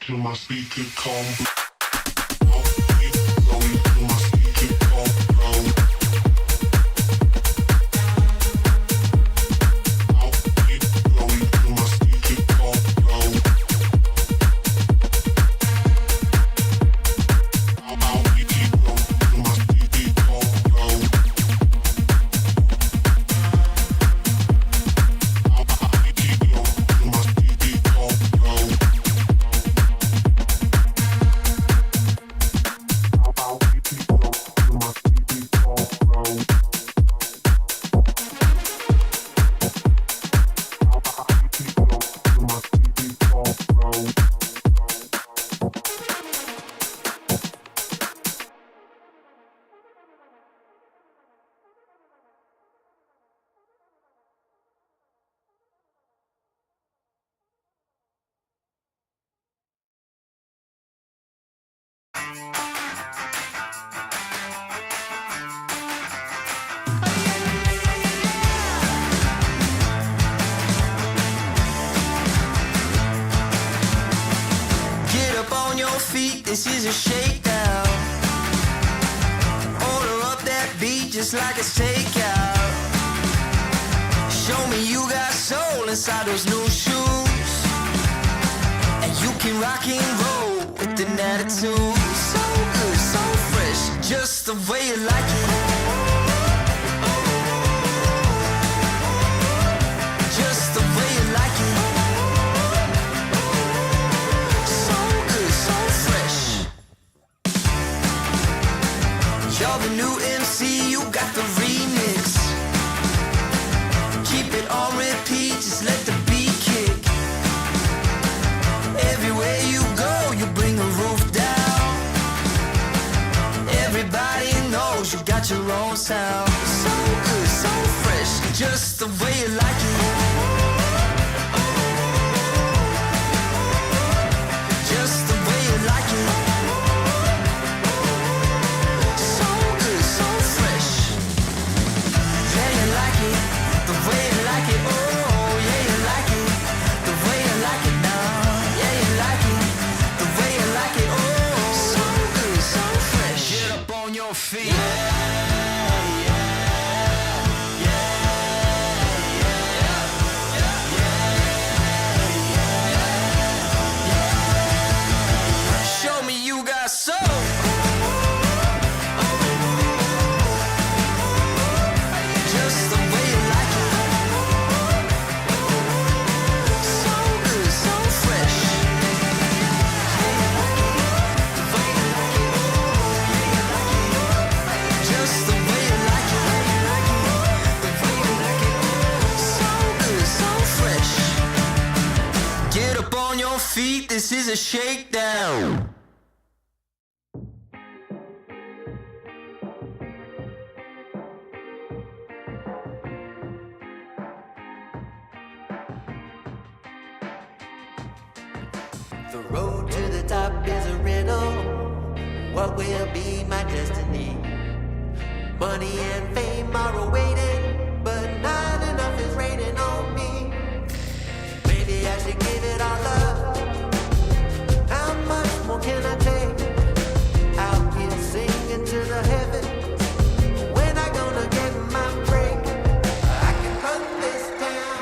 till my speaker calm. I'll keep going till my speaker calm. I'll keep going till my speaker calm. I'll keep going till my speaker calm. This is a shakedown. Order up that beat just like it's takeout. Show me you got soul inside those new shoes, and you can rock and roll with an attitude. So good, so fresh, just the way you like it. Just the way you like it. You're the new MC, you got the remix. Keep it on repeat, just let the beat kick. Everywhere you go, you bring the roof down. Everybody knows you got your own sound. So good, so fresh, just the way you like it. Just the way you like it. This is a shakedown. The road to the top is a riddle. What will be my destiny? Money and fame are awaiting, but not enough is raining on me. Maybe I should give it all up. How much more can I take? Out here singing to the heavens. When I gonna get my break? I can run this town.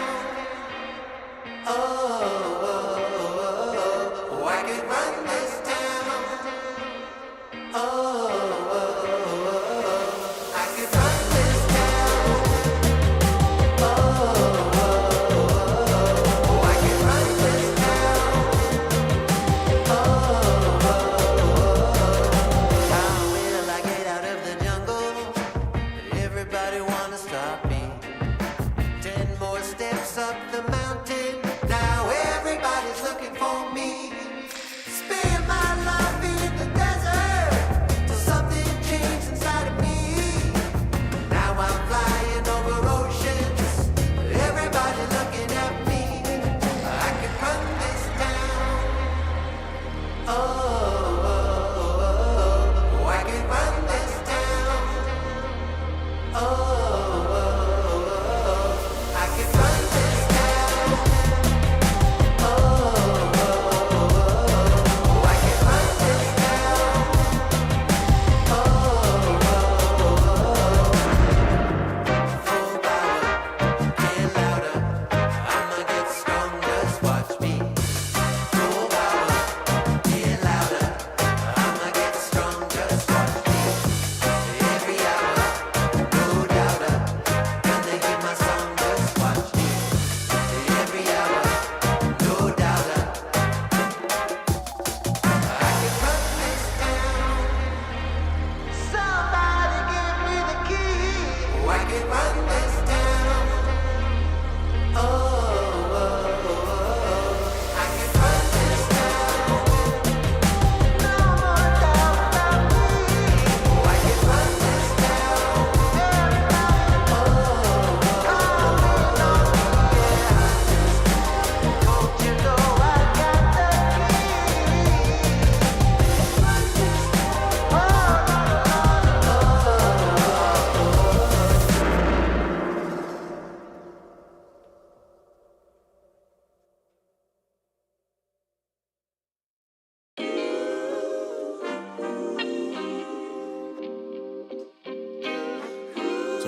Oh, I can run this town. Oh, I can run this town. Oh, I can run this town.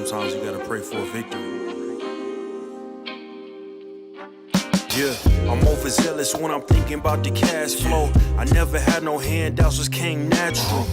Sometimes you gotta pray for a victory. Yeah, I'm overzealous when I'm thinking about the cash flow. I never had no handouts, just came natural.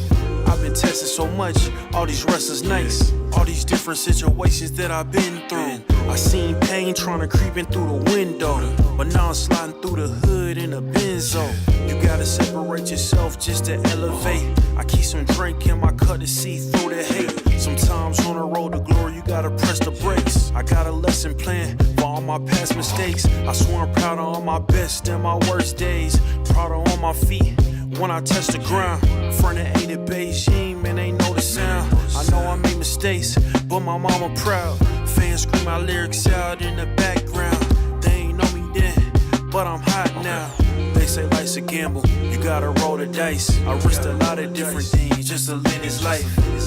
I've been tested so much, all these restless nights, all these different situations that I've been through. I seen pain trying to creep in through the window, but now I'm sliding through the hood in a benzo. You gotta separate yourself just to elevate. I keep some drink in my cup to see through the hate. Sometimes on the road to glory, you gotta press the brakes. I got a lesson plan for all my past mistakes. I swear I'm proud of all my best and my worst days. Proud of all my feet when I touch the ground. Front of 8 at Beijing, man, they know the sound. I know I made mistakes, but my mama proud. Fans scream my lyrics out in the background. They ain't know me then, but I'm hot now. They say life's a gamble, you gotta roll the dice. I risked a lot of different things just to live this life.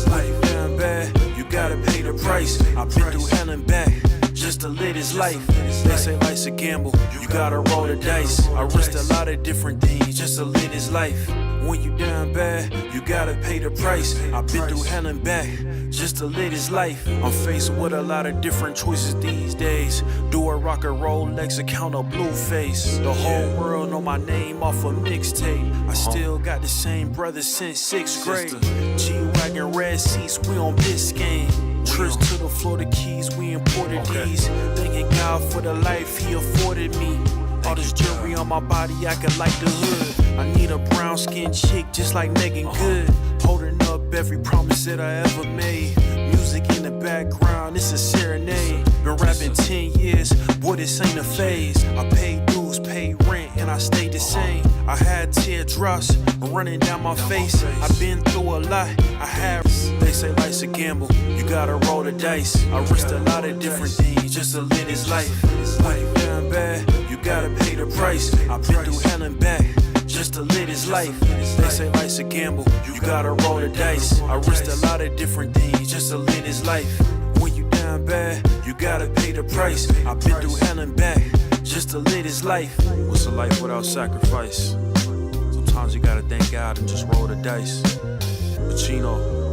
Life down bad, you gotta pay the price. I've been through hell and back just to live this life. They say life's a gamble, you gotta roll the dice. I risked a lot of different things just to live this life. When you down bad, you gotta pay the price. I've been through hell and back just to live this life. I'm faced with a lot of different choices these days. Do a rock and roll Lex account of Blueface. The whole world know my name off a mixtape. I still got the same brothers since 6th grade. G-Wagon red seats, we on Biscayne. Trips to the Florida Keys, we imported these. Thanking God for the life he afforded me. All this jewelry on my body, I could like the hood. I need a brown skinned chick just like Megan Good. Holding up every promise that I ever made. Music in the background, it's a serenade. Been rapping 10 years, boy, this ain't a phase. I paid dues, paid rent, and I stayed the same. I had teardrops running down my face. I've been through a lot, I have. They say life's a gamble, you gotta roll the dice. I risked a lot of different things just to live this life. Life down bad, you gotta pay the price. I've been through hell and back just to live this life. They say life's a gamble, you gotta roll the dice. I risked a lot of different things just to live this life. When you down bad, you gotta pay the price. I've been through hell and back just to live this life. What's a life without sacrifice? Sometimes you gotta thank God and just roll the dice. Pacino.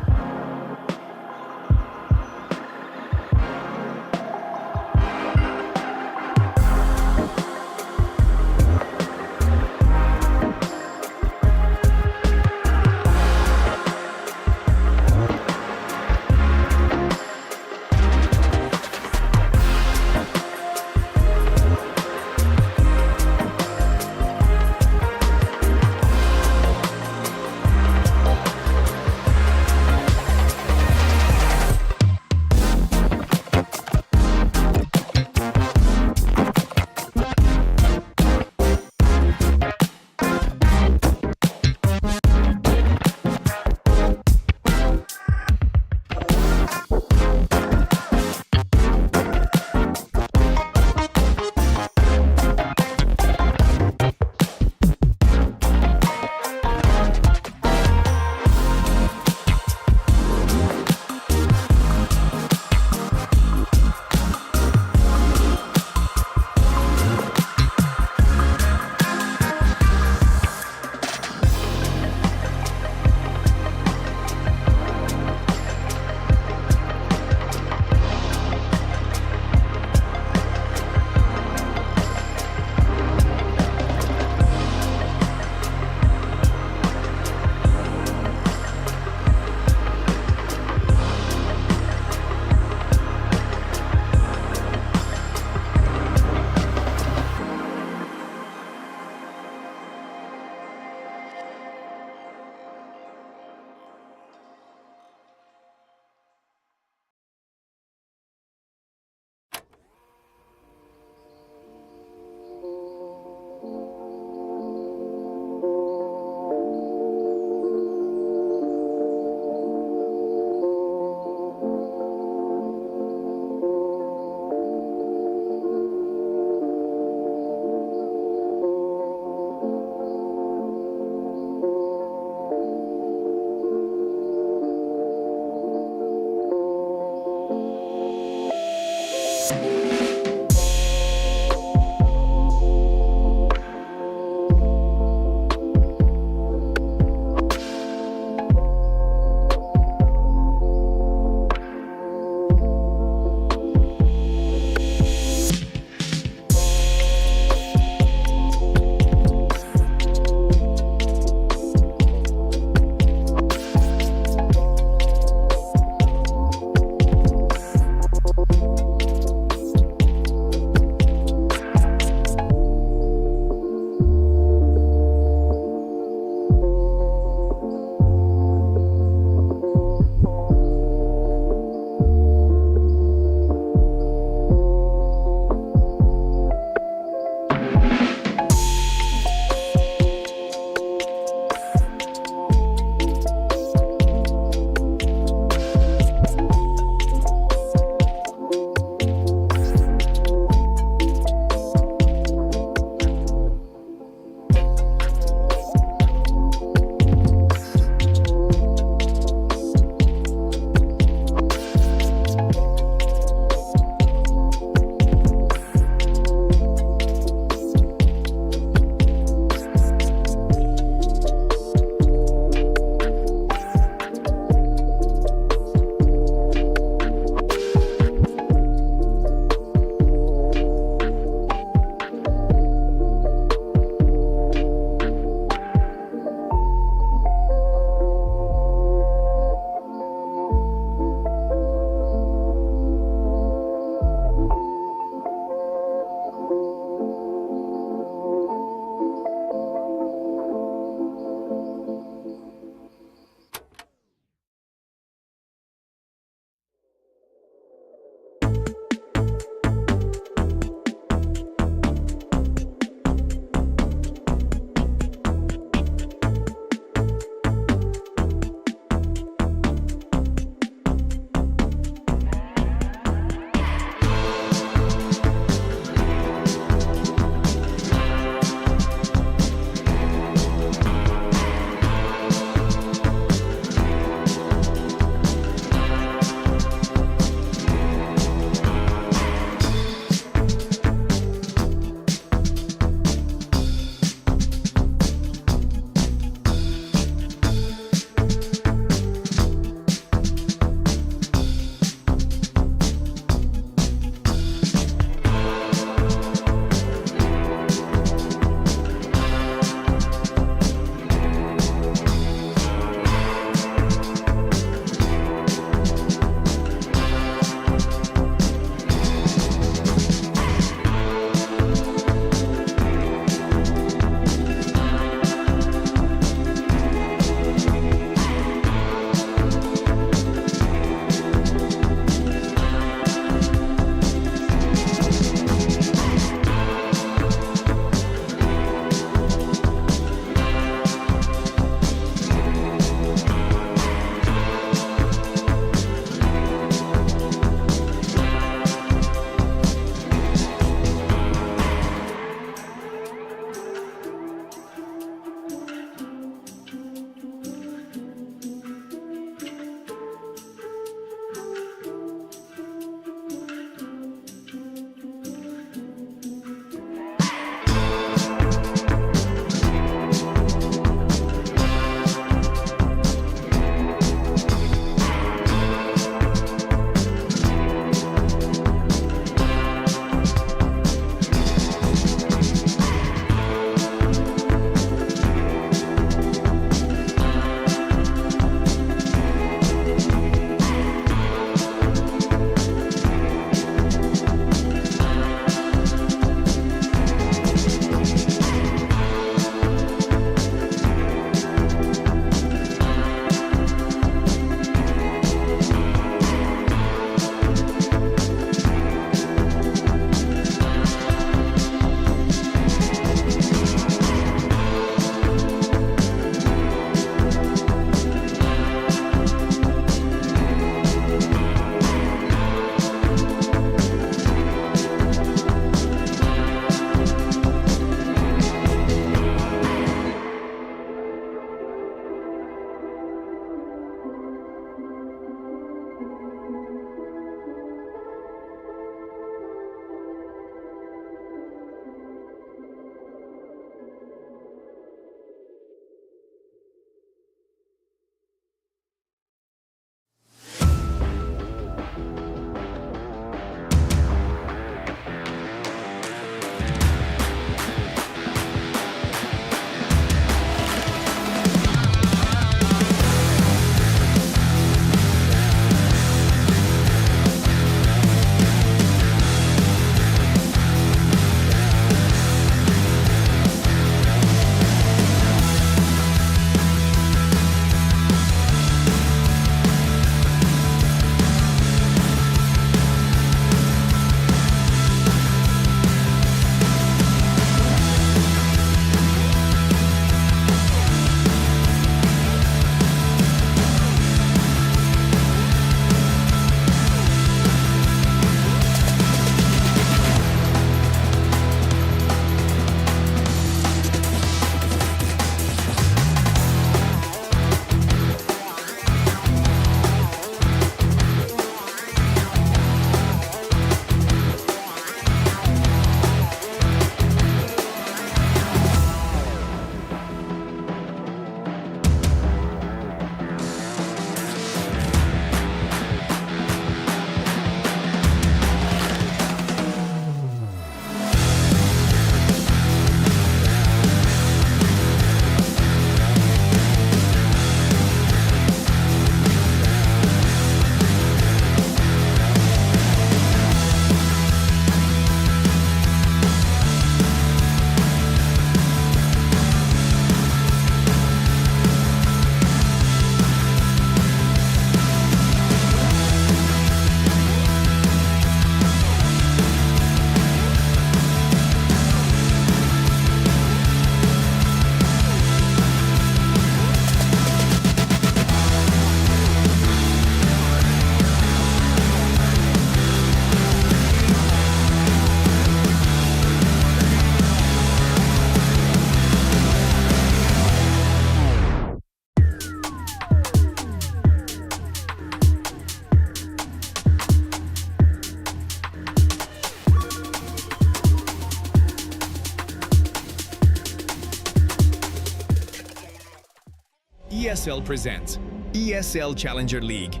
ESL presents ESL Challenger League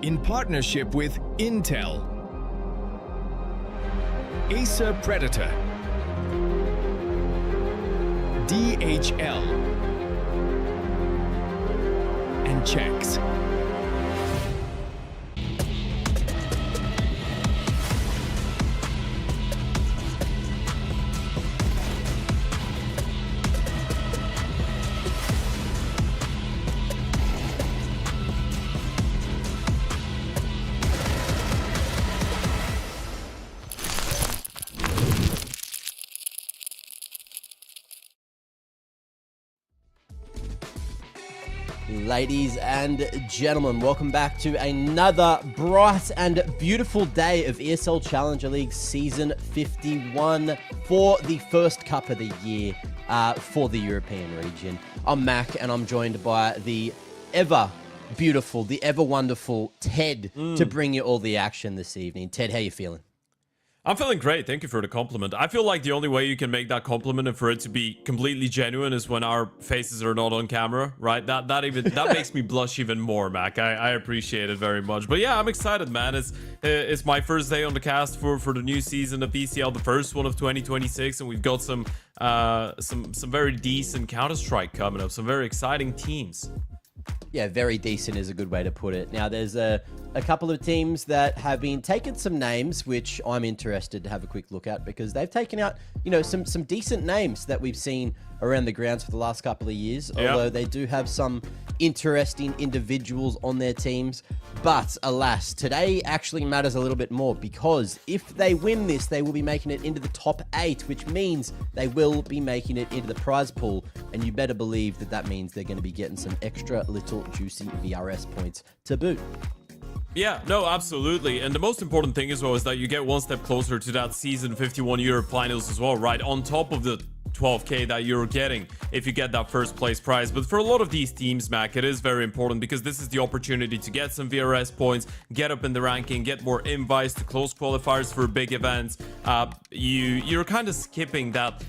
in partnership with Intel, Acer Predator, DHL, and Checks. Ladies and gentlemen, welcome back to another bright and beautiful day of ESL Challenger League Season 51 for the first cup of the year for the European region. I'm Mac and I'm joined by the ever beautiful, the ever wonderful Ted to bring you all the action this evening. Ted, how you feeling? I'm feeling great. Thank you for the compliment. I feel like the only way you can make that compliment and for it to be completely genuine is when our faces are not on camera, right? That makes me blush even more, Mac. I appreciate it very much. But yeah, I'm excited, man. It's my first day on the cast for the new season of ECL, the first one of 2026, and we've got some very decent Counter-Strike coming up, some very exciting teams. Yeah, very decent is a good way to put it. Now, there's a couple of teams that have been taking some names, which I'm interested to have a quick look at because they've taken out, some decent names that we've seen around the grounds for the last couple of years. Yep. Although they do have some interesting individuals on their teams. But alas, today actually matters a little bit more because if they win this, they will be making it into the top 8, which means they will be making it into the prize pool. And you better believe that means they're going to be getting some extra little juicy VRS points to boot. Yeah, no, absolutely. And the most important thing as well is that you get one step closer to that Season 51 Europe Finals as well, right? On top of the 12k that you're getting if you get that first place prize. But for a lot of these teams, Mac, it is very important because this is the opportunity to get some VRS points, get up in the ranking, get more invites to close qualifiers for big events. You're kind of skipping that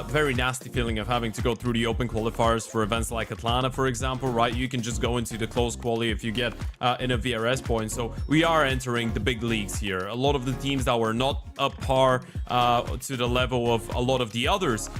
very nasty feeling of having to go through the open qualifiers for events like Atlanta, for example, right? You can just go into the close quali if you get in a VRS point. So we are entering the big leagues here. A lot of the teams that were not up par to the level of a lot of the others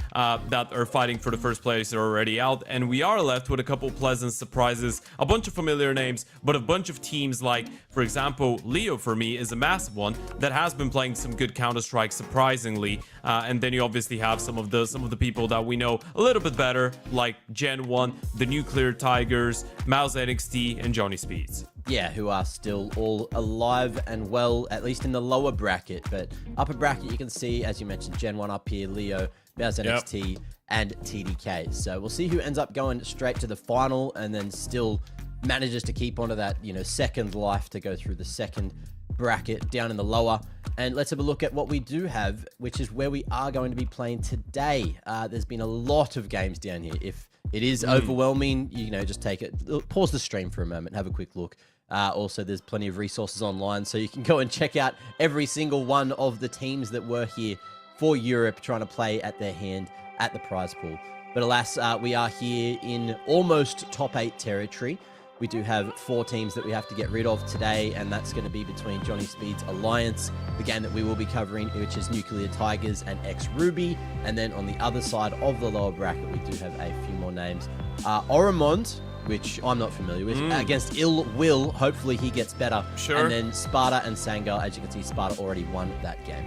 that are fighting for the first place are already out, and we are left with a couple pleasant surprises, a bunch of familiar names, but a bunch of teams like, for example, Leo for me is a massive one that has been playing some good Counter-Strike surprisingly, and then you obviously have some of the people that we know a little bit better, like Gen 1, the Nuclear Tigers, Mouse NXT, and Johnny Speeds. Yeah, who are still all alive and well, at least in the lower bracket. But upper bracket, you can see, as you mentioned, Gen 1 up here, Leo, Mouse NXT, and TDK. So we'll see who ends up going straight to the final and then still manages to keep onto that, second life to go through the second bracket down in the lower. And let's have a look at what we do have, which is where we are going to be playing today. There's been a lot of games down here. If it is overwhelming, just take it, pause the stream for a moment, have a quick look. Also, there's plenty of resources online, so you can go and check out every single one of the teams that were here for Europe trying to play at their hand at the prize pool. But alas, we are here in almost top 8 territory. We do have 4 teams that we have to get rid of today, and that's going to be between Johnny Speed's Alliance, the game that we will be covering, which is Nuclear Tigers and X-Ruby. And then on the other side of the lower bracket, we do have a few more names. Oromont, which I'm not familiar with, against Ill Will. Hopefully he gets better. Sure. And then Sparta and Sangar. As you can see, Sparta already won that game.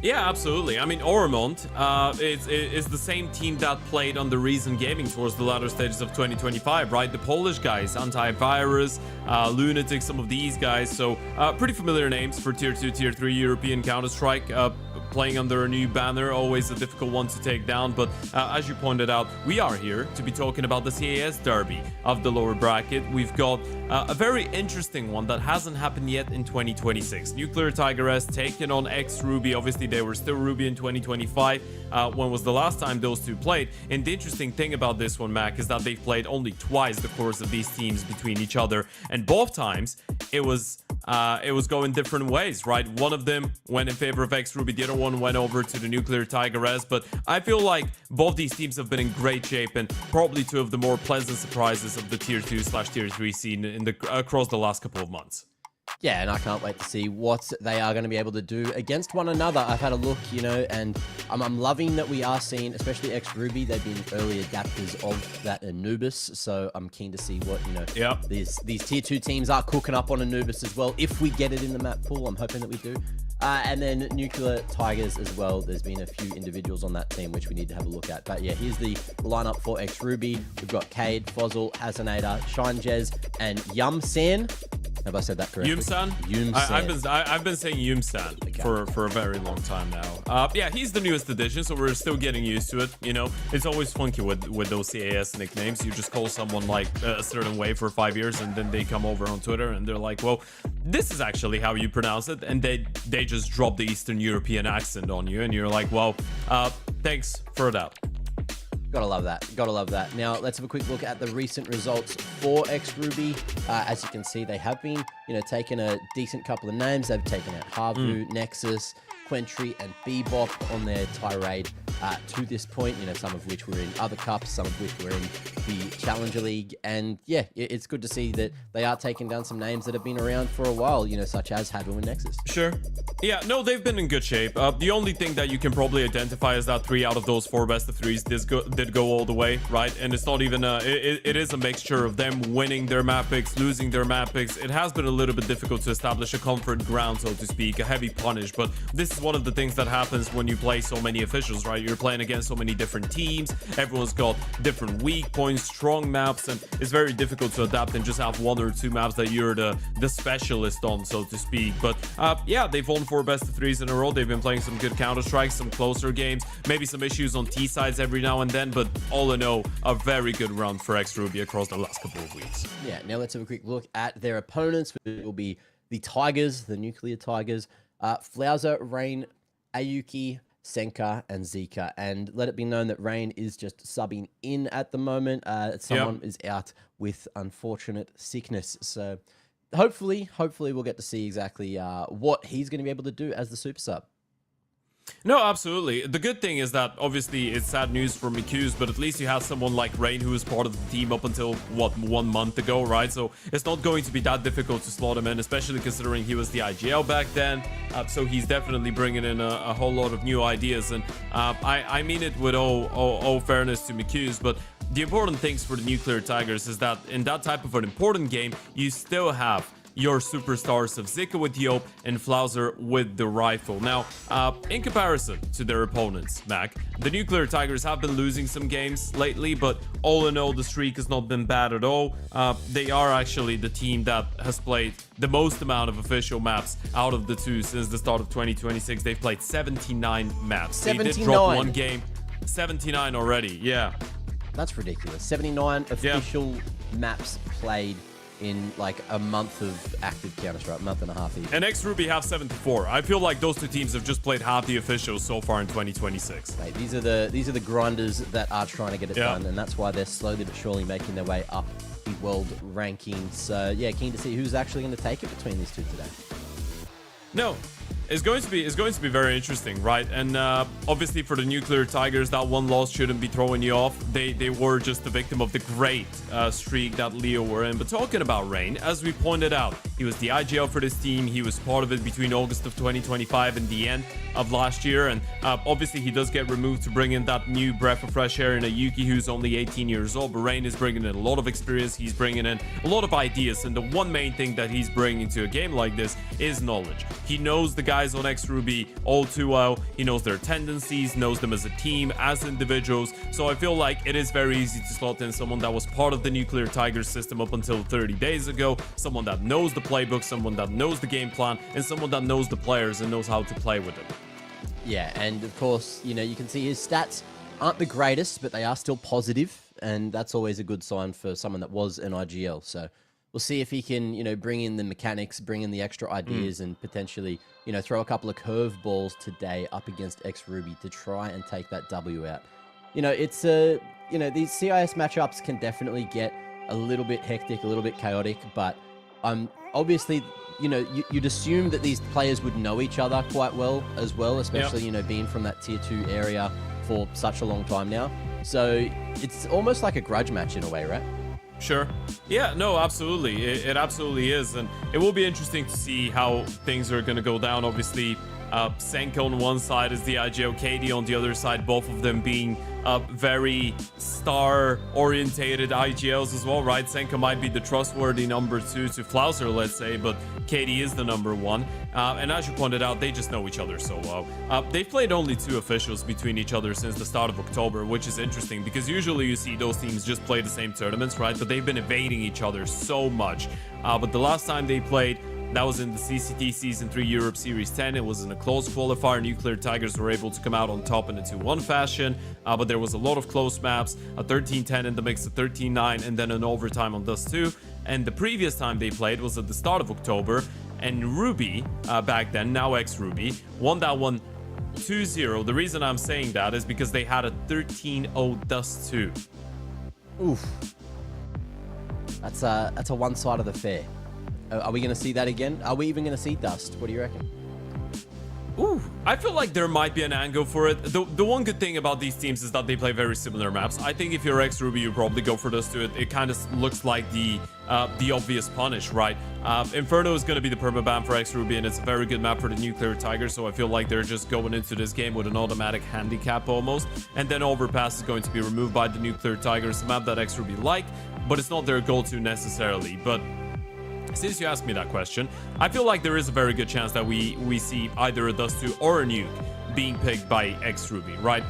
Yeah, absolutely. I mean, Oromont is the same team that played on the recent gaming towards the latter stages of 2025, right? The Polish guys, Antivirus, Lunatic, some of these guys. So pretty familiar names for Tier 2, Tier 3 European Counter-Strike. Playing under a new banner, always a difficult one to take down. But as you pointed out, we are here to be talking about the CAS derby of the lower bracket. We've got a very interesting one that hasn't happened yet in 2026. Nuclear TigeRES taking on X-Ruby. Obviously, they were still Ruby in 2025. When was the last time those two played? And the interesting thing about this one, Mac, is that they've played only twice the course of these teams between each other. And both times, it was it was going different ways, right? One of them went in favor of XRuby, the other one went over to the Nuclear TigeRES, but I feel like both these teams have been in great shape and probably two of the more pleasant surprises of the Tier 2/Tier 3 scene across the last couple of months. Yeah, and I can't wait to see what they are going to be able to do against one another. I've had a look, and I'm loving that we are seeing, especially XRuby, they've been early adapters of that Anubis, so I'm keen to see what, these Tier 2 teams are cooking up on Anubis as well, if we get it in the map pool. I'm hoping that we do. And then Nuclear Tigers as well. There's been a few individuals on that team which we need to have a look at. But yeah, here's the lineup for XRuby. We've got Cade, Fozzle, Hasanator, Shinejez, and Yumsan. Have I said that correctly? Yumsan? Yumsan. I've been saying Yumsan for a very long time now. Yeah, he's the newest addition, so we're still getting used to it. It's always funky with those CAS nicknames. You just call someone like a certain way for 5 years, and then they come over on Twitter and they're like, well, this is actually how you pronounce it, and they just drop the Eastern European accent on you, and you're like, well, thanks for that. Gotta love that. Gotta love that. Now, let's have a quick look at the recent results for XRuby. As you can see, they have been, taking a decent couple of names. They've taken out Harvu, Nexus, Quentry, and Bebop on their tirade to this point, some of which were in other cups, some of which were in the Challenger League. And yeah, it's good to see that they are taking down some names that have been around for a while, such as Harvu and Nexus. Sure. Yeah, no, they've been in good shape. The only thing that you can probably identify is that 3 out of those 4 best of 3s did go all the way, right? And it's not even it is a mixture of them winning their map picks, losing their map picks. It has been a little bit difficult to establish a comfort ground, so to speak, a heavy punish, but this is one of the things that happens when you play so many officials, right? You're playing against so many different teams. Everyone's got different weak points, strong maps, and it's very difficult to adapt and just have 1 or 2 maps that you're the specialist on, so to speak. But yeah, they've won 4 best of 3s in a row. They've been playing some good Counter-Strikes, some closer games, maybe some issues on T sides every now and then, but all in all, a very good run for XRuby across the last couple of weeks. Yeah, now let's have a quick look at their opponents. It will be the Tigers, the Nuclear Tigers, Flauser, Rain, Ayuki, Senka, and Zika. And let it be known that Rain is just subbing in at the moment. Someone is out with unfortunate sickness. So hopefully we'll get to see exactly what he's going to be able to do as the super sub. No, absolutely. The good thing is that obviously it's sad news for Mikuz, but at least you have someone like Rain who was part of the team up until, 1 month ago, right? So it's not going to be that difficult to slot him in, especially considering he was the IGL back then. So he's definitely bringing in a whole lot of new ideas. And I mean it with all fairness to Mikuz, but the important things for the Nuclear Tigers is that in that type of an important game, you still have your superstars of Zika with the Yope and Flauser with the rifle. Now, in comparison to their opponents, Mac, the Nuclear Tigers have been losing some games lately, but all in all, the streak has not been bad at all. They are actually the team that has played the most amount of official maps out of the 2 since the start of 2026. They've played 79 maps. 79. They did drop 1 game. 79 already, yeah. That's ridiculous. 79 official maps played in like a month of active Counter-Strike, a month and a half even. And XRuby have 74. I feel like those 2 teams have just played half the officials so far in 2026. Mate, these are the grinders that are trying to get it done, and that's why they're slowly but surely making their way up the world rankings. So yeah, keen to see who's actually going to take it between these 2 today. No, it's going to be very interesting, right? And obviously for the Nuclear Tigers, that 1 loss shouldn't be throwing you off. They were just the victim of the great streak that Leo were in. But talking about Rain, as we pointed out, he was the IGL for this team. He was part of it between August of 2025 and the end of last year. And obviously he does get removed to bring in that new breath of fresh air in a Yuki who's only 18 years old. But Rain is bringing in a lot of experience. He's bringing in a lot of ideas. And the one main thing that he's bringing to a game like this is knowledge. He knows the guys on XRuby all too well. He knows their tendencies, knows them as a team, as individuals. So I feel like it is very easy to slot in someone that was part of the Nuclear Tigers system up until 30 days ago, someone that knows the playbook, someone that knows the game plan, and someone that knows the players and knows how to play with them. Yeah, and of course, you can see his stats aren't the greatest, but they are still positive, and that's always a good sign for someone that was an IGL. So we'll see if he can, bring in the mechanics, bring in the extra ideas, and potentially, throw a couple of curveballs today up against XRuby to try and take that W out. It's these CIS matchups can definitely get a little bit hectic, a little bit chaotic, but obviously you'd assume that these players would know each other quite well as well, especially, being from that tier 2 area for such a long time now. So it's almost like a grudge match in a way, right? Sure. Yeah, no, absolutely. It absolutely is. And it will be interesting to see how things are going to go down. Obviously, Senka on one side is the IGL, KD on the other side, both of them being very star-orientated IGLs as well, right? Senka might be the trustworthy number 2 to Flauser, let's say, but KD is the number 1. And as you pointed out, they just know each other so well. They've played only 2 officials between each other since the start of October, which is interesting because usually you see those teams just play the same tournaments, right? But they've been evading each other so much. But the last time they played, that was in the CCT Season 3 Europe Series 10. It was in a close qualifier. Nuclear Tigers were able to come out on top in a 2-1 fashion, but there was a lot of close maps, a 13-10 in the mix, a 13-9, and then an overtime on Dust 2. And the previous time they played was at the start of October, and Ruby, back then, now ex-Ruby, won that one 2-0. The reason I'm saying that is because they had a 13-0 Dust 2. Oof. That's a one side of the fair. Are we going to see that again? Are we even going to see Dust? What do you reckon? Ooh, I feel like there might be an angle for it. The one good thing about these teams is that they play very similar maps. I think if you're ex-Ruby, you probably go for Dust 2. It kind of looks like the obvious punish, right? Inferno is going to be the permaban for ex-Ruby, and it's a very good map for the Nuclear Tigers, so I feel like they're just going into this game with an automatic handicap almost. And then Overpass is going to be removed by the Nuclear Tigers, a map that ex-Ruby like, but it's not their go-to necessarily. But since you asked me that question, I feel like there is a very good chance that we see either a Dust 2 or a Nuke being picked by ex-Ruby, right?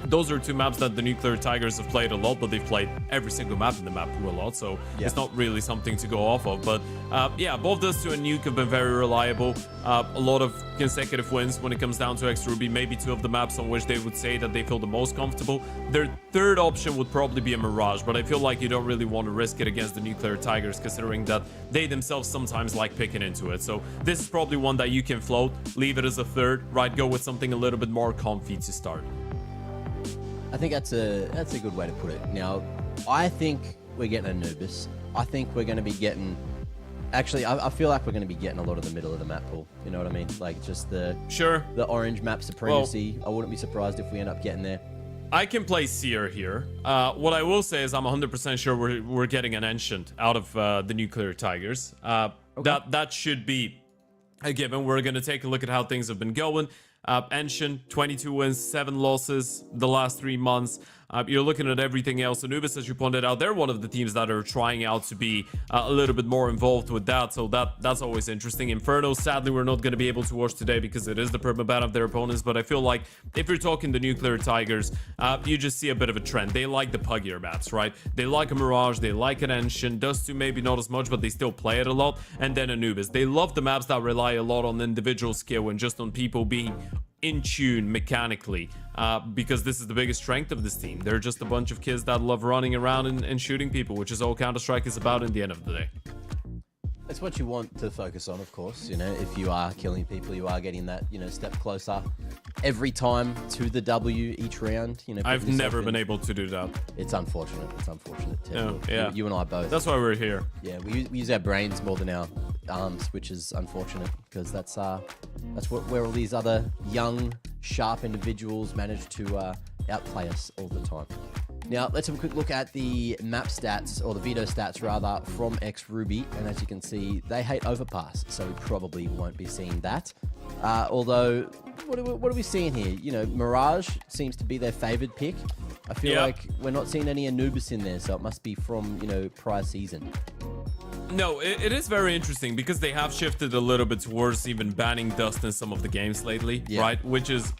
Those are 2 maps that the Nuclear Tigers have played a lot, but they've played every single map in the map pool a lot, so it's not really something to go off of. But yeah, both Dust 2 and Nuke have been very reliable. A lot of consecutive wins when it comes down to ex-Ruby, maybe 2 of the maps on which they would say that they feel the most comfortable. Their third option would probably be a Mirage, but I feel like you don't really want to risk it against the Nuclear Tigers, considering that they themselves sometimes like picking into it. So this is probably one that you can float, leave it as a third, right? Go with something a little bit more comfy to start. I think that's a good way to put it. Now, I think we're getting Anubis. I think we're going to be getting... Actually, I feel like we're going to be getting a lot of the middle of the map pool. You know what I mean? Like, just the orange map supremacy. Well, I wouldn't be surprised if we end up getting there. I can play Seer here. What I will say is I'm 100% sure we're getting an Ancient out of the Nuclear Tigers. That should be a given. We're going to take a look at how things have been going. Ancient, 22 wins, 7 losses the last 3 months. You're looking at everything else. Anubis, as you pointed out, they're one of the teams that are trying out to be a little bit more involved with that, so that's always interesting. Inferno, sadly, we're not going to be able to watch today because it is the permaban of their opponents, but I feel like if you're talking the Nuclear Tigers, you just see a bit of a trend. They like the puggier maps, right? They like a Mirage, they like an Ancient. Dust 2 maybe not as much, but they still play it a lot. And then Anubis. They love the maps that rely a lot on individual skill and just on people being in tune mechanically, because this is the biggest strength of this team. They're just a bunch of kids that love running around and shooting people, which is all Counter-Strike is about in the end of the day. It's what you want to focus on, of course. You know, if you are killing people, you are getting that, step closer every time to the W each round. I've never been able to do that. It's unfortunate. It's unfortunate, Ted. Yeah. You and I both. That's why we're here. Yeah, we use our brains more than our arms, which is unfortunate because that's where all these other young, sharp individuals manage to outplay us all the time. Now, let's have a quick look at the map stats, or the veto stats rather, from ex-Ruby. And as you can see, they hate overpass, so we probably won't be seeing that. Although, what are we seeing here? Mirage seems to be their favored pick. I feel like we're not seeing any Anubis in there, so it must be from, prior season. No, it is very interesting because they have shifted a little bit towards even banning Dust in some of the games lately, right? Which is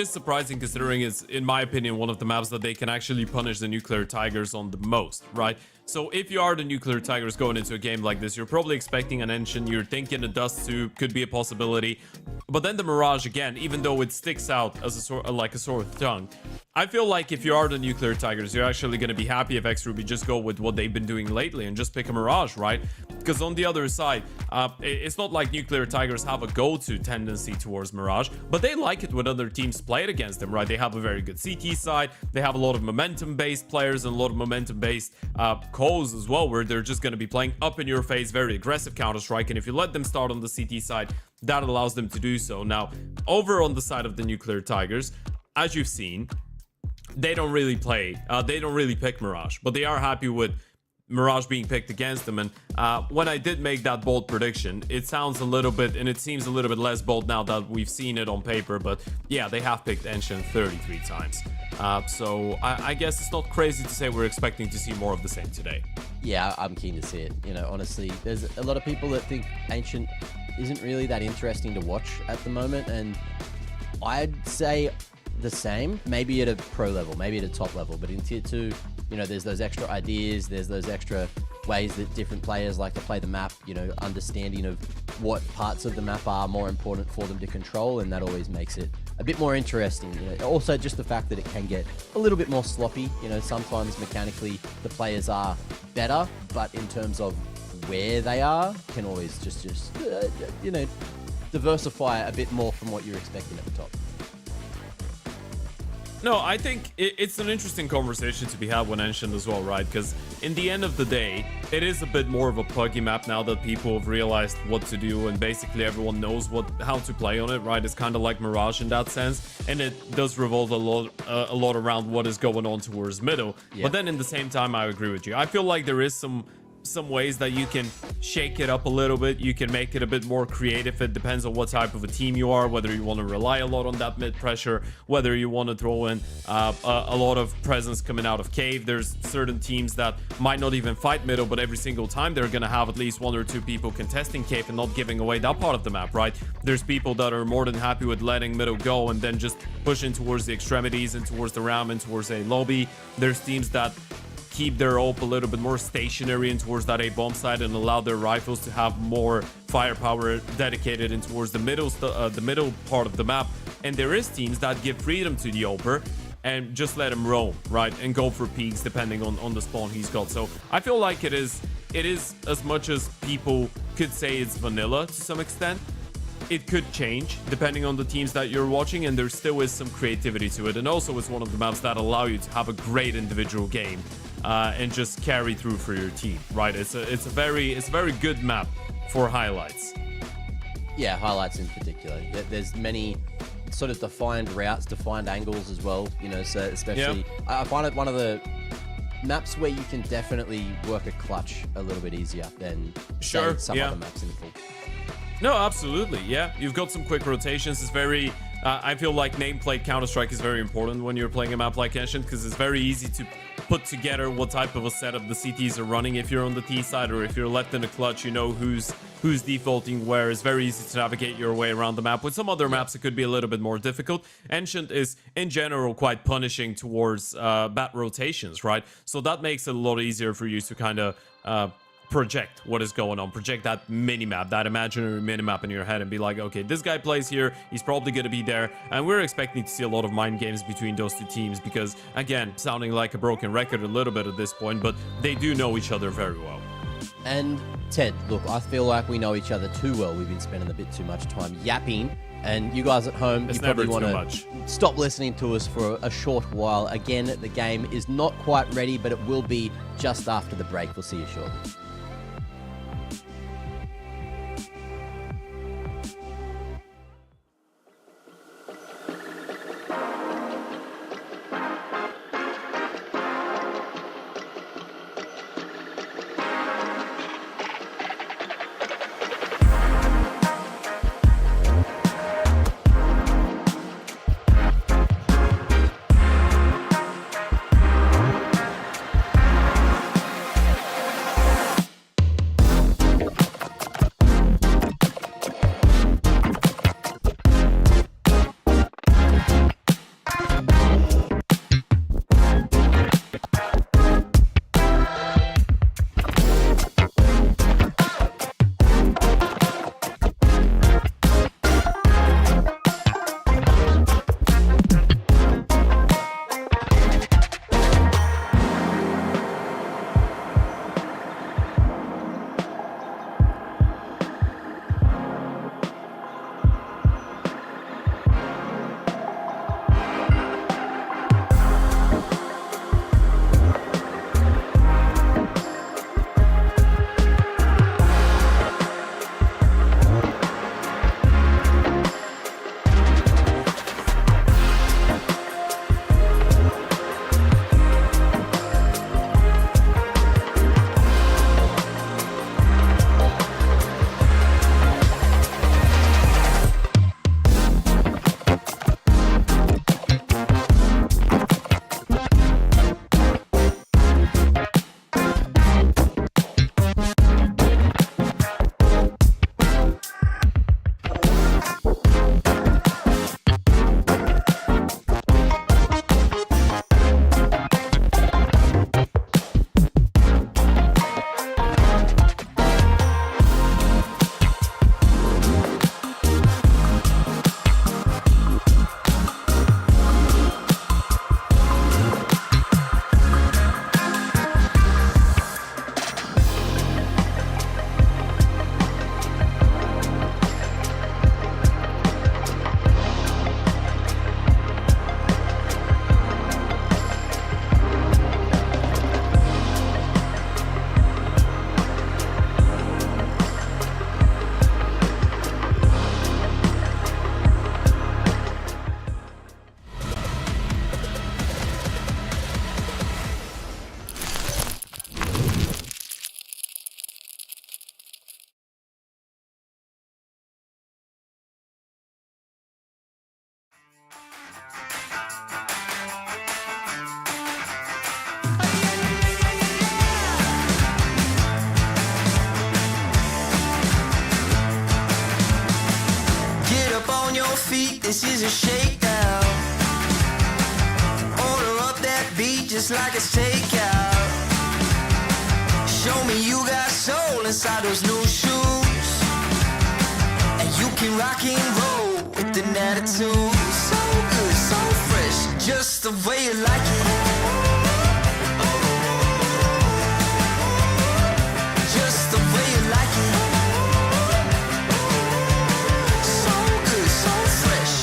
surprising considering it's, in my opinion, one of the maps that they can actually punish the Nuclear Tigers on the most, right? So if you are the Nuclear Tigers going into a game like this, you're probably expecting an Ancient, you're thinking a Dust 2 could be a possibility. But then the Mirage, again, even though it sticks out as like a sore tongue, I feel like if you are the Nuclear Tigers, you're actually going to be happy if ex-Ruby just go with what they've been doing lately and just pick a Mirage, right? Because on the other side, it's not like Nuclear Tigers have a go-to tendency towards Mirage, but they like it when other teams play it against them, right? They have a very good CT side, they have a lot of momentum-based players and a lot of momentum-based calls as well, where they're just going to be playing up in your face, very aggressive Counter-Strike, and if you let them start on the CT side, that allows them to do so. Now, over on the side of the Nuclear Tigers, as you've seen, they don't really pick Mirage, but they are happy with Mirage being picked against them. And when I did make that bold prediction, it sounds a little bit, and it seems a little bit less bold now that we've seen it on paper, but yeah, they have picked Ancient 33 times. So I guess it's not crazy to say we're expecting to see more of the same today. Yeah, I'm keen to see it. You know, honestly, there's a lot of people that think Ancient isn't really that interesting to watch at the moment, and I'd say the same, maybe at a pro level, maybe at a top level, but in tier 2, you know, there's those extra ideas, there's those extra ways that different players like to play the map, you know, understanding of what parts of the map are more important for them to control, and that always makes it a bit more interesting. You know, also just the fact that it can get a little bit more sloppy, you know, sometimes mechanically the players are better, but in terms of where they are, can always just you know, diversify a bit more from what you're expecting at the top. No, I think it's an interesting conversation to be had with Ancient as well, right? Because in the end of the day, it is a bit more of a puggy map now that people have realized what to do, and basically everyone knows how to play on it, right? It's kind of like Mirage in that sense, and it does revolve a lot around what is going on towards middle. Yeah. But then in the same time, I agree with you. I feel like there is some ways that you can shake it up a little bit. You can make it a bit more creative. It depends on what type of a team you are, whether you want to rely a lot on that mid pressure, whether you want to throw in a lot of presence coming out of cave. There's certain teams that might not even fight middle, but every single time they're going to have at least 1 or 2 people contesting cave and not giving away that part of the map, right? There's people that are more than happy with letting middle go and then just pushing towards the extremities and towards the ram and towards a lobby. There's teams that keep their AWP a little bit more stationary and towards that A bomb side and allow their rifles to have more firepower dedicated in towards the middle part of the map. And there is teams that give freedom to the AWPer and just let him roam, right, and go for peaks depending on the spawn he's got. So I feel like it is as much as people could say it's vanilla to some extent. It could change depending on the teams that you're watching, and there still is some creativity to it. And also it's one of the maps that allow you to have a great individual game and just carry through for your team, right? It's a very good map for highlights. Yeah, highlights in particular. There's many sort of defined routes, defined angles as well, you know, so especially I find it one of the maps where you can definitely work a clutch a little bit easier than say, some other maps in the pool. No, absolutely. Yeah, you've got some quick rotations. It's very I feel like nameplate Counter-Strike is very important when you're playing a map like Ancient, because it's very easy to put together what type of a setup the CTs are running. If you're on the T side or if you're left in a clutch, you know who's defaulting where. It's very easy to navigate your way around the map. With some other maps, it could be a little bit more difficult. Ancient is, in general, quite punishing towards bad rotations, right? So that makes it a lot easier for you to kind of project what is going on, project that mini-map, that imaginary mini-map in your head and be like, okay, this guy plays here, he's probably going to be there. And we're expecting to see a lot of mind games between those two teams because, again, sounding like a broken record a little bit at this point, but they do know each other very well. And Ted, look, I feel like we know each other too well. We've been spending a bit too much time yapping, and you guys at home, you probably want to stop listening to us for a short while. Again, the game is not quite ready, but it will be just after the break. We'll see you shortly. this is a shakedown. Order up that beat just like it's takeout. Show me you got soul inside those new shoes, and you can rock and roll with an attitude. So good, so fresh, just the way you like it. Just the way you like it. So good, so fresh.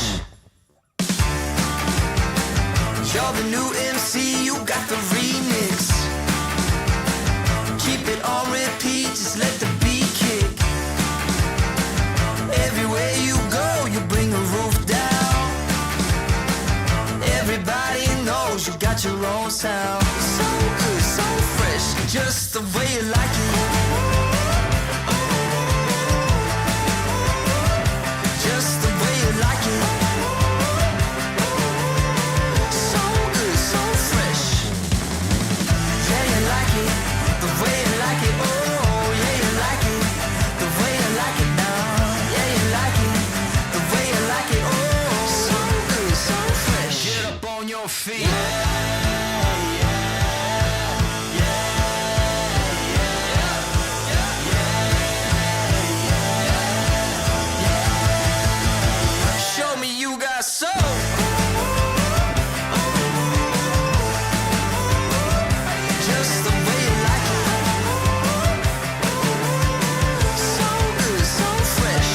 You're the new MC, you got the remix. Keep it on repeat, just let the beat kick. Everywhere you go, you bring the roof down. Everybody knows you got your own sound. So good, so fresh, just the way you like it. Just the way you like it. So good, so fresh. Yeah, you like it, the way you like it. Oh, yeah, you like it, the way you like it now. Yeah, you like it, the way you like it. Oh, so good, so fresh. Get up on your feet. Show me you got soul. Just the way you like it. So good, so fresh.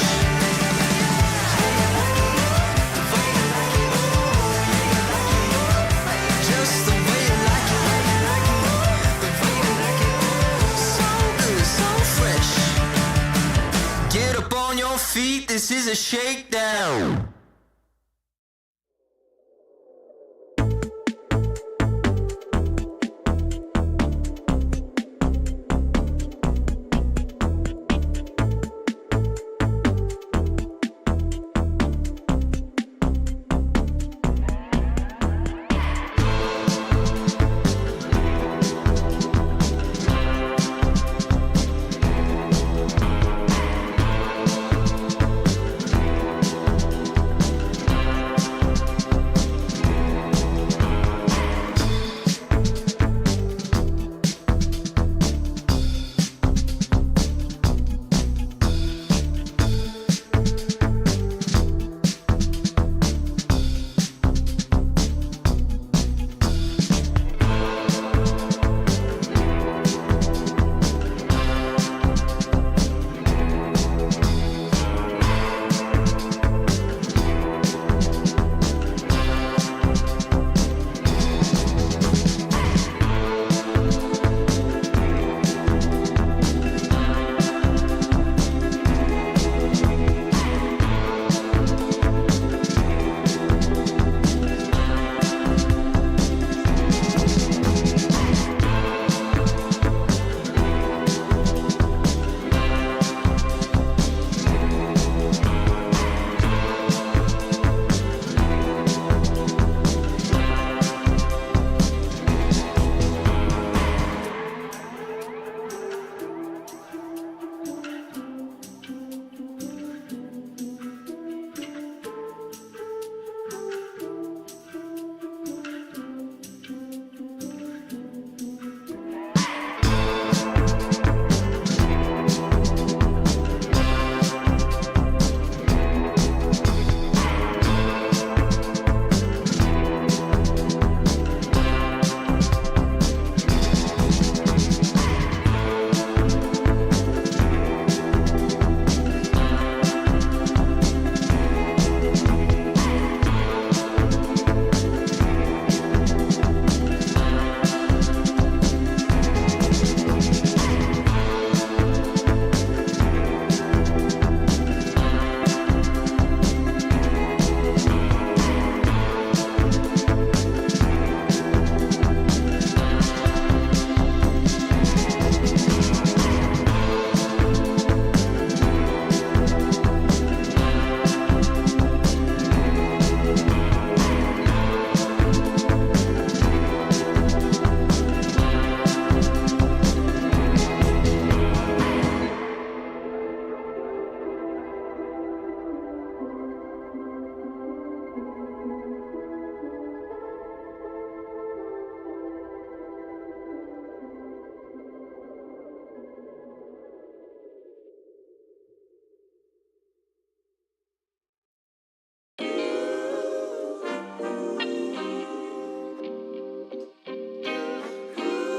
Just the way you like it. The way you like it. So good, so fresh. Get up on your feet, this is a shakedown.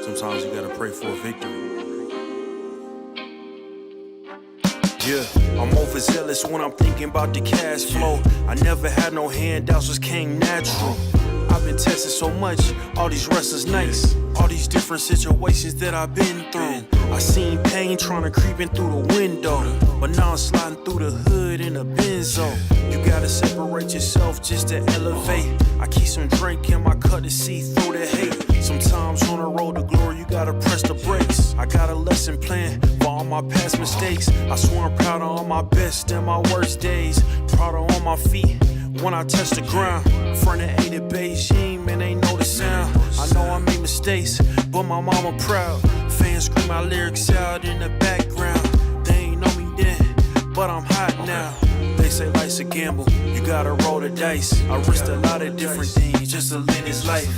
Sometimes you gotta pray for a victory. Yeah, I'm overzealous when I'm thinking about the cash flow. I never had no handouts, just came natural. I've been tested so much, all these wrestlers nice. All these different situations that I've been through. I seen pain trying to creep in through the window, but now I'm sliding through the hood in a benzo. You gotta separate yourself just to elevate. I keep some drink in my cup to see through the hate. Sometimes on the road to glory, you gotta press the brakes. I got a lesson plan for all my past mistakes. I swear I'm proud of all my best and my worst days. Proud of all my feet when I touch the ground. Front of 8 at Beijing, man, they know the sound. I know I made mistakes, but my mama proud. Fans scream my lyrics out in the background. They ain't know me then, but I'm hot now. They say life's a gamble, you gotta roll the dice. I risked a lot of different things just to live this life.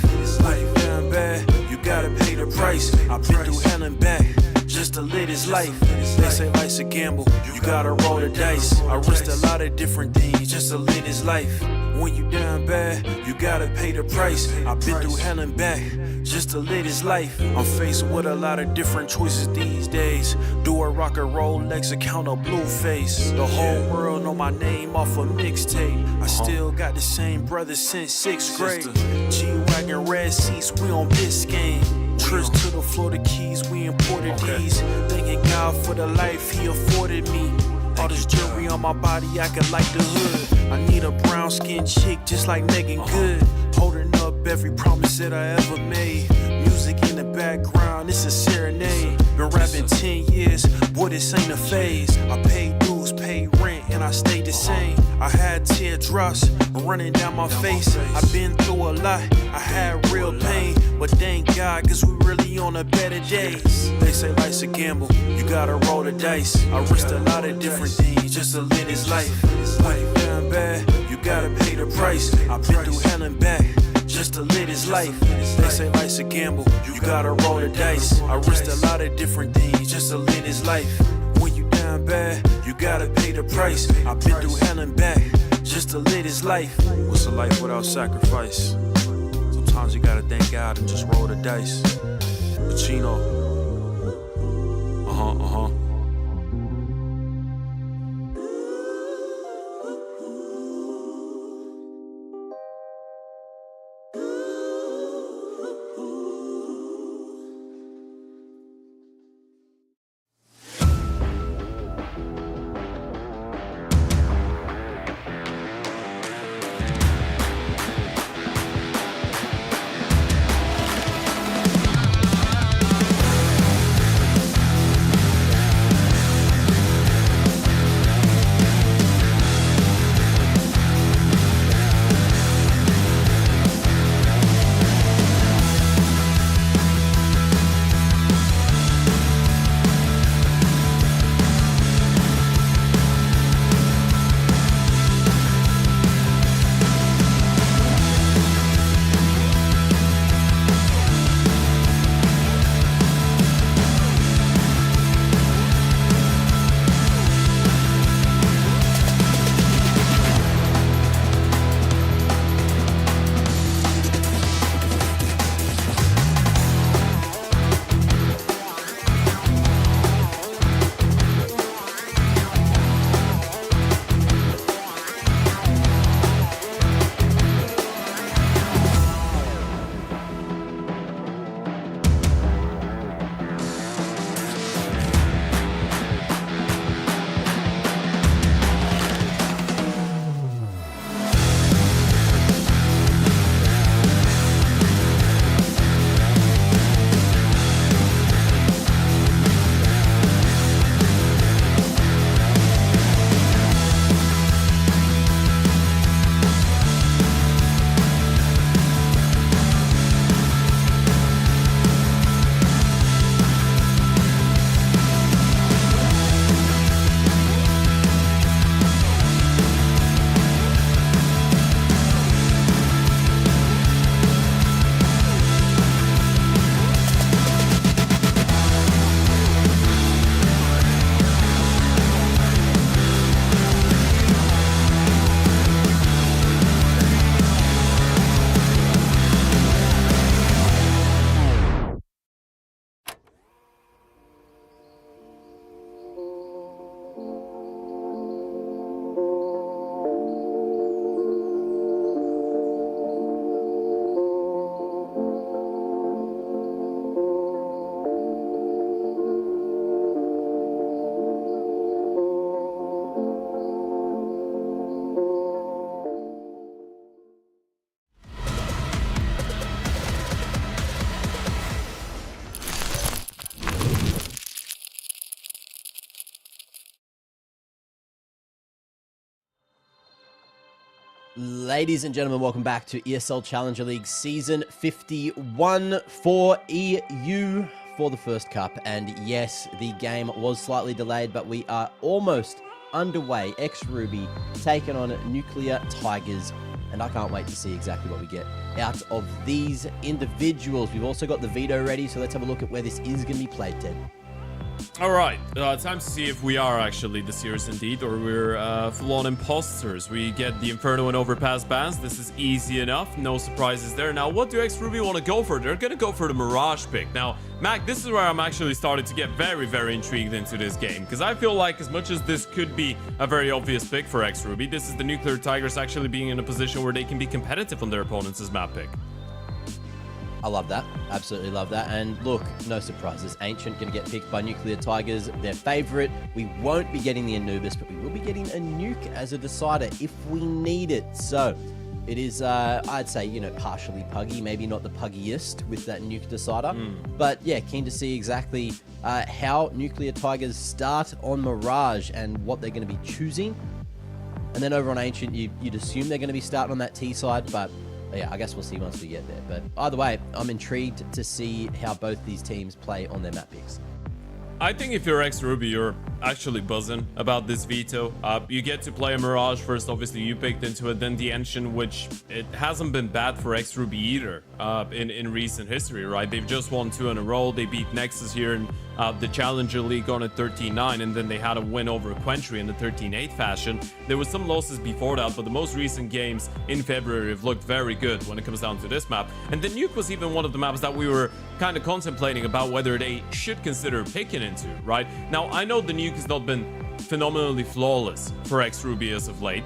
Life down bad, you gotta pay the price. I've been through hell and back just to live this life. They say life's a gamble, you gotta roll the dice. I risked a lot of different things just to live this life. When you down bad, you gotta pay the price. I've been through hell and back just to live this life. I'm faced with a lot of different choices these days. Do a rock and roll Lex account of Blueface. The whole world know my name off a mixtape. I still got the same brothers since 6th grade. G-Wagon red seats, we on Biscayne. Trips to the Florida Keys, we imported these. Thanking God for the life he afforded me. All this jewelry on my body, I could like the hood. I need a brown skinned chick just like Megan Good. Holding up every promise that I ever made. Music in the background, it's a serenade. Been rapping 10 years, boy, this ain't a phase. I paid dues, paid rent, and I stayed the same. I had teardrops running down my face. I've been through a lot, I had real pain. But thank God, cause we really on a better days. They say life's a gamble, you gotta roll the dice. I risked a lot of different things just to live this life. Life down bad, you gotta pay the price. I've been through hell and back just to live this life. They say life's a gamble, you gotta roll the dice. I risked a lot of different things just to live this life. When you down bad, you gotta pay the price. I've been through hell and back just to live this life. What's a life without sacrifice? Sometimes you gotta thank God and just roll the dice. Pacino. Ladies and gentlemen, welcome back to ESL Challenger League Season 51 for EU for the first cup. And yes, the game was slightly delayed, but we are almost underway. X-Ruby taking on Nuclear Tigers. And I can't wait to see exactly what we get out of these individuals. We've also got the veto ready, so let's have a look at where this is going to be played, Ted. All right, time to see if we are actually the Seers indeed, or we're full-on imposters. We get the Inferno and Overpass bans. This is easy enough. No surprises there. Now, what do X-Ruby want to go for? They're going to go for the Mirage pick. Now, Mac, this is where I'm actually starting to get very, very intrigued into this game, because I feel like as much as this could be a very obvious pick for X-Ruby, this is the Nuclear Tigers actually being in a position where they can be competitive on their opponents' map pick. I love that. Absolutely love that. And look, no surprises. Ancient going to get picked by Nuclear Tigers, their favorite. We won't be getting the Anubis, but we will be getting a nuke as a decider if we need it. So it is, I'd say, you know, partially puggy, maybe not the puggiest with that nuke decider. But yeah, keen to see exactly how Nuclear Tigers start on Mirage and what they're going to be choosing. And then over on Ancient, you'd assume they're going to be starting on that T side, but yeah, I guess we'll see once we get there. But either way, I'm intrigued to see how both these teams play on their map picks. I think if you're X-Ruby, you're actually buzzing about this veto. You get to play a Mirage first, obviously you picked into it, then the Ancient, which it hasn't been bad for X-Ruby either in recent history, right? They've just won 2 in a row. They beat Nexus here in the Challenger League on a 13-9, and then they had a win over Quentry in the 13-8 fashion. There was some losses before that, but the most recent games in February have looked very good when it comes down to this map. And the Nuke was even one of the maps that we were kind of contemplating about whether they should consider picking into, right? Now, I know the Nuke has not been phenomenally flawless for X-Ruby as of late.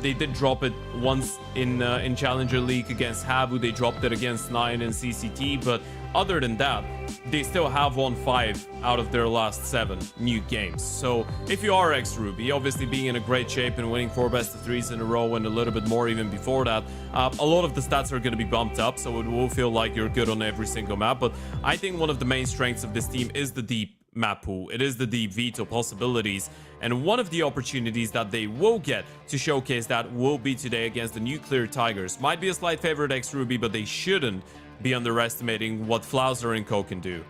They did drop it once in Challenger League against Habu. They dropped it against Nine and CCT, but other than that, they still have won 5 out of their last 7 Nuke games. So if you are X-Ruby, obviously being in a great shape and winning 4 best-of-3s in a row and a little bit more even before that, a lot of the stats are going to be bumped up, so it will feel like you're good on every single map. But I think one of the main strengths of this team is the deep map pool. It is the deep veto possibilities, and one of the opportunities that they will get to showcase that will be today against the Nuclear Tigers. Might be a slight favorite X-Ruby, but they shouldn't be underestimating what Flauser and Co can do.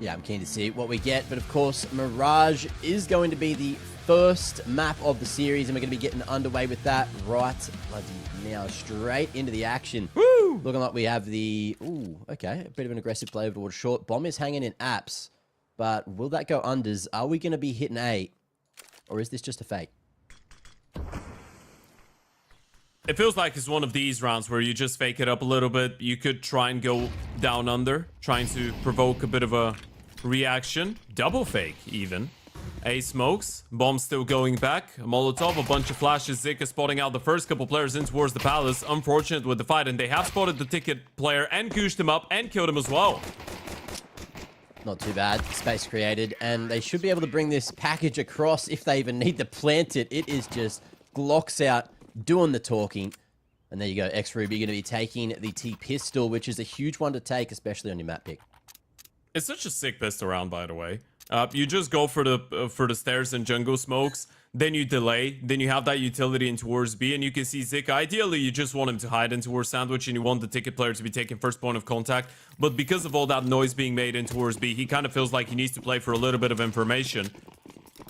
Yeah, I'm keen to see what we get, but of course, Mirage is going to be the first map of the series, and we're going to be getting underway with that right bloody now, straight into the action. Woo! Looking like we have the, ooh, okay, a bit of an aggressive play over towards short. Bomb is hanging in apps, but will that go unders? Are we going to be hitting 8, or is this just a fake? It feels like it's one of these rounds where you just fake it up a little bit. You could try and go down under, trying to provoke a bit of a reaction. Double fake, even. A smokes. Bomb still going back. A Molotov, a bunch of flashes. Zika spotting out the first couple players in towards the Palace. Unfortunate with the fight, and they have spotted the ticket player and gooshed him up and killed him as well. Not too bad. Space created, and they should be able to bring this package across if they even need to plant it. It is just Glocks out, doing the talking. And there you go, X-Ruby going to be taking the T-Pistol, which is a huge one to take, especially on your map pick. It's such a sick pistol round, by the way. You just go for the stairs and jungle smokes, then you delay, then you have that utility in towards B, and you can see Zika. Ideally, you just want him to hide in towards Sandwich, and you want the ticket player to be taking first point of contact. But because of all that noise being made in towards B, he kind of feels like he needs to play for a little bit of information.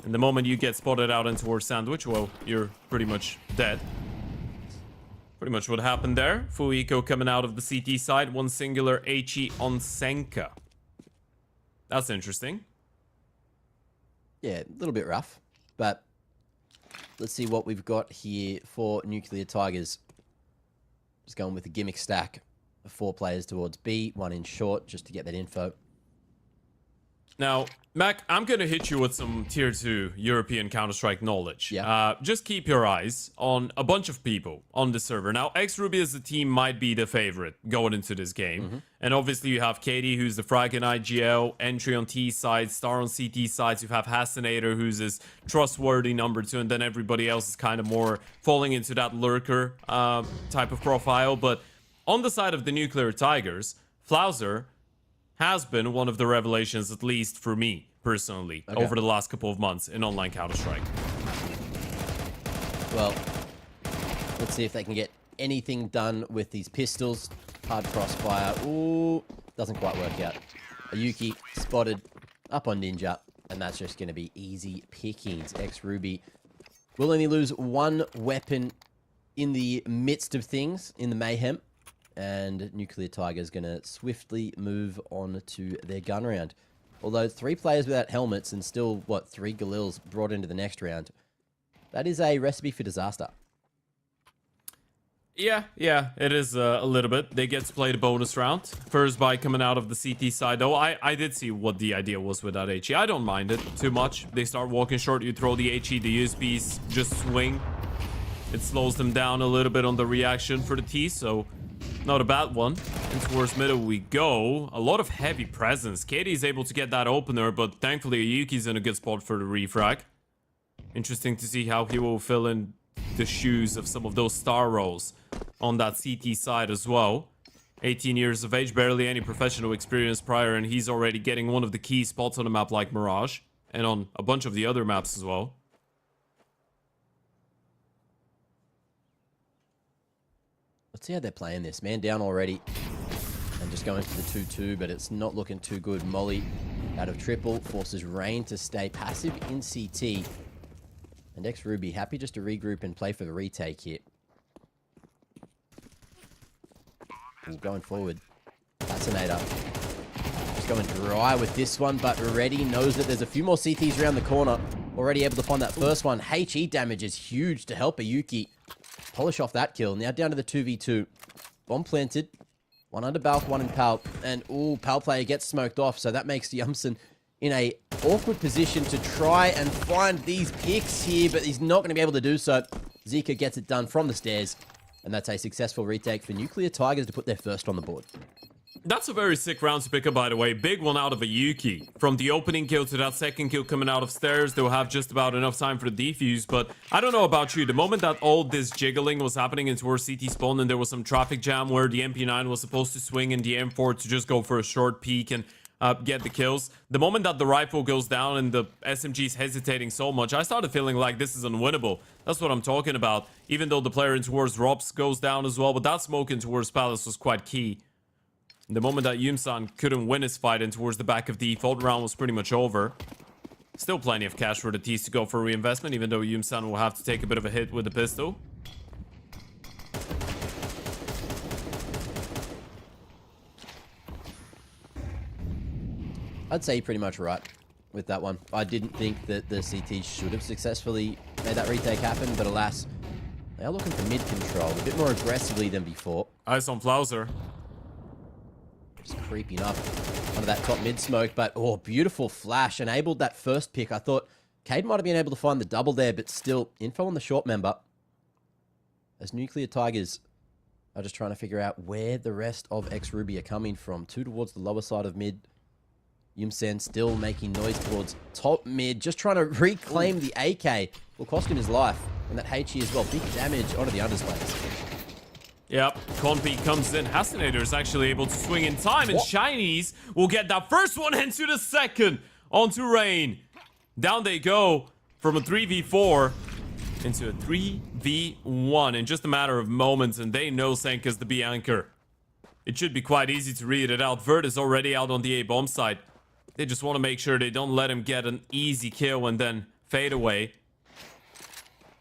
And the moment you get spotted out in towards Sandwich, well, you're pretty much dead. Pretty much what happened there. Full eco coming out of the CT side. One singular HE on Senka. That's interesting. Yeah, a little bit rough, but let's see what we've got here for Nuclear Tigers. Just going with the gimmick stack of 4 players towards B, 1 in short, just to get that info. Now, Mac, I'm going to hit you with some tier 2 European Counter-Strike knowledge. Yeah. Just keep your eyes on a bunch of people on the server. Now, X-Ruby as a team might be the favorite going into this game. And obviously you have Katie, who's the frag in IGL, Entry on T side, Star on CT sides. You have Hasanator, who's this trustworthy number 2, and then everybody else is kind of more falling into that lurker type of profile. But on the side of the Nuclear Tigers, Flauser has been one of the revelations, at least for me personally, over the last couple of months in online Counter-Strike. Well, Let's see if they can get anything done with these pistols. Hard crossfire. Ooh, doesn't quite work out. Ayuki spotted up on Ninja, and that's just going to be easy pickings. X-Ruby will only lose one weapon in the midst of things, in the mayhem, and Nuclear Tiger is going to swiftly move on to their gun round. Although 3 players without helmets and still, what, 3 Galils brought into the next round. That is a recipe for disaster. Yeah, it is a little bit. They get to play the bonus round. First by coming out of the CT side, though. I did see what the idea was with that HE. I don't mind it too much. They start walking short, you throw the HE, the USBs just swing. It slows them down a little bit on the reaction for the T, so not a bad one. And towards middle we go. A lot of heavy presence. Katie is able to get that opener, but thankfully Ayuki's in a good spot for the refrag. Interesting to see how he will fill in the shoes of some of those star rolls on that CT side as well. 18 years of age, barely any professional experience prior, and he's already getting one of the key spots on a map like Mirage, and on a bunch of the other maps as well. Let's see how they're playing this. Man down already. And just going for the 2-2, but it's not looking too good. Molly out of triple forces Rain to stay passive in CT. And X-Ruby happy just to regroup and play for the retake here. Ooh, going forward. Fascinator. Just going dry with this one, but already knows that there's a few more CTs around the corner. Already able to find that first one. HE damage is huge to help Ayuki polish off that kill. Now down to the 2v2. Bomb planted. One under Balk, one in Pal. And, ooh, Pal player gets smoked off, so that makes Yumson in a awkward position to try and find these picks here, but he's not going to be able to do so. Zika gets it done from the stairs, and that's a successful retake for Nuclear Tigers to put their first on the board. That's a very sick round to pick up, by the way. Big one out of Ayuki. From the opening kill to that second kill coming out of stairs, they'll have just about enough time for the defuse, but I don't know about you. The moment that all this jiggling was happening into our CT spawn and there was some traffic jam where the MP9 was supposed to swing and the M4 to just go for a short peek and get the kills. The moment that the rifle goes down and the SMG's hesitating so much, I started feeling like this is unwinnable. That's what I'm talking about. Even though the player in towards Robs goes down as well, but that smoke in towards Palace was quite key. The moment that Yumsan couldn't win his fight and towards the back of the default round was pretty much over. Still plenty of cash for the T's to go for reinvestment, even though Yumsan will have to take a bit of a hit with the pistol. I'd say you're pretty much right with that one. I didn't think that the CT should have successfully made that retake happen, but alas, they are looking for mid control a bit more aggressively than before. Eyes on Flauser. Just creeping up under that top mid smoke, but oh, beautiful flash. Enabled that first pick. I thought Cade might have been able to find the double there, but still, info on the short member. As Nuclear Tigers are just trying to figure out where the rest of X-Ruby are coming from. 2 towards the lower side of mid. Yumsen still making noise towards top mid, just trying to reclaim the AK. Will cost him his life. And that HE as well. Big damage onto the undersplays. Yep, Conpi comes in. Hasinator is actually able to swing in time, and Chinese will get that first one into the second onto Rain. Down they go from a 3v4 into a 3v1 in just a matter of moments, and they know Senka's the B anchor. It should be quite easy to read it out. Vert is already out on the A bomb site. They just want to make sure they don't let him get an easy kill and then fade away.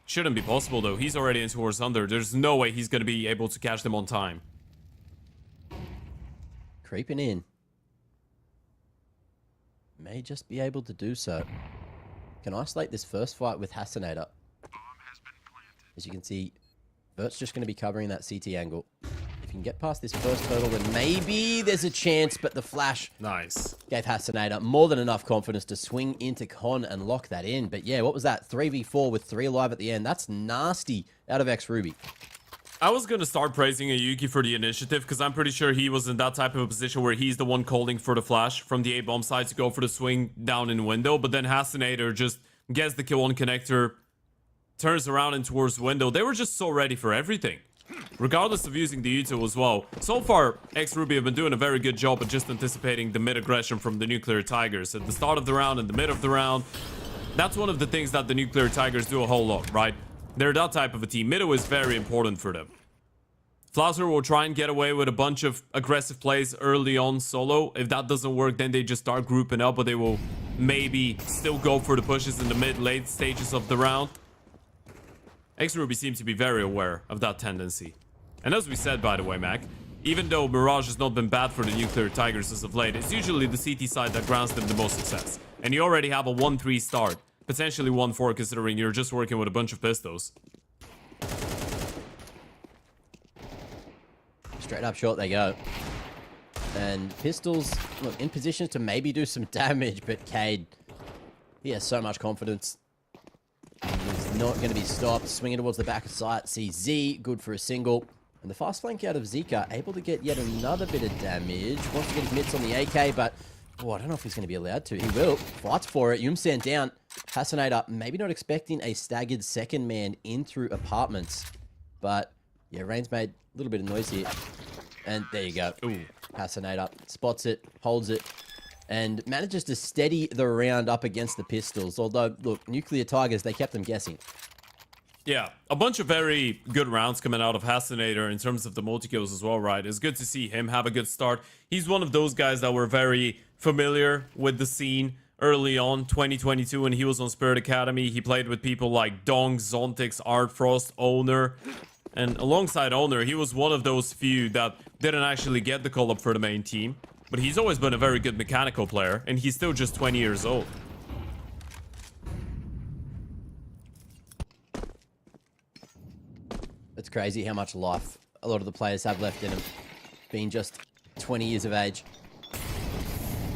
Shouldn't be possible though. He's already into towards under. There's no way he's going to be able to catch them on time. Creeping in. May just be able to do so. Can isolate this first fight with Hasinator. As you can see, Vert's just going to be covering that CT angle. If you can get past this first hurdle, then maybe there's a chance, but the flash Nice. gave Hasinator more than enough confidence to swing into Con and lock that in. But yeah, what was that? 3v4 with 3 alive at the end. That's nasty out of X-Ruby. I was going to start praising Ayuki for the initiative because I'm pretty sure he was in that type of a position where he's the one calling for the flash from the A-bomb side to go for the swing down in window. But then Hasinator just gets the kill on connector, turns around and towards window. They were just so ready for everything, regardless of using the util as well. So far, X-Ruby have been doing a very good job of just anticipating the mid-aggression from the Nuclear Tigers. At the start of the round and the mid of the round, that's one of the things that the Nuclear Tigers do a whole lot, right? They're that type of a team. Middle is very important for them. Flauser will try and get away with a bunch of aggressive plays early on solo. If that doesn't work, then they just start grouping up, but they will maybe still go for the pushes in the mid-late stages of the round. XRuby seems to be very aware of that tendency. And as we said, by the way, Mac, even though Mirage has not been bad for the Nuclear Tigers as of late, it's usually the CT side that grants them the most success. And you already have a 1-3 start, potentially 1-4 considering you're just working with a bunch of pistos. Straight up short they go. And Pistols, look, in positions to maybe do some damage, but Cade, he has so much confidence. He's not going to be stopped. Swinging towards the back of sight. CZ, good for a single. And the fast flank out of Zika, able to get yet another bit of damage. Wants to get his mitts on the AK, but oh, I don't know if he's going to be allowed to. He will. Fights for it. Yumsan down. Hasanator, maybe not expecting a staggered second man in through apartments. But yeah, Rain's made a little bit of noise here. And there you go. Ooh. Hasanator spots it, holds it, and manages to steady the round up against the Pistols. Although, look, Nuclear Tigers, they kept them guessing. Yeah, a bunch of very good rounds coming out of Hasanator in terms of the multi-kills as well, right? It's good to see him have a good start. He's one of those guys that were very familiar with the scene early on, 2022, when he was on Spirit Academy. He played with people like Dong, Zontix, Artfrost, Owner. And alongside Owner, he was one of those few that didn't actually get the call-up for the main team. But he's always been a very good mechanical player, and he's still just 20 years old. It's crazy how much life a lot of the players have left in them. Being just 20 years of age.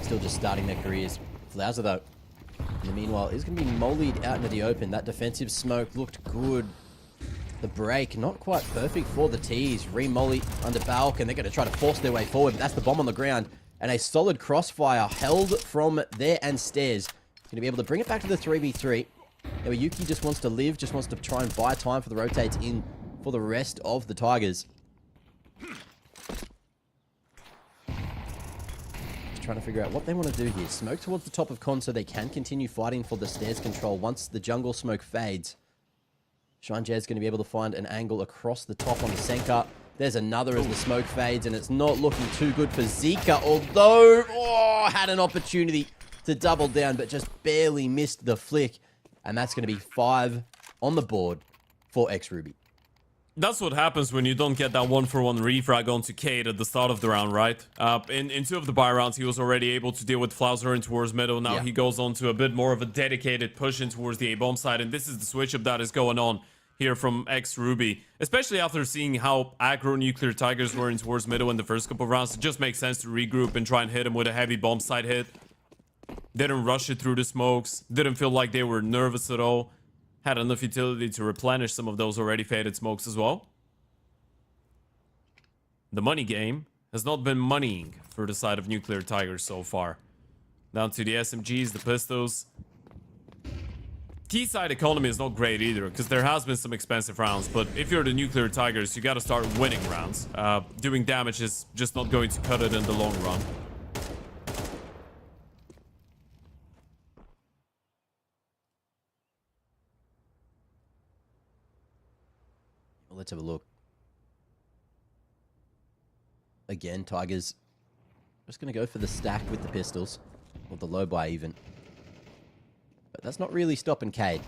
Still just starting their careers. Flauser, though, in the meanwhile, is going to be mollied out into the open. That defensive smoke looked good. The break, not quite perfect for the T's. Re-molly under Balk, and they're going to try to force their way forward, but that's the bomb on the ground. And a solid crossfire held from there and stairs. Going to be able to bring it back to the 3v3. Now, Yuki just wants to live, just wants to try and buy time for the rotates in for the rest of the Tigers. Just trying to figure out what they want to do here. Smoke towards the top of con so they can continue fighting for the stairs control once the jungle smoke fades. Shanjer's going to be able to find an angle across the top on the Senka. There's another as the smoke fades, and it's not looking too good for Zika, although had an opportunity to double down, but just barely missed the flick. And that's going to be 5 on the board for XRuby. That's what happens when you don't get that 1-for-1 refrag onto Cade at the start of the round, right? In 2 of the buy rounds, he was already able to deal with Flauser in towards middle. Now he goes on to a bit more of a dedicated push in towards the A-bomb side, and this is the switch-up that is going on here from XRuby. Especially after seeing how aggro Nuclear Tigers were in towards middle in the first couple of rounds. It just makes sense to regroup and try and hit him with a heavy bomb side hit. Didn't rush it through the smokes. Didn't feel like they were nervous at all. Had enough utility to replenish some of those already faded smokes as well. The money game has not been moneying for the side of Nuclear Tigers so far. Down to the SMGs, the pistols. T-side economy is not great either, because there has been some expensive rounds, but if you're the Nuclear Tigers, you gotta start winning rounds. Doing damage is just not going to cut it in the long run. Let's have a look. Again, Tigers just going to go for the stack with the pistols. Or the low buy even. But that's not really stopping Cade.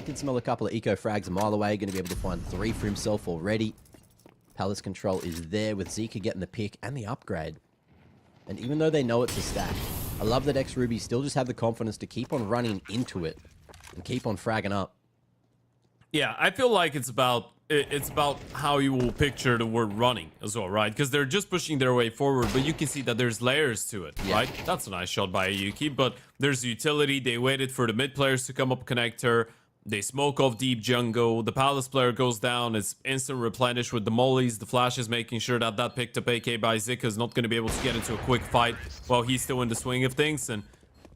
Can smell a couple of eco frags a mile away. Going to be able to find 3 for himself already. Palace control is there with Zika getting the pick and the upgrade. And even though they know it's a stack, I love that XRuby still just have the confidence to keep on running into it. And keep on fragging up. Yeah, I feel like it's about how you will picture the word running as well, right? Because they're just pushing their way forward, but you can see that there's layers to it, right? That's a nice shot by Yuki, but there's utility. They waited for the mid players to come up connector. They smoke off deep jungle. The Palace player goes down. It's instant replenish with the mollies. The flashes making sure that that picked up AK by Zika is not going to be able to get into a quick fight while he's still in the swing of things. And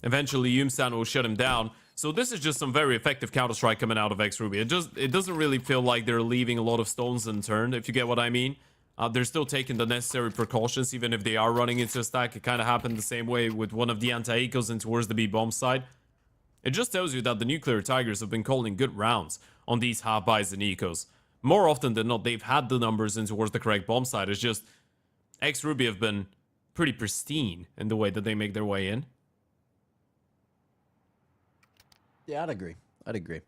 eventually Yumsan will shut him down. So this is just some very effective Counter-Strike coming out of XRuby. It doesn't really feel like they're leaving a lot of stones unturned, if you get what I mean. They're still taking the necessary precautions, even if they are running into a stack. It kind of happened the same way with one of the anti-ecos in towards the B-bomb side. It just tells you that the Nuclear Tigers have been calling good rounds on these half buys and ecos. More often than not, they've had the numbers in towards the correct bomb side. It's just X-Ruby have been pretty pristine in the way that they make their way in. Yeah, I'd agree.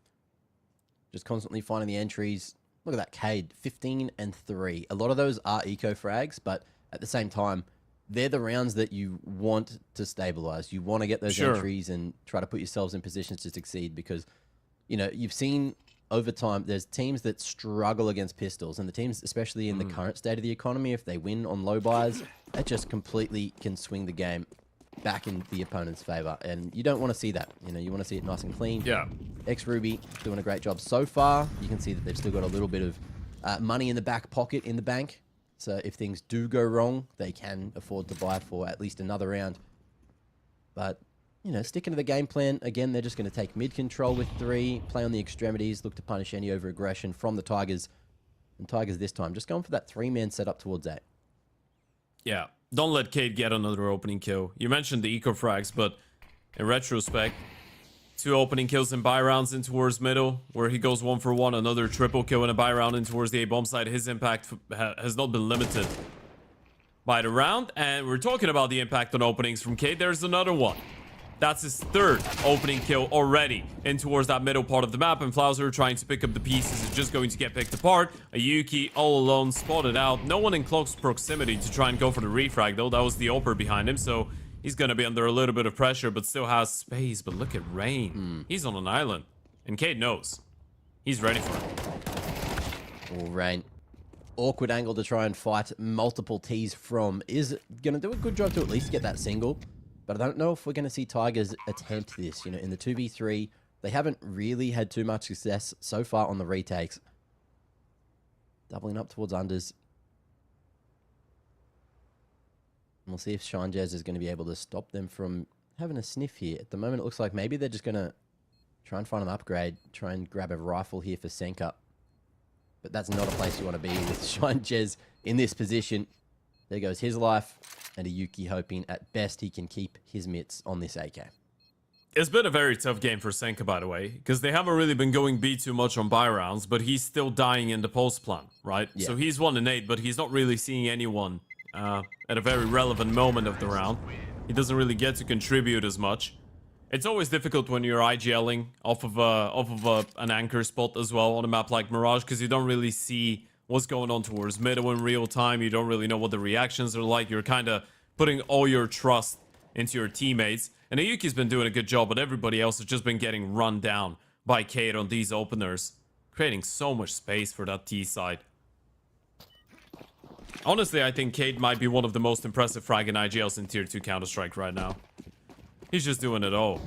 Just constantly finding the entries. Look at that, Cade, 15 and 3. A lot of those are eco frags, but at the same time, they're the rounds that you want to stabilize. You want to get those entries and try to put yourselves in positions to succeed because, you know, you've seen over time, there's teams that struggle against pistols, and the teams, especially in the current state of the economy, if they win on low buys, that just completely can swing the game back in the opponent's favor, and you don't want to see that. You know, you want to see it nice and clean. Yeah. X-Ruby doing a great job so far. You can see that they've still got a little bit of money in the back pocket in the bank, so if things do go wrong, they can afford to buy for at least another round. But, you know, sticking to the game plan, again, they're just going to take mid control with 3, play on the extremities, look to punish any over-aggression from the Tigers. And Tigers this time, just going for that 3-man setup towards 8. Yeah. Don't let Cade get another opening kill. You mentioned the eco frags, but in retrospect, 2 opening kills in buy rounds in towards middle, where he goes 1 for 1, another triple kill in a buy round in towards the A bomb side. His impact has not been limited by the round, and we're talking about the impact on openings from Cade. There's another one. That's his 3rd opening kill already in towards that middle part of the map, and Flauser trying to pick up the pieces is just going to get picked apart. A Yuki all alone, spotted out. No one in close proximity to try and go for the refrag, though. That was the Oper behind him, so he's going to be under a little bit of pressure, but still has space. But look at Rain. He's on an island, and Cade knows. He's ready for it. Oh, Rain. Awkward angle to try and fight multiple Ts from. Is going to do a good job to at least get that single. But I don't know if we're going to see Tigers attempt this. You know, in the 2v3, they haven't really had too much success so far on the retakes. Doubling up towards unders. And we'll see if TigeRES is going to be able to stop them from having a sniff here. At the moment, it looks like maybe they're just going to try and find an upgrade, try and grab a rifle here for Senka. But that's not a place you want to be with TigeRES in this position. There goes his life, and a Yuki hoping at best he can keep his mitts on this AK. It's been a very tough game for Senka, by the way, because they haven't really been going B too much on buy rounds, but he's still dying in the post plan, right? Yeah. So he's 1 and 8, but he's not really seeing anyone at a very relevant moment of the round. He doesn't really get to contribute as much. It's always difficult when you're IGLing off of an anchor spot as well on a map like Mirage, because you don't really see what's going on towards middle in real time. You don't really know what the reactions are like. You're kind of putting all your trust into your teammates. And Ayuki's been doing a good job, but everybody else has just been getting run down by Cade on these openers, creating so much space for that T side. Honestly, I think Cade might be one of the most impressive frag and IGLs in Tier 2 Counter-Strike right now. He's just doing it all.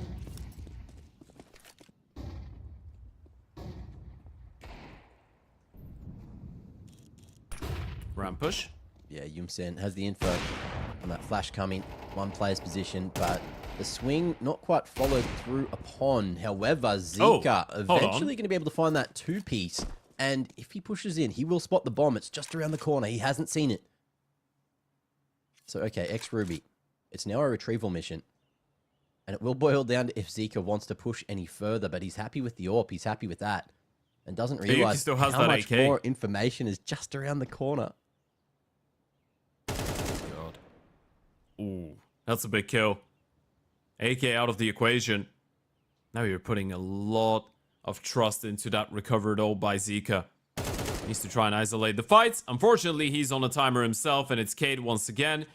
Ramp push. Yeah, Yumsen has the info on that flash coming. One player's position, but the swing not quite followed through upon. However, Zika eventually going to be able to find that 2-piece. And if he pushes in, he will spot the bomb. It's just around the corner. He hasn't seen it. So, okay, X-Ruby. It's now a retrieval mission. And it will boil down to if Zika wants to push any further, but he's happy with the AWP. He's happy with that. And doesn't realize still has how that much AK. more information is just around the corner. God. Ooh, that's a big kill. AK out of the equation. Now you're putting a lot of trust into that recovered ult by Zika. Needs to try and isolate the fights. Unfortunately, he's on a timer himself, and it's Cade once again.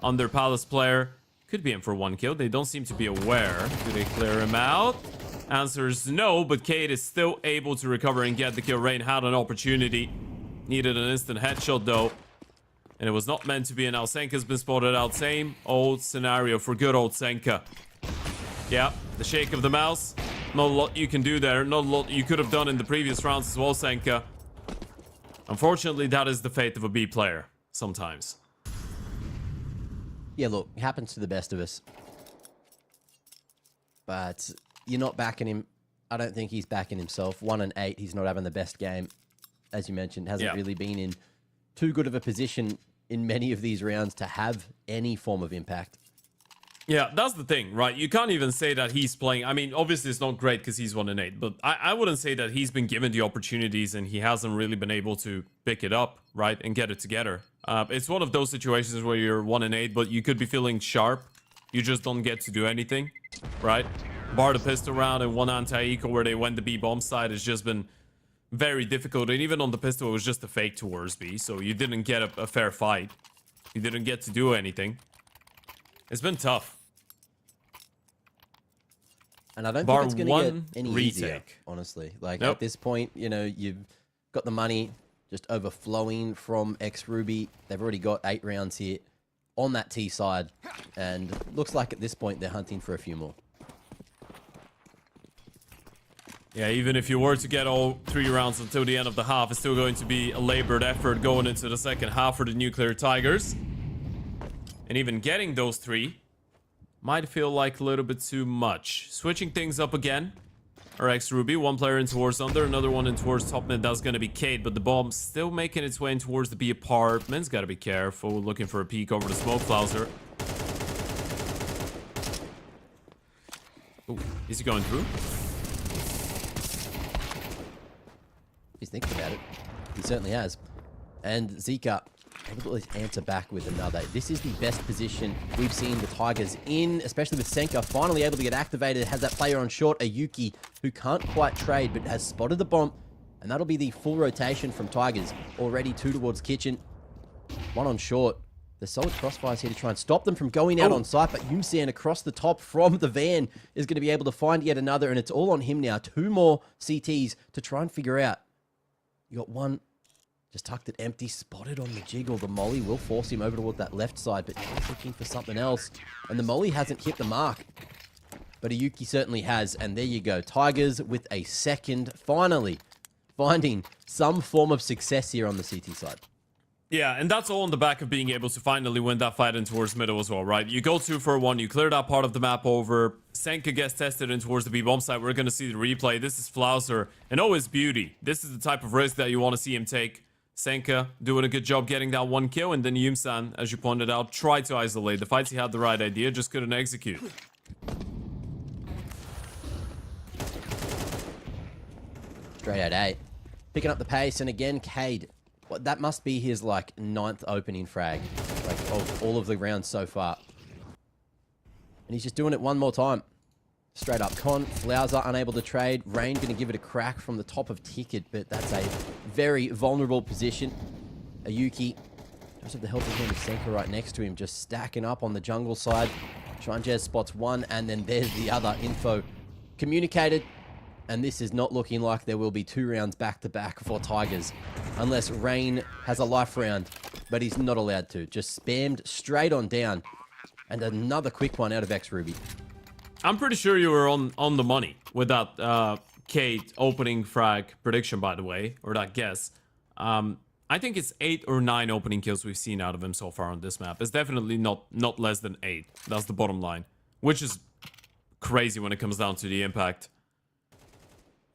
Under Palace player. Could be in for 1 kill. They don't seem to be aware. Do they clear him out? Answer is no, but Cade is still able to recover and get the kill. Rain had an opportunity. Needed an instant headshot, though. And it was not meant to be, and now Senka's been spotted out. Same old scenario for good old Senka. Yeah, the shake of the mouse. Not a lot you can do there. Not a lot you could have done in the previous rounds as well, Senka. Unfortunately, that is the fate of a B player. Sometimes. Yeah, look, it happens to the best of us. But you're not backing him. I don't think he's backing himself. 1 and 8, he's not having the best game. As you mentioned, hasn't really been in too good of a position in many of these rounds to have any form of impact. Yeah, that's the thing, right? You can't even say that he's playing. I mean, obviously it's not great because he's 1-8, but I wouldn't say that he's been given the opportunities and he hasn't really been able to pick it up, right, and get it together. It's one of those situations where you're 1-8, but you could be feeling sharp. You just don't get to do anything, right? Bar the pistol round and one anti-eco where they went the B bomb side has just been very difficult. And even on the pistol, it was just a fake towards B, so you didn't get a fair fight. You didn't get to do anything. It's been tough. And I don't Bar think it's going to one get any easier, retake. honestly. Like, Nope. at this point, you know, you've got the money just overflowing from X-Ruby. They've already got 8 rounds here on that T side. And looks like at this point, they're hunting for a few more. Yeah, even if you were to get all 3 rounds until the end of the half, it's still going to be a labored effort going into the second half for the Nuclear Tigers. And even getting those 3 might feel like a little bit too much. Switching things up again. Or X-Ruby, one player in towards under, another one in towards top mid. That's going to be Kate, but the bomb still making its way in towards the B apartments. Got to be careful, looking for a peek over the smoke Flauser. Ooh, is he going through? He's thinking about it. He certainly has. And Zika able to at least answer back with another. This is the best position we've seen the Tigers in, especially with Senka finally able to get activated. Has that player on short, a Yuki, who can't quite trade, but has spotted the bomb. And that'll be the full rotation from Tigers. Already 2 towards Kitchen. 1 on short. The solid crossfires here to try and stop them from going out on site, but Yumsan across the top from the van is going to be able to find yet another, and it's all on him now. 2 more CTs to try and figure out. You got one just tucked it empty, spotted on the jiggle. The molly will force him over toward that left side, but he's looking for something else. And the molly hasn't hit the mark, but Ayuki certainly has. And there you go. Tigers with a second, finally finding some form of success here on the CT side. Yeah, and that's all on the back of being able to finally win that fight in towards middle as well, right? You go 2 for 1, you clear that part of the map over. Senka gets tested in towards the B-bomb side. We're going to see the replay. This is Flauser, and oh, his beauty. This is the type of risk that you want to see him take. Senka doing a good job getting that 1 kill, and then Yumsan, as you pointed out, tried to isolate. The fights he had the right idea, just couldn't execute. Straight at 8. Picking up the pace, and again, Cade. What, that must be his, like, 9th opening frag, like, of all of the rounds so far. And he's just doing it one more time. Straight up con. Flauser unable to trade. Rain going to give it a crack from the top of Ticket, but that's a very vulnerable position. Ayuki does have the helping hand of Senka right next to him, just stacking up on the jungle side. Shanjez spots one, and then there's the other info communicated. And this is not looking like there will be 2 rounds back-to-back for Tigers. Unless Rain has a life round, but he's not allowed to. Just spammed straight on down. And another quick one out of X-Ruby. I'm pretty sure you were on the money with that Kate opening frag prediction, by the way, or that guess. I think it's 8 or 9 opening kills we've seen out of him so far on this map. It's definitely not less than 8. That's the bottom line, which is crazy when it comes down to the impact.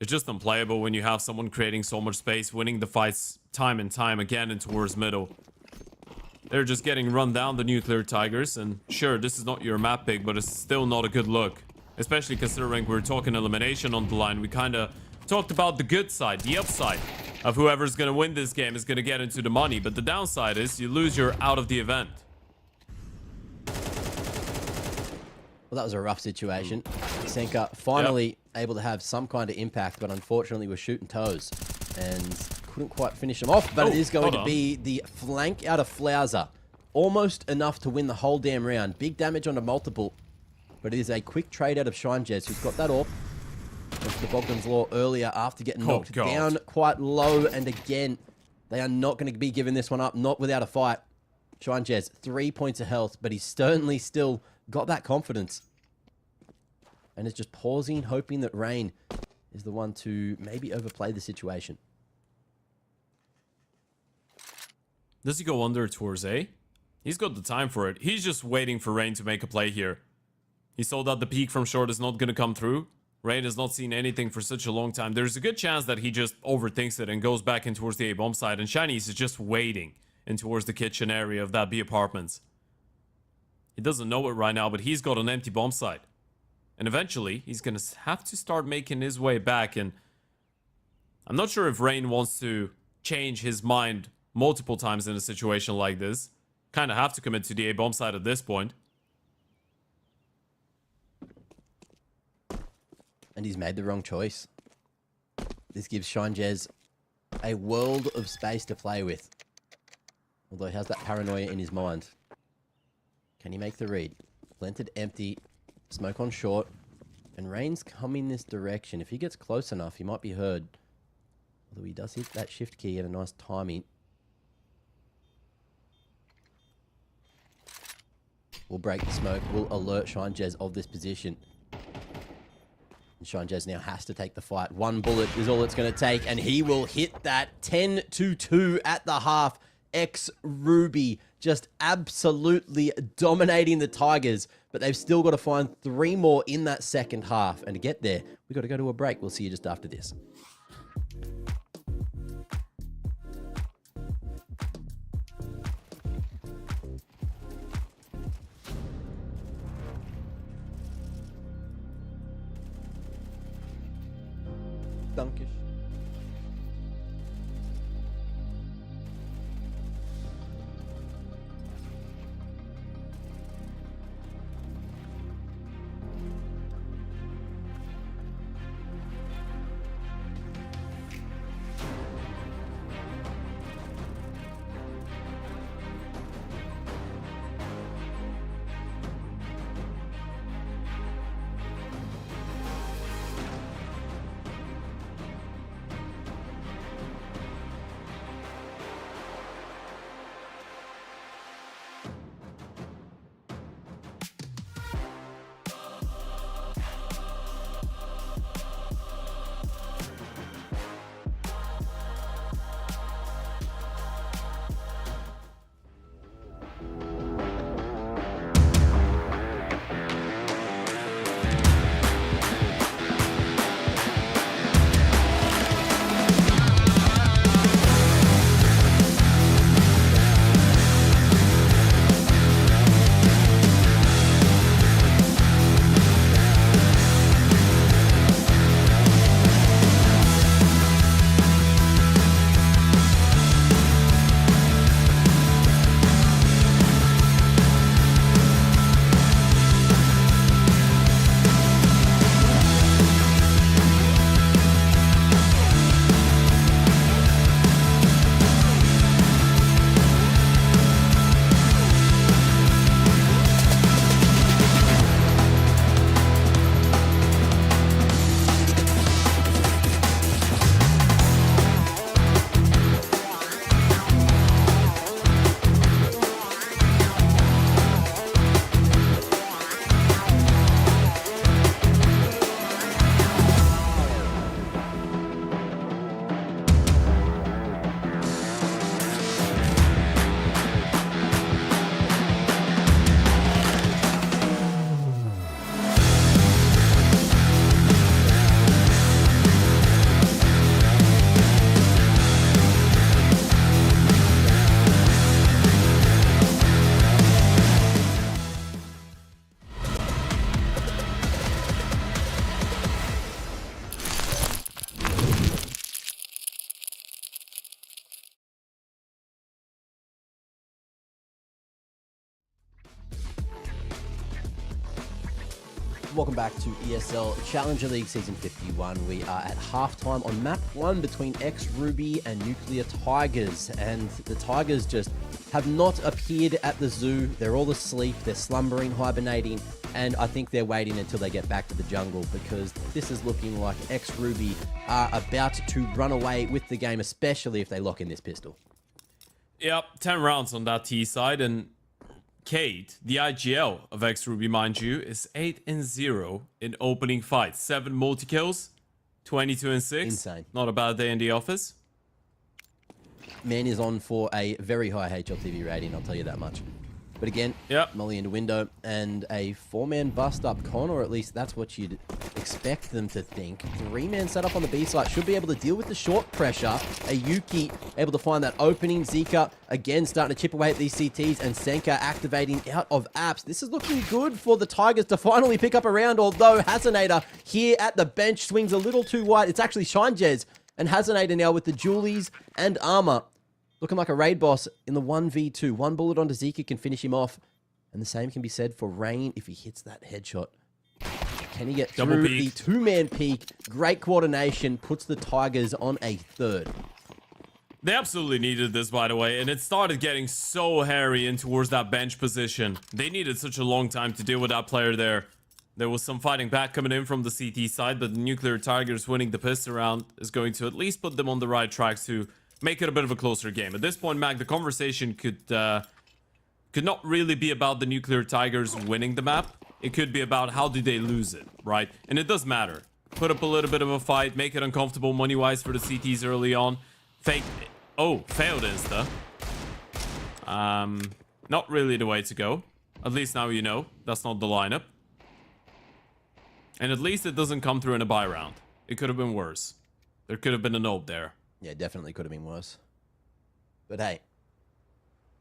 It's just unplayable when you have someone creating so much space, winning the fights time and time again and towards middle. They're just getting run down, the Nuclear Tigers, and sure, this is not your map pick, but it's still not a good look. Especially considering we're talking elimination on the line. We kind of talked about the good side, the upside of whoever's going to win this game is going to get into the money, but the downside is you lose, you're out of the event. Well, that was a rough situation. Senka finally able to have some kind of impact, but unfortunately was shooting toes and couldn't quite finish him off. But it is going to be the flank out of Flauser. Almost enough to win the whole damn round. Big damage on a multiple, but it is a quick trade out of Shanjez, who's got that off. Went to the Bogdan's Law earlier after getting knocked down quite low, and again, they are not going to be giving this one up, not without a fight. Shanjez, 3 points of health, but he's certainly still got that confidence. And is just pausing, hoping that Rain is the one to maybe overplay the situation. Does he go under towards A? He's got the time for it. He's just waiting for Rain to make a play here. He saw that the peek from short is not going to come through. Rain has not seen anything for such a long time. There's a good chance that he just overthinks it and goes back in towards the A bomb side. And Shinies is just waiting in towards the kitchen area of that B apartments. He doesn't know it right now, but he's got an empty bomb site. And eventually, he's going to have to start making his way back. And I'm not sure if Rain wants to change his mind multiple times in a situation like this. Kind of have to commit to the A bomb site at this point. And he's made the wrong choice. This gives TigeRES a world of space to play with. Although he has that paranoia in his mind. Can he make the read? Planted empty, smoke on short, and Rain's coming this direction. If he gets close enough, he might be heard. Although he does hit that shift key at a nice timing. We'll break the smoke. We'll alert TigeRES of this position. And TigeRES now has to take the fight. One bullet is all it's going to take, and he will hit that 10-2 at the half. Ruby just absolutely dominating the Tigers, but they've still got to find 3 more in that second half. And to get there, we've got to go to a break. We'll see you just after this. Dunkish. Welcome back to ESL Challenger League Season 51. We are at halftime on map 1 between Ruby and Nuclear Tigers. And the Tigers just have not appeared at the zoo. They're all asleep, they're slumbering, hibernating, and I think they're waiting until they get back to the jungle, because this is looking like Ruby are about to run away with the game, especially if they lock in this pistol. Yep, 10 rounds on that T side, and Kate, the IGL of Ruby, mind you, is 8-0 in opening fights. 7 multi-kills, 22-6. Insane. Not a bad day in the office. Man is on for a very high HLTV rating, I'll tell you that much. But again, Yep. Molly into window and a 4-man bust up con, or at least that's what you'd expect them to think. 3-man setup on the B site should be able to deal with the short pressure. A Yuki able to find that opening. Zika again starting to chip away at these CTs, and Senka activating out of apps. This is looking good for the Tigers to finally pick up a round, although Hazenator here at the bench swings a little too wide. It's actually TigeRES and Hazenator now with the Julies and armor. Looking like a raid boss in the 1v2. One bullet onto Zika can finish him off. And the same can be said for Rain if he hits that headshot. Can he get Double through peek. the 2-man peak? Great coordination. Puts the Tigers on a 3rd. They absolutely needed this, by the way, and it started getting so hairy in towards that bench position. They needed such a long time to deal with that player there. There was some fighting back coming in from the CT side, but the Nuclear Tigers winning the pistol round is going to at least put them on the right track to make it a bit of a closer game. At this point, Mac, the conversation could not really be about the Nuclear Tigers winning the map. It could be about how did they lose it, right? And it does matter. Put up a little bit of a fight, make it uncomfortable money-wise for the CTs early on. Fake... Oh, failed insta. Not really the way to go. At least now you know. That's not the lineup. And at least it doesn't come through in a buy round. It could have been worse. There could have been an ult there. Yeah, definitely could have been worse. But hey,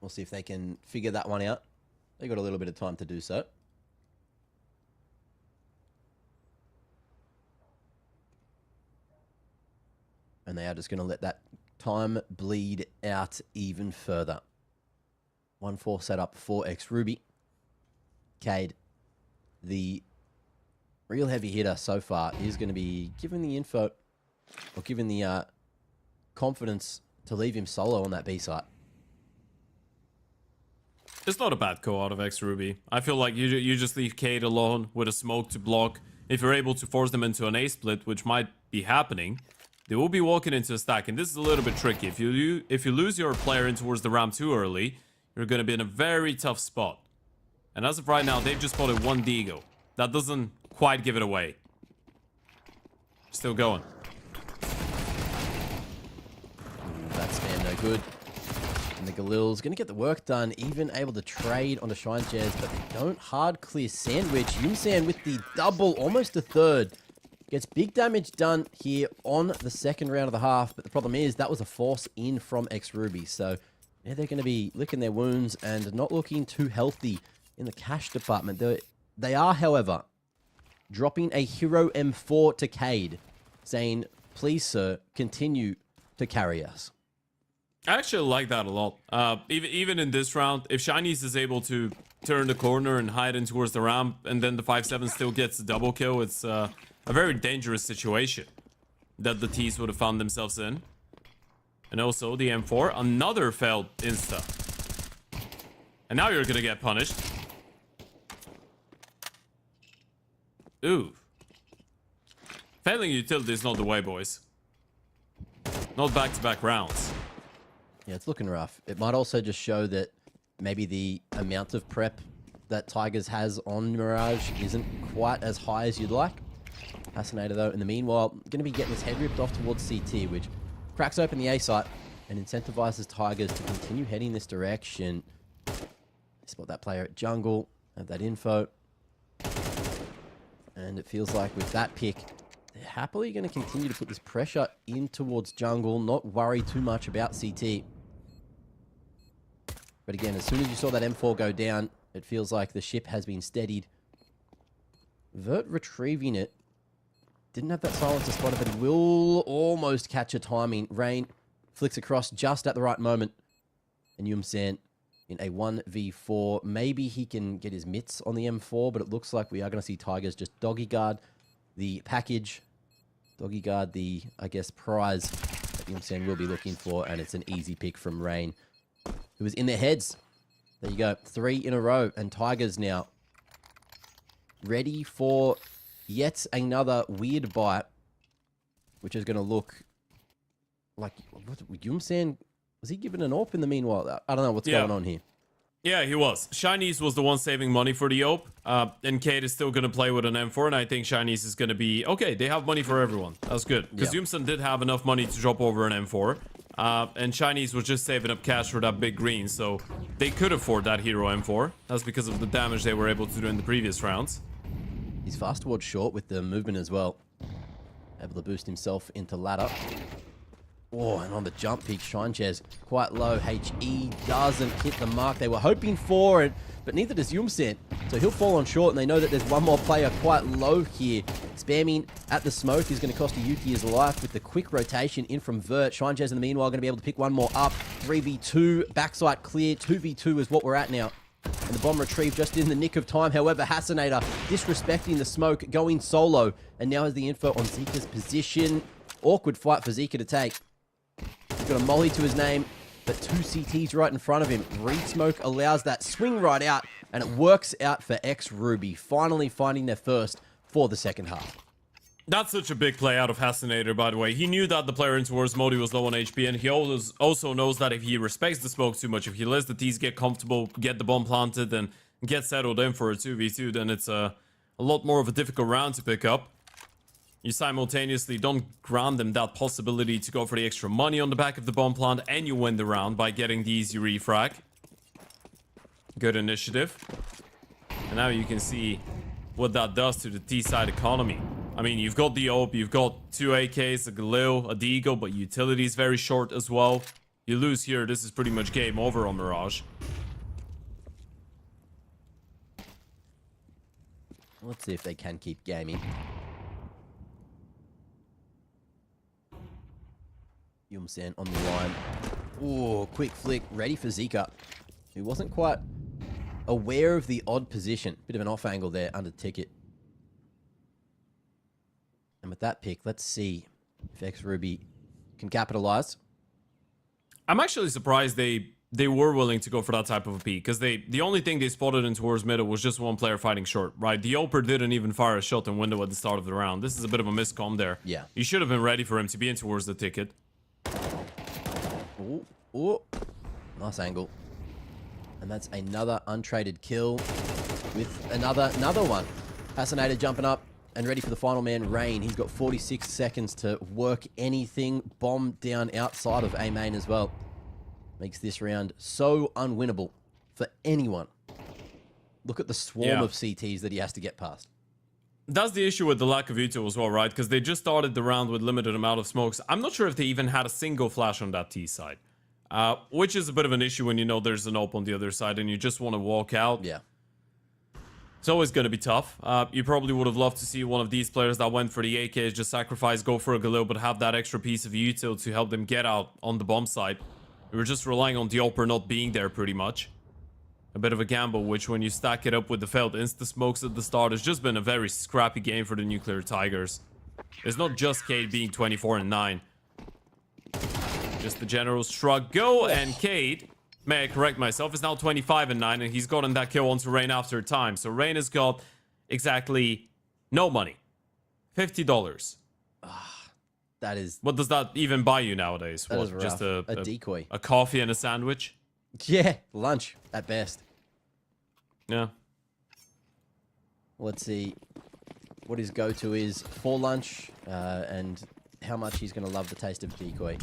we'll see if they can figure that one out. They got a little bit of time to do so. And they are just going to let that time bleed out even further. 1-4 setup for X-Ruby. Cade, the real heavy hitter so far, is going to be given the info, or given the confidence to leave him solo on that B site. It's not a bad call out of X-Ruby. I feel like you just leave Cade alone with a smoke to block. If you're able to force them into an A split, which might be happening, they will be walking into a stack, and this is a little bit tricky. If you lose your player in towards the ramp too early, you're going to be in a very tough spot. And as of right now, they've just spotted 1 Deagle. That doesn't quite give it away. Still going. That's damn no good. And the Galil's going to get the work done, even able to trade onto TigeRES, but they don't hard clear sandwich. Yumsan with the double, almost a 3rd. Gets big damage done here on the 2nd round of the half, but the problem is that was a force in from X-Ruby, so yeah, they're going to be licking their wounds and not looking too healthy in the cash department. They are, however, dropping a hero M4 to Cade, saying, please, sir, continue to carry us. I actually like that a lot. Even in this round, if Shinies is able to turn the corner and hide in towards the ramp, and then the 5-7 still gets the double kill, it's a very dangerous situation that the T's would have found themselves in. And also the M4, another failed insta. And now you're gonna get punished. Ooh. Failing utility is not the way, boys. Not back-to-back rounds. Yeah, it's looking rough. It might also just show that maybe the amount of prep that Tigers has on Mirage isn't quite as high as you'd like. Fascinator, though, in the meanwhile, going to be getting his head ripped off towards CT, which cracks open the A site and incentivizes Tigers to continue heading this direction. Spot that player at jungle, have that info. And it feels like with that pick, they're happily going to continue to put this pressure in towards jungle, not worry too much about CT. But again, as soon as you saw that M4 go down, it feels like the ship has been steadied. Vert retrieving it. Didn't have that silencer spotted, but he will almost catch a timing. Rain flicks across just at the right moment. And Yumsan in a 1v4. Maybe he can get his mitts on the M4, but it looks like we are going to see Tigers just doggy guard the package. Doggy guard the, I guess, prize that Yumsan will be looking for. And it's an easy pick from Rain, who was in their heads. There you go. 3 in a row. And Tigers now ready for yet another weird bite, which is going to look like... Yumsan, was he given an AWP in the meanwhile? I don't know what's going on here. Yeah, he was. Shinies was the one saving money for the AWP. And Cade is still going to play with an M4, and I think Shinies is going to be... Okay, they have money for everyone. That's good. Because Yumsan did have enough money to drop over an M4. And Chinese was just saving up cash for that big green, so they could afford that hero M4. That's because of the damage they were able to do in the previous rounds. He's fast towards short with the movement as well. Able to boost himself into ladder. Oh, and on the jump peak, TigeRES quite low. HE doesn't hit the mark they were hoping for, but neither does Yumsen. So he'll fall on short, and they know that there's one more player quite low here. Spamming at the smoke is going to cost a Yuki his life with the quick rotation in from Vert. TigeRES in the meanwhile going to be able to pick one more up. 3v2, backside clear. 2v2 is what we're at now. And the bomb retrieved just in the nick of time. However, Hassanator disrespecting the smoke, going solo, and now has the info on Zika's position. Awkward fight for Zika to take. He's got a molly to his name, but 2 CTs right in front of him. Reed Smoke allows that swing right out, and it works out for X-Ruby, finally finding their first for the second half. That's such a big play out of Hassanator, by the way. He knew that the player in towards Modi was low on HP, and he also knows that if he respects the smoke too much, if he lets the T's get comfortable, get the bomb planted, and get settled in for a 2v2, then it's a lot more of a difficult round to pick up. You simultaneously don't grant them that possibility to go for the extra money on the back of the bomb plant, and you win the round by getting the easy refrag. Good initiative. And now you can see what that does to the T-side economy. I mean, you've got the AWP, you've got 2 AKs, a Galil, a Deagle, but utility is very short as well. You lose here, this is pretty much game over on Mirage. Let's see if they can keep gaming. Yumsen on the line. Ooh, quick flick, ready for Zika, who wasn't quite aware of the odd position. Bit of an off angle there under ticket. And with that pick, let's see if X-Ruby can capitalize. I'm actually surprised they were willing to go for that type of a peek, because the only thing they spotted in towards middle was just one player fighting short, right? The Oper didn't even fire a shot in window at the start of the round. This is a bit of a miscom there. Yeah. You should have been ready for him to be in towards the ticket. Ooh, ooh. Nice angle. And that's another untraded kill with another one. Hassanator jumping up and ready for the final man, Rain. He's got 46 seconds to work anything. Bomb down outside of A main as well. Makes this round so unwinnable for anyone. Look at the swarm of CTs that he has to get past. That's the issue with the lack of util as well, right? Because they just started the round with limited amount of smokes. I'm not sure if they even had a single flash on that T side. Which is a bit of an issue when you know there's an AWP on the other side and you just want to walk out. Yeah. It's always going to be tough. You probably would have loved to see one of these players that went for the AKs just sacrifice, go for a Galil, but have that extra piece of util to help them get out on the bomb side. We were just relying on the Oper not being there pretty much. A bit of a gamble, which when you stack it up with the failed insta-smokes at the start, has just been a very scrappy game for the Nuclear Tigers. It's not just Cade being 24-9. Just the general shrug go, and Cade, may I correct myself, is now 25-9, and he's gotten that kill onto Rain after time. So Rain has got exactly no money. $50. That is... What does that even buy you nowadays? That What, is rough. just a decoy. A coffee and a sandwich? Yeah, lunch at best. Yeah. Let's see what his go-to is for lunch and how much he's going to love the taste of decoy.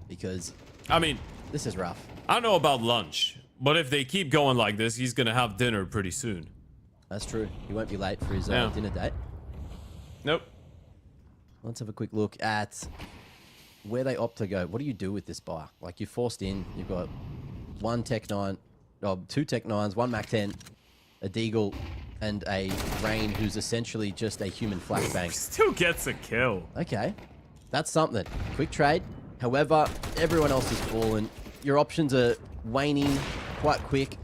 Because, I mean, this is rough. I don't know about lunch, but if they keep going like this, he's going to have dinner pretty soon. That's true. He won't be late for his Yeah. dinner date. Nope. Let's have a quick look at where they opt to go. What do you do with this buy? Like, you're forced in. You've got one Tech 9, two Tech 9s, one Mac 10, a Deagle, and a Rain who's essentially just a human flashbang. Still gets a kill. Okay, that's something. Quick trade. However, everyone else has fallen. Your options are waning quite quick.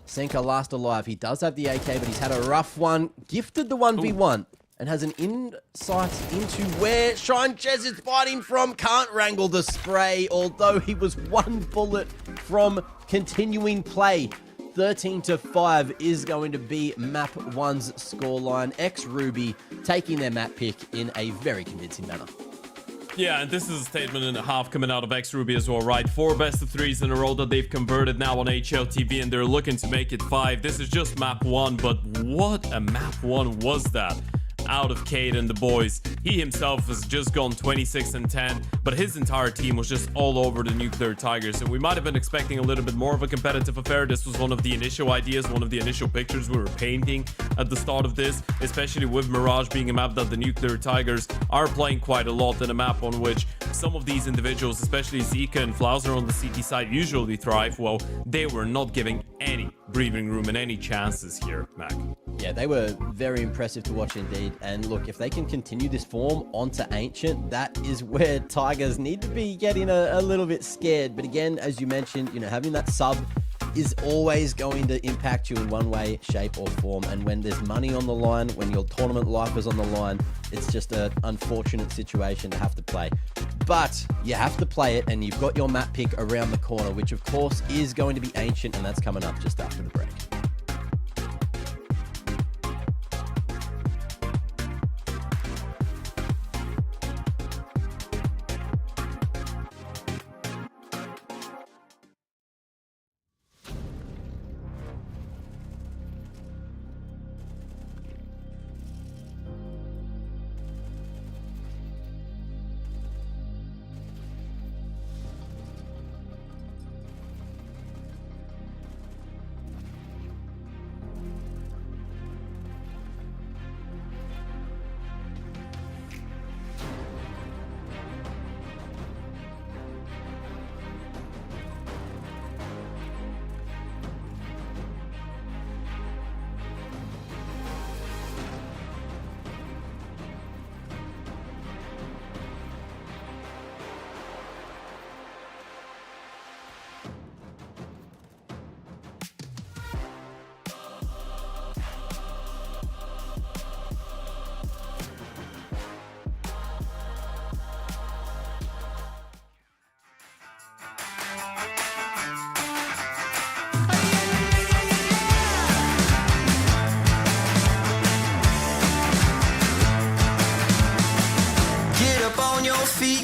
Senka last alive. He does have the AK, but he's had a rough one. Gifted the 1v1 and has an insight into where TigeRES is fighting from. Can't wrangle the spray, although he was one bullet from continuing play. 13-5 is going to be map 1's scoreline. X-Ruby taking their map pick in a very convincing manner. Yeah, and this is a statement and a half coming out of X-Ruby as well, right? 4 best of 3s in a row that they've converted now on HLTV, and they're looking to make it 5. This is just map 1, but what a map 1 was that? out of Cade and the boys. He himself has just gone 26-10, but his entire team was just all over the Nuclear Tigers, and we might have been expecting a little bit more of a competitive affair. This was one of the initial ideas, one of the initial pictures we were painting at the start of this, especially with Mirage being a map that the Nuclear Tigers are playing quite a lot, and a map on which some of these individuals, especially Zika and Flauser on the CT side, usually thrive. Well, they were not giving any breathing room and any chances here, Mac. Yeah, they were very impressive to watch indeed. And look, if they can continue this form onto Ancient, that is where Tigers need to be getting a little bit scared. But again, as you mentioned, you know, having that sub is always going to impact you in one way, shape, or form. And when there's money on the line, when your tournament life is on the line, it's just an unfortunate situation to have to play. But you have to play it, and you've got your map pick around the corner, which of course is going to be Ancient, and that's coming up just after the break.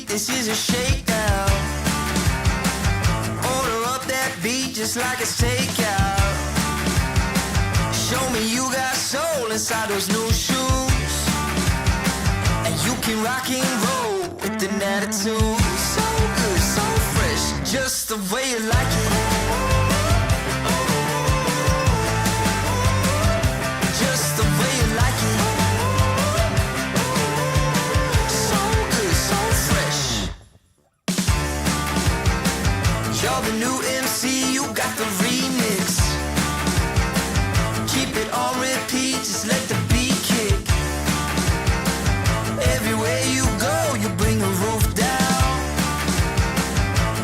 This is a shakedown. Order up that beat just like a takeout. Show me you got soul inside those new shoes, and you can rock and roll with an attitude. So good, so fresh, just the way you like it. Just the way you like it. You're the new MC, you got the remix. Keep it on repeat, just let the beat kick. Everywhere you go, you bring the roof down.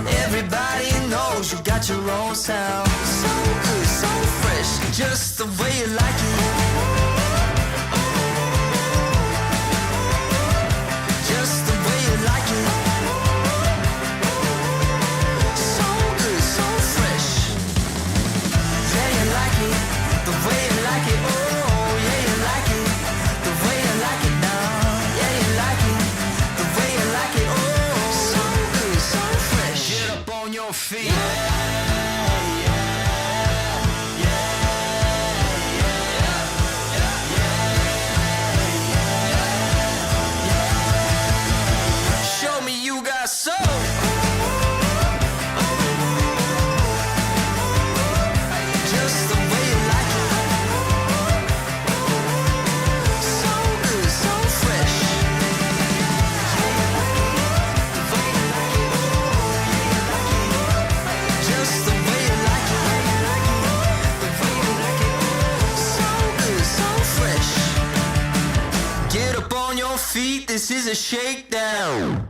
Everybody knows you got your own sound. So good, so fresh, just the way you like it. Just the way you like it. The way you like it, oh, yeah, you like it. The way you like it now, yeah, you like it. The way you like it, oh, so good, so fresh. Get up on your feet. Yeah, yeah, yeah. Show me you got soul. Feet, this is a shakedown.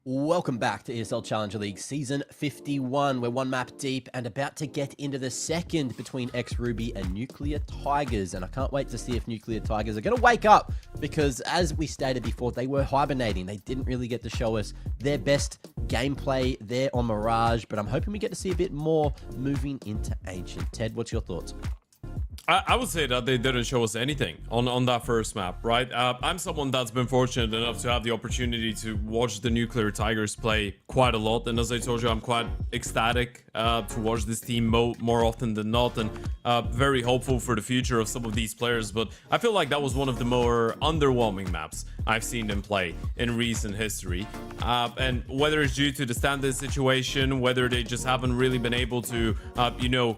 Welcome back to ESL Challenger League Season 51. We're one map deep and about to get into the second between XRuby and Nuclear Tigers. And I can't wait to see if Nuclear Tigers are going to wake up because, as we stated before, they were hibernating. They didn't really get to show us their best gameplay there on Mirage, but I'm hoping we get to see a bit more moving into Ancient. Ted, what's your thoughts? I would say that they didn't show us anything on that first map, right? I'm someone that's been fortunate enough to have the opportunity to watch the Nuclear Tigers play quite a lot, and as I told you, I'm quite ecstatic to watch this team more often than not, and very hopeful for the future of some of these players. But I feel like that was one of the more underwhelming maps I've seen them play in recent history, and whether it's due to the stand-in situation, whether they just haven't really been able to,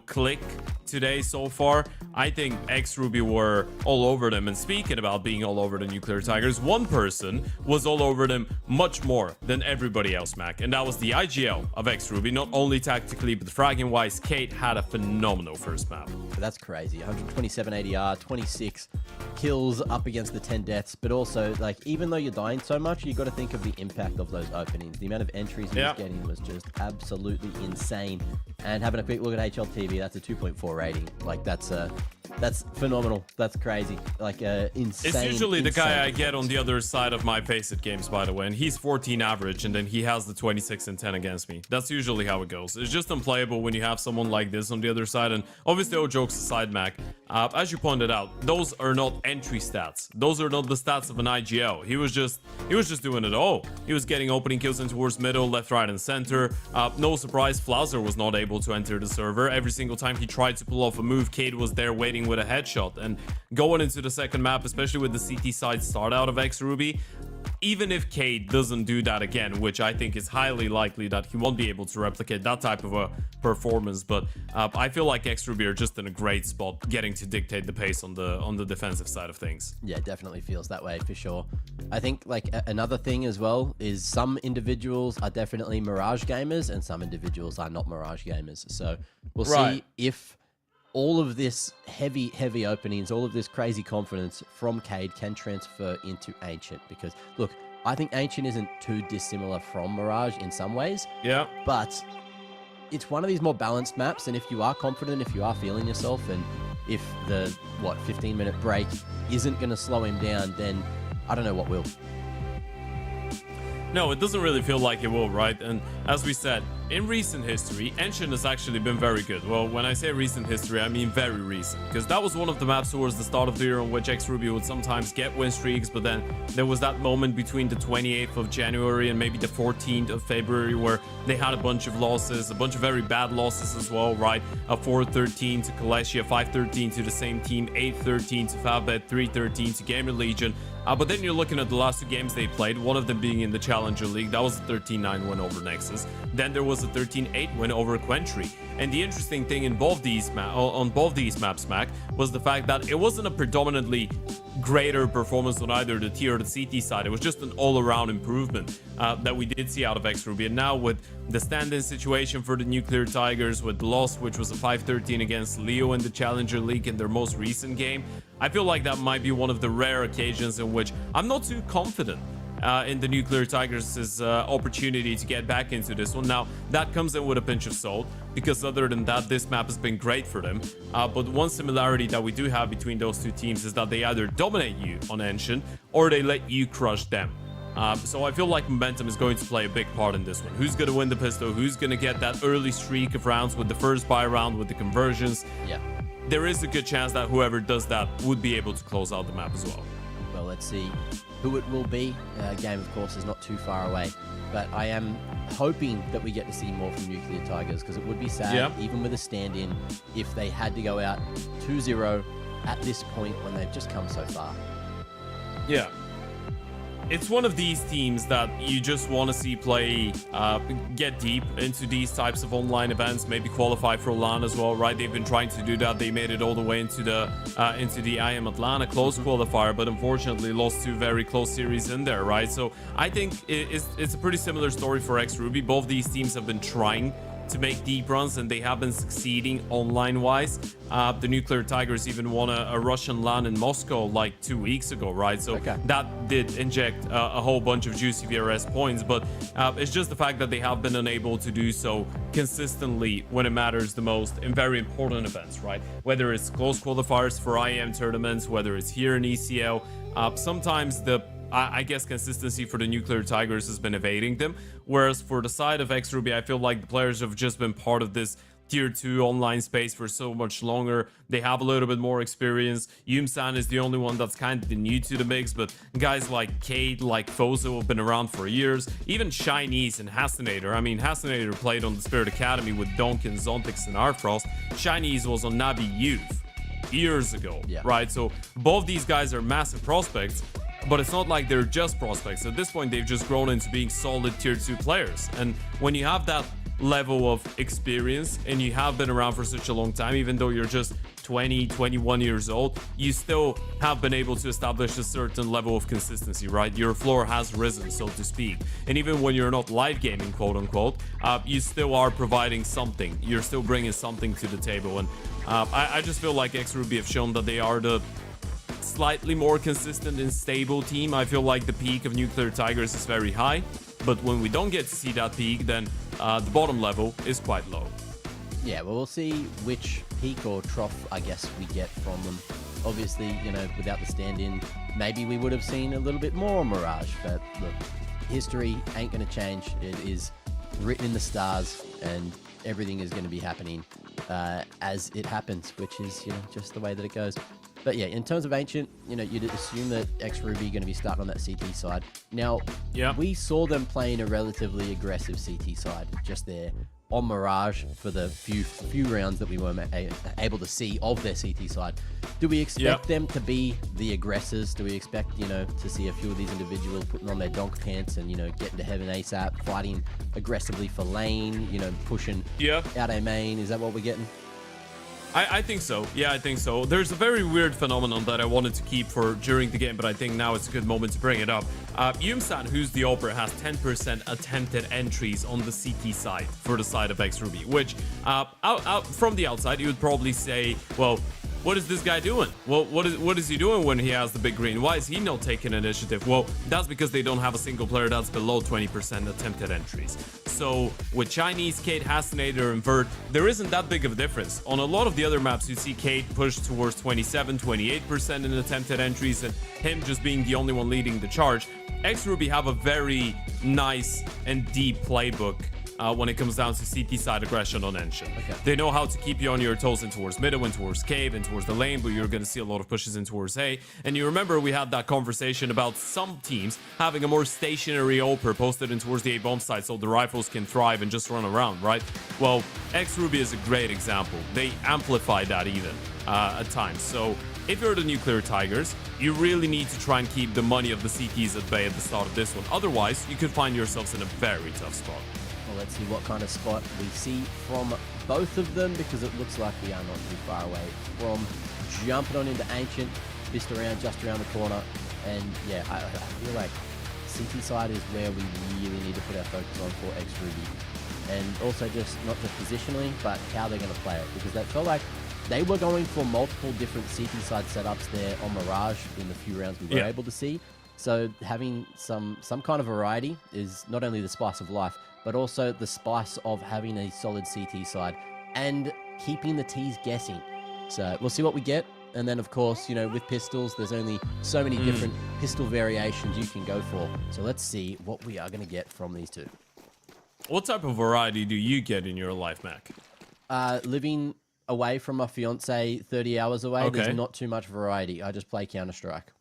click today so far, I think XRuby were all over them. And speaking about being all over the Nuclear Tigers, one person was all over them much more than everybody else, Mac, and that was the IGL of XRuby. Not only tactically but fragging wise, Kate had a phenomenal first map. That's crazy. 127 ADR, 26 kills up against the 10 deaths, but also, like, even though you're dying so much, you got to think of the impact of those openings. The amount of entries he was getting was just absolutely insane. And having a quick look at HLTV, that's a 2.4 rating. Like, that's phenomenal. That's crazy. Like, insane. It's usually the guy I insane get on the other side of my Faceit games, by the way, and he's 14 average, and then he has the 26 and 10 against me. That's usually how it goes. It's just unplayable when you have someone like this on the other side. And obviously, all jokes aside, Mac, as you pointed out, those are not entry stats. Those are not the stats of an IGL. He was just doing it all. He was getting opening kills in towards middle, left, right, and center. No surprise, Flauser was not able to enter the server. Every single time he tried to pull off a move, Cade was there waiting with a headshot. And going into the second map, especially with the CT side start out of XRuby, even if Cade doesn't do that again, which I think is highly likely that he won't be able to replicate that type of a performance, but I feel like XRuby are just in a great spot, getting to dictate the pace on the defensive side of things. Yeah, definitely feels that way for sure. I think, like, another thing as well is some individuals are definitely Mirage gamers and some individuals are not Mirage gamers. So we'll see if all of this heavy openings, all of this crazy confidence from Cade can transfer into Ancient. Because, look, I think Ancient isn't too dissimilar from Mirage in some ways. Yeah. But it's one of these more balanced maps, and if you are confident, if you are feeling yourself, and if the, 15-minute break isn't going to slow him down, then I don't know what will. No, it doesn't really feel like it will, right? And as we said, in recent history, Ancient has actually been very good. Well, when I say recent history, I mean very recent, because that was one of the maps towards the start of the year on which XRuby would sometimes get win streaks, but then there was that moment between the 28th of January and maybe the 14th of February where they had a bunch of losses, a bunch of very bad losses as well, right? A 4-13 to Kaleshia, 5-13 to the same team, 8-13 to Favbet, 3-13 to Gamer Legion. But then you're looking at the last two games they played, one of them being in the Challenger League. That was a 13-9 win over Nexus. Then there was a 13-8 win over Quentry. And the interesting thing in both these on both these maps, Mac, was the fact that it wasn't a predominantly greater performance on either the T or the CT side. It was just an all-around improvement that we did see out of XRuby. And now with the stand-in situation for the Nuclear Tigers, with the loss, which was a 5-13 against Leo in the Challenger League in their most recent game, I feel like that might be one of the rare occasions in which I'm not too confident in the Nuclear Tigers' opportunity to get back into this one. Now, that comes in with a pinch of salt, because other than that, this map has been great for them. But one similarity that we do have between those two teams is that they either dominate you on Ancient, or they let you crush them. So I feel like momentum is going to play a big part in this one. Who's going to win the pistol? Who's going to get that early streak of rounds with the first buy round, with the conversions? Yeah. There is a good chance that whoever does that would be able to close out the map as well. Well, let's see who it will be. Game, of course, is not too far away, but I am hoping that we get to see more from Nuclear Tigers, because it would be sad, even with a stand-in, if they had to go out 2-0 at this point when they've just come so far. Yeah. It's one of these teams that you just want to see play, get deep into these types of online events, maybe qualify for LAN as well, right? They've been trying to do that. They made it all the way into the IM Atlanta close qualifier, but unfortunately lost two very close series in there, right? So I think it's a pretty similar story for XRuby. Both these teams have been trying to make deep runs, and they have been succeeding online-wise. The Nuclear Tigers even won a Russian LAN in Moscow like 2 weeks ago, right? So that did inject a whole bunch of juicy VRS points, but it's just the fact that they have been unable to do so consistently when it matters the most in very important events, right? Whether it's close qualifiers for IEM tournaments, whether it's here in ECL, sometimes I guess consistency for the Nuclear Tigers has been evading them, whereas for the side of XRuby, I feel like the players have just been part of this tier 2 online space for so much longer. They have a little bit more experience. Yumsan is the only one that's kind of new to the mix, but guys like Cade, like Fozo have been around for years. Even Chinese and Hasinator. I mean, Hasinator played on the Spirit Academy with Donkin, Zontix, and Arfrost. Chinese was on Navi Youth years ago, right? So both these guys are massive prospects, but it's not like they're just prospects. At this point, they've just grown into being solid tier 2 players. And when you have that level of experience and you have been around for such a long time, even though you're just 20, 21 years old, you still have been able to establish a certain level of consistency, right? Your floor has risen, so to speak. And even when you're not live gaming, quote unquote, you still are providing something. You're still bringing something to the table. And I just feel like XRuby have shown that they are the slightly more consistent and stable team. I feel like the peak of Nuclear Tigers is very high, but when we don't get to see that peak, then the bottom level is quite low. Yeah, well, we'll see which peak or trough, I guess, we get from them. Obviously, you know, without the stand-in, maybe we would have seen a little bit more on Mirage, but look, history ain't going to change. It is written in the stars, and everything is going to be happening as it happens, which is, you know, just the way that it goes. But yeah, in terms of Ancient, you know, you'd assume that XRuby going to be starting on that CT side. Now, we saw them playing a relatively aggressive CT side just there on Mirage for the few rounds that we weren't able to see of their CT side. Do we expect them to be the aggressors? Do we expect, you know, to see a few of these individuals putting on their donk pants and, you know, getting to heaven ASAP, fighting aggressively for lane, you know, pushing out a main? Is that what we're getting? I think so. Yeah, I think so. There's a very weird phenomenon that I wanted to keep for during the game, but I think now it's a good moment to bring it up. Yumsan, who's the Opera, has 10% attempted entries on the CT side for the side of XRuby, which out from the outside, you would probably say, well, what is this guy doing? Well, what is he doing when he has the big green? Why is he not taking initiative? Well, that's because they don't have a single player that's below 20% attempted entries. So with Chinese, Cade, Hasinator, and Vert, there isn't that big of a difference. On a lot of the other maps, you see Cade push towards 27, 28% in attempted entries, and him just being the only one leading the charge. XRuby have a very nice and deep playbook when it comes down to CT side aggression on Ancient. They know how to keep you on your toes in towards middle and towards cave and towards the lane, but you're going to see a lot of pushes in towards A. And you remember we had that conversation about some teams having a more stationary Oper posted in towards the A bomb side so the rifles can thrive and just run around, right? Well, XRuby is a great example. They amplify that even at times. So if you're the Nuclear Tigers, you really need to try and keep the money of the CTs at bay at the start of this one. Otherwise, you could find yourselves in a very tough spot. Well, let's see what kind of spot we see from both of them, because it looks like we are not too far away from jumping on into Ancient, just around the corner. And yeah, I feel like CT side is where we really need to put our focus on for XRuby. And also just not just positionally, but how they're going to play it, because they felt like they were going for multiple different CT side setups there on Mirage in the few rounds we were able to see. So having some kind of variety is not only the spice of life, but also the spice of having a solid CT side and keeping the T's guessing. So we'll see what we get. And then, of course, you know, with pistols, there's only so many different pistol variations you can go for. So let's see what we are going to get from these two. What type of variety do you get in your life, Mac? Living away from my fiance 30 hours away, there's not too much variety. I just play Counter-Strike.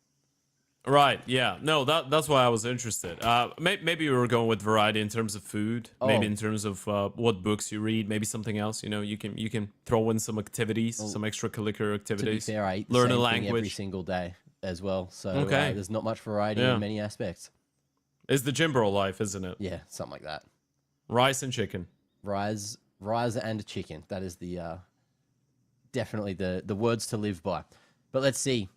Right, yeah. No, that's why I was interested. Maybe we were going with variety in terms of food, maybe in terms of what books you read, maybe something else. You know, you can throw in some activities, some extracurricular activities. To be fair, I eat learn the a same language thing every single day as well. So there's not much variety in many aspects. It's the gym bro life, isn't it? Yeah, something like that. Rice and chicken. Rice and chicken. That is the definitely the words to live by. But let's see.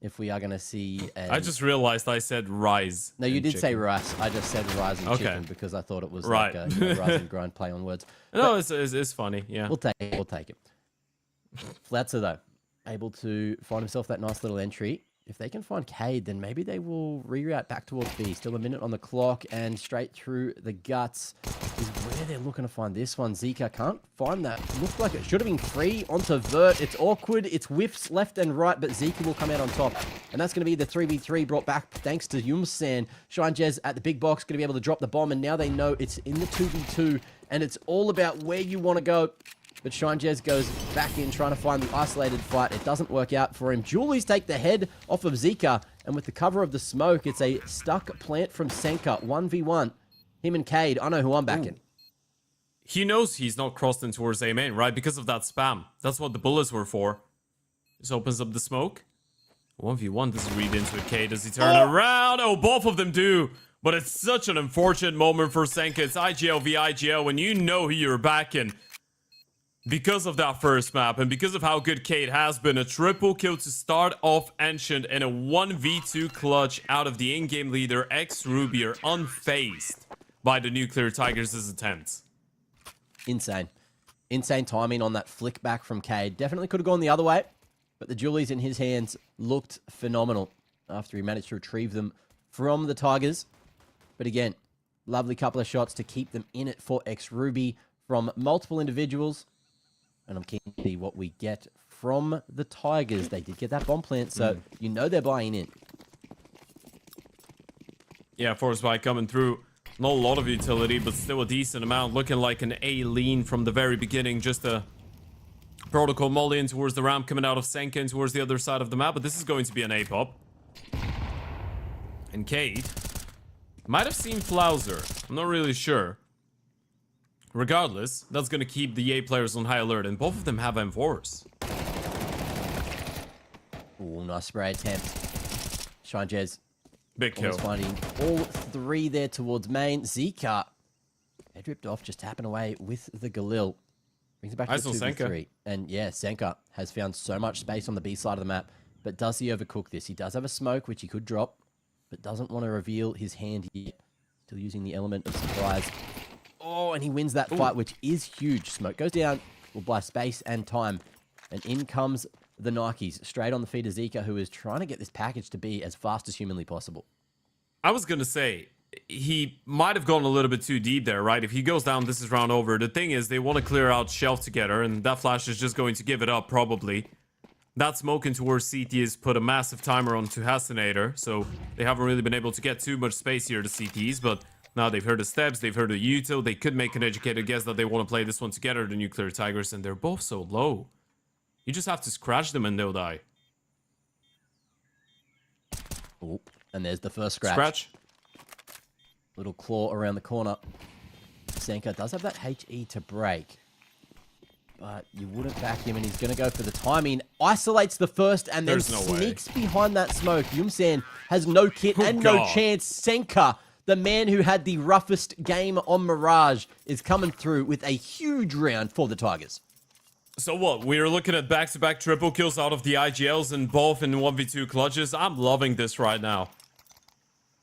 if we are going to see a... I just realized I said rise. No, you and did say chicken. rice. I just said rise and Okay. chicken because I thought it was Right. like a rise and grind play on words. No, it's funny. Yeah. We'll take it. We'll take it. Flatzer, though, able to find himself that nice little entry. If they can find Cade, then maybe they will reroute back towards B. Still a minute on the clock, and straight through the guts is where they're looking to find this one. Zika can't find that. Looked like it should have been free onto Vert. It's awkward. It's whiffs left and right, but Zika will come out on top. And that's going to be the 3v3 brought back thanks to Yumsan. TigeRES at the big box, going to be able to drop the bomb, and now they know it's in the 2v2, and it's all about where you want to go. But TigeRES goes back in trying to find the isolated fight. It doesn't work out for him. Julies take the head off of Zika. And with the cover of the smoke, it's a stuck plant from Senka. 1v1. Him and Cade. I know who I'm backing. He knows he's not crossed in towards A main, right? Because of that spam. That's what the bullets were for. Just opens up the smoke. 1v1. Does he read into it? Cade, does he turn around? Oh, both of them do. But it's such an unfortunate moment for Senka. It's IGL v IGL when you know who you're backing. Because of that first map, and because of how good Cade has been, a triple kill to start off Ancient and a 1v2 clutch out of the in-game leader, X-Ruby, are unfazed by the Nuclear Tigers' attempts. Insane. Insane timing on that flick back from Cade. Definitely could have gone the other way, but the Julies in his hands looked phenomenal after he managed to retrieve them from the Tigers. But again, lovely couple of shots to keep them in it for X-Ruby from multiple individuals. And I'm keen to see what we get from the Tigers. They did get that bomb plant, so you know they're buying in. Yeah, Force Bike coming through. Not a lot of utility, but still a decent amount. Looking like an A lean from the very beginning. Just a protocol molly in towards the ramp, coming out of Senka and towards the other side of the map. But this is going to be an A-pop. And Cade might have seen Flauser. I'm not really sure. Regardless, that's going to keep the A players on high alert, and both of them have M4s. Ooh, nice spray attempt. TigeRES Big kill. finding all three there towards main. Zika, head ripped off, just tapping away with the Galil. Brings it back to I saw 2v3. Senka. And yeah, Senka has found so much space on the B side of the map, but does he overcook this? He does have a smoke, which he could drop, but doesn't want to reveal his hand yet. Still using the element of surprise. Oh, and he wins that fight, which is huge. Smoke goes down, will buy space and time. And in comes the Nikes, straight on the feet of Zika, who is trying to get this package to be as fast as humanly possible. I was going to say, he might have gone a little bit too deep there, right? If he goes down, this is round over. The thing is, they want to clear out shelf together, and that flash is just going to give it up, probably. That smoking towards CT has put a massive timer onto Hasinator, so they haven't really been able to get too much space here, the CTs, but now they've heard the steps, they've heard the util, they could make an educated guess that they want to play this one together, the Nuclear Tigers, and they're both so low. You just have to scratch them and they'll die. Oh, and there's the first scratch. Scratch. Little claw around the corner. Senka does have that HE to break, but you wouldn't back him, and he's going to go for the timing. Isolates the first and then There's no way. sneaks behind that smoke. Yumsan has no kit and no God. chance. Senka, the man who had the roughest game on Mirage, is coming through with a huge round for the Tigers. So what? We're looking at back-to-back triple kills out of the IGLs and both in 1v2 clutches. I'm loving this right now.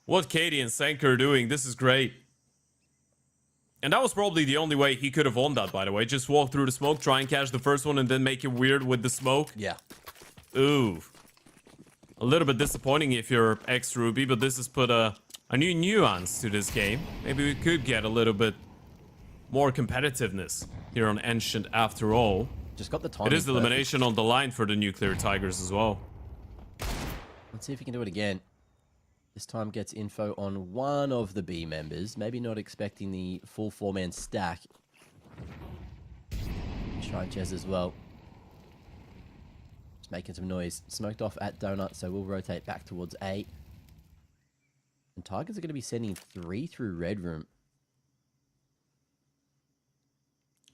What Katie and Senka are doing, this is great. And that was probably the only way he could have won that, by the way. Just walk through the smoke, try and catch the first one, and then make it weird with the smoke. Yeah. Ooh. A little bit disappointing if you're X-Ruby, but this has put a new nuance to this game. Maybe we could get a little bit more competitiveness here on Ancient after all. Just got the timing. It is the perfect. elimination on the line for the Nuclear Tigers as well. Let's see if he can do it again. This time gets info on one of the B members. Maybe not expecting the full four-man stack. TigeRES as well. Just making some noise. Smoked off at Donut, so we'll rotate back towards A. And Tigers are going to be sending 3 through Red Room.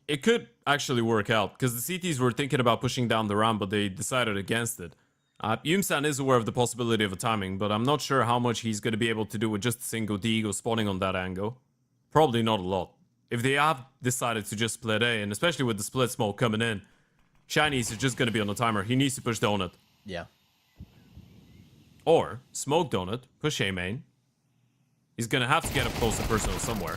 It could actually work out, because the CTs were thinking about pushing down the ramp, but they decided against it. Yumsan is aware of the possibility of a timing, but I'm not sure how much he's going to be able to do with just a single Deagle spawning on that angle. Probably not a lot. If they have decided to just split A, and especially with the split smoke coming in, Chinese is just going to be on the timer. He needs to push Donut. Yeah. Or smoke donut, push A main. He's gonna have to get up close and personal somewhere.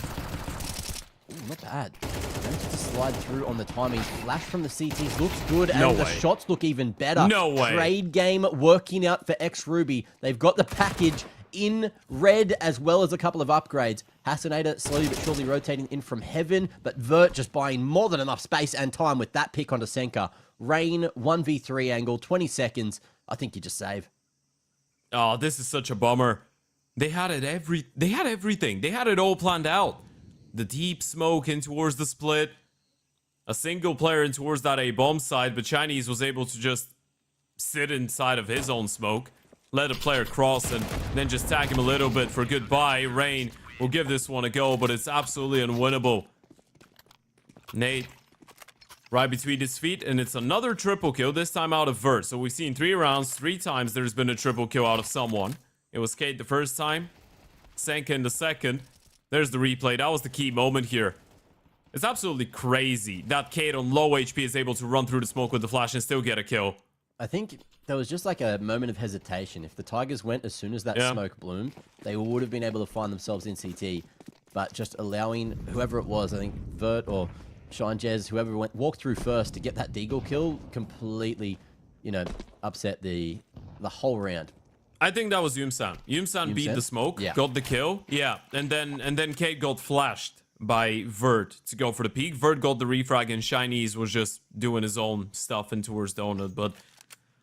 Ooh, not bad. Managed to slide through on the timing. Flash from the CTs looks good, and No the way. shots look even better. No way. Trade game working out for X-Ruby. They've got the package in red as well as a couple of upgrades. Hassanator slowly but surely rotating in from heaven, but Vert just buying more than enough space and time with that pick onto Senka. Rain, 1v3 angle, 20 seconds. I think you just save. Oh, this is such a bummer. They had everything. They had it all planned out. The deep smoke in towards the split. A single player in towards that A-bomb side, but Chinese was able to just sit inside of his own smoke. Let a player cross and then just tag him a little bit for goodbye. Rain will give this one a go, but it's absolutely unwinnable. Nate right between his feet, and it's another triple kill, this time out of Vert. So we've seen 3 rounds, 3 times there's been a triple kill out of someone. It was Kate the first time, Senka in the second. There's the replay. That was the key moment here. It's absolutely crazy that Kate on low HP is able to run through the smoke with the flash and still get a kill. I think there was just like a moment of hesitation. If the Tigers went as soon as that smoke bloomed, they would have been able to find themselves in CT. But just allowing whoever it was, I think Vert or Shine Jez, whoever walked through first to get that Deagle kill, completely, you know, upset the whole round. I think that was Yumsan. Yumsan beat the smoke, got the kill, and then Kate got flashed by Vert to go for the peak. Vert got the refrag, and Chinese was just doing his own stuff in towards Donut. But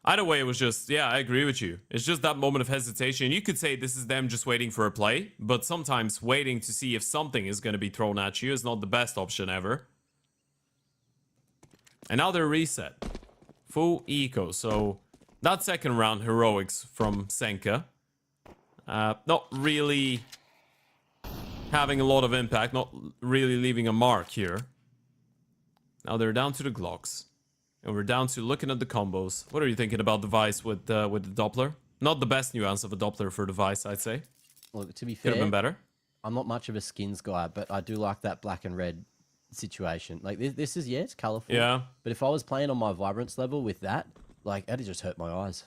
either way, it was just, I agree with you. It's just that moment of hesitation. You could say this is them just waiting for a play, but sometimes waiting to see if something is going to be thrown at you is not the best option ever. And now they're reset. Full eco, so that second round heroics from Senka. Not really having a lot of impact, not really leaving a mark here. Now they're down to the Glocks. And we're down to looking at the combos. What are you thinking about the Vice with the Doppler? Not the best nuance of a Doppler for the Vice, I'd say. Look, to be fair, could have been better. I'm not much of a skins guy, but I do like that black and red situation. Like, this is, it's colorful. Yeah. But if I was playing on my vibrance level with that, like, that'd just hurt my eyes.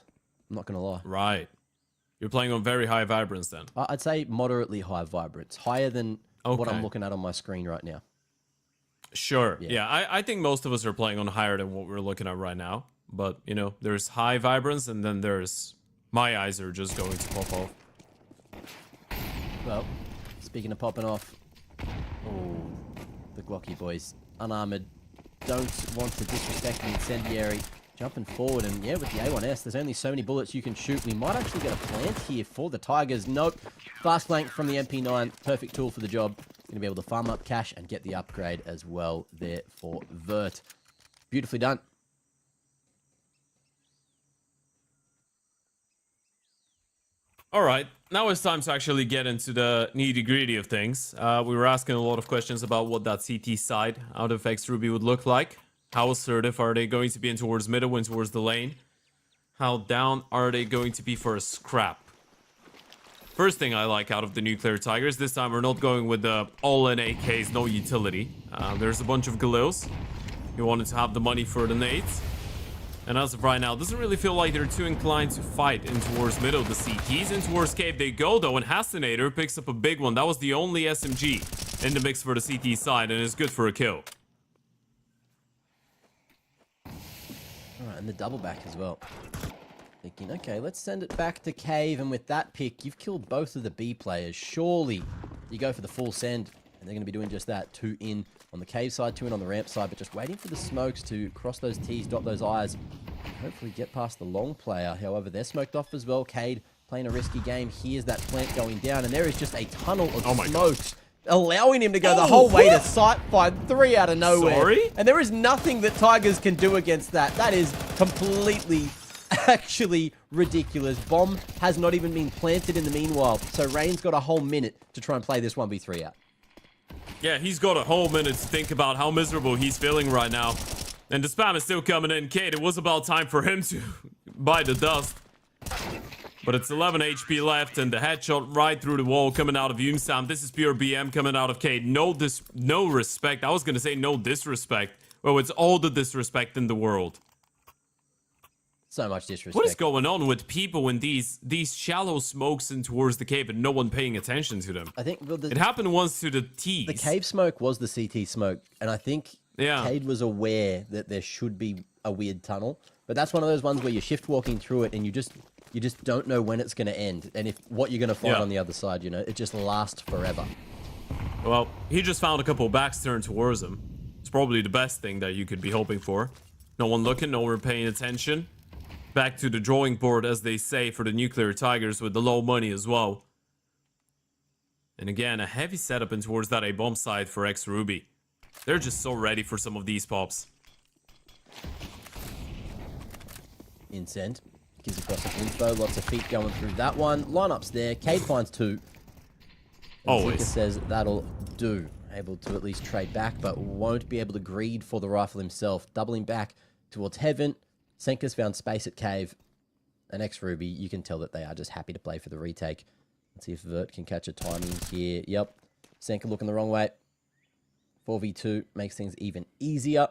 I'm not going to lie. Right. You're playing on very high vibrance then. I'd say moderately high vibrance. Higher than what I'm looking at on my screen right now. Sure. Yeah, I think most of us are playing on higher than what we're looking at right now. But, you know, there's high vibrance, and then there's... My eyes are just going to pop off. Well, speaking of popping off... Oh, the Glocky boys. Unarmored. Don't want to disrespect the incendiary. Jumping forward, and with the A1S, there's only so many bullets you can shoot. We might actually get a plant here for the Tigers. Nope. Fast flank from the MP9. Perfect tool for the job. Going to be able to farm up cash and get the upgrade as well there for Vert. Beautifully done. All right, now it's time to actually get into the nitty-gritty of things. We were asking a lot of questions about what that CT side out of X-Ruby would look like. How assertive are they going to be in towards middle and towards the lane? How down are they going to be for a scrap? First thing I like out of the Nuclear Tigers, this time we're not going with the all-in AKs, no utility. There's a bunch of Galils. You wanted to have the money for the nades. And as of right now, it doesn't really feel like they're too inclined to fight in towards middle. The CTs in towards cave they go though, and Hassanator picks up a big one. That was the only SMG in the mix for the CT side, and it's good for a kill. Alright, and the double back as well. Thinking, okay, let's send it back to cave, and with that pick, you've killed both of the B players. Surely you go for the full send, and they're going to be doing just that. 2 in on the cave side, 2 in on the ramp side, but just waiting for the smokes to cross those T's, dot those I's, and hopefully get past the long player. However, they're smoked off as well. Cade playing a risky game. Here's that plant going down, and there is just a tunnel of smokes, allowing him to go the whole way to sight find 3 out of nowhere. Sorry? And there is nothing that Tigers can do against that. That is completely, actually ridiculous. Bomb has not even been planted in the meanwhile, so Rain's got a whole minute to try and play this 1v3 out. Yeah, he's got a whole minute to think about how miserable he's feeling right now. And the spam is still coming in. Kate, it was about time for him to bite the dust. But it's 11 HP left, and the headshot right through the wall coming out of Yumsam. This is pure BM coming out of Kate. No respect. I was going to say no disrespect. Well, it's all the disrespect in the world. So much disrespect. What is going on with people in these shallow smokes and towards the cave and no one paying attention to them? I think It happened once to the T's. the cave smoke was the CT smoke, and I think Yeah. Cade was aware that there should be a weird tunnel. But that's one of those ones where you're shift walking through it and you just don't know when it's going to end, and if what you're going to find Yeah. on the other side. You know, it just lasts forever. Well, he just found a couple of backs turned towards him. It's probably the best thing that you could be hoping for. No one looking, no one paying attention. Back to the drawing board, as they say, for the Nuclear Tigers with the low money as well. And again, a heavy setup in towards that A-bomb side for X-Ruby. They're just so ready for some of these pops. Incent gives across some info. Lots of feet going through that one. Lineups there. Cade finds 2. And Always. Zika says that'll do. Able to at least trade back, but won't be able to greed for the rifle himself. Doubling back towards Heaven. Senka's found space at Cave. And X-Ruby, you can tell that they are just happy to play for the retake. Let's see if Vert can catch a timing here. Yep. Senka looking the wrong way. 4v2 makes things even easier.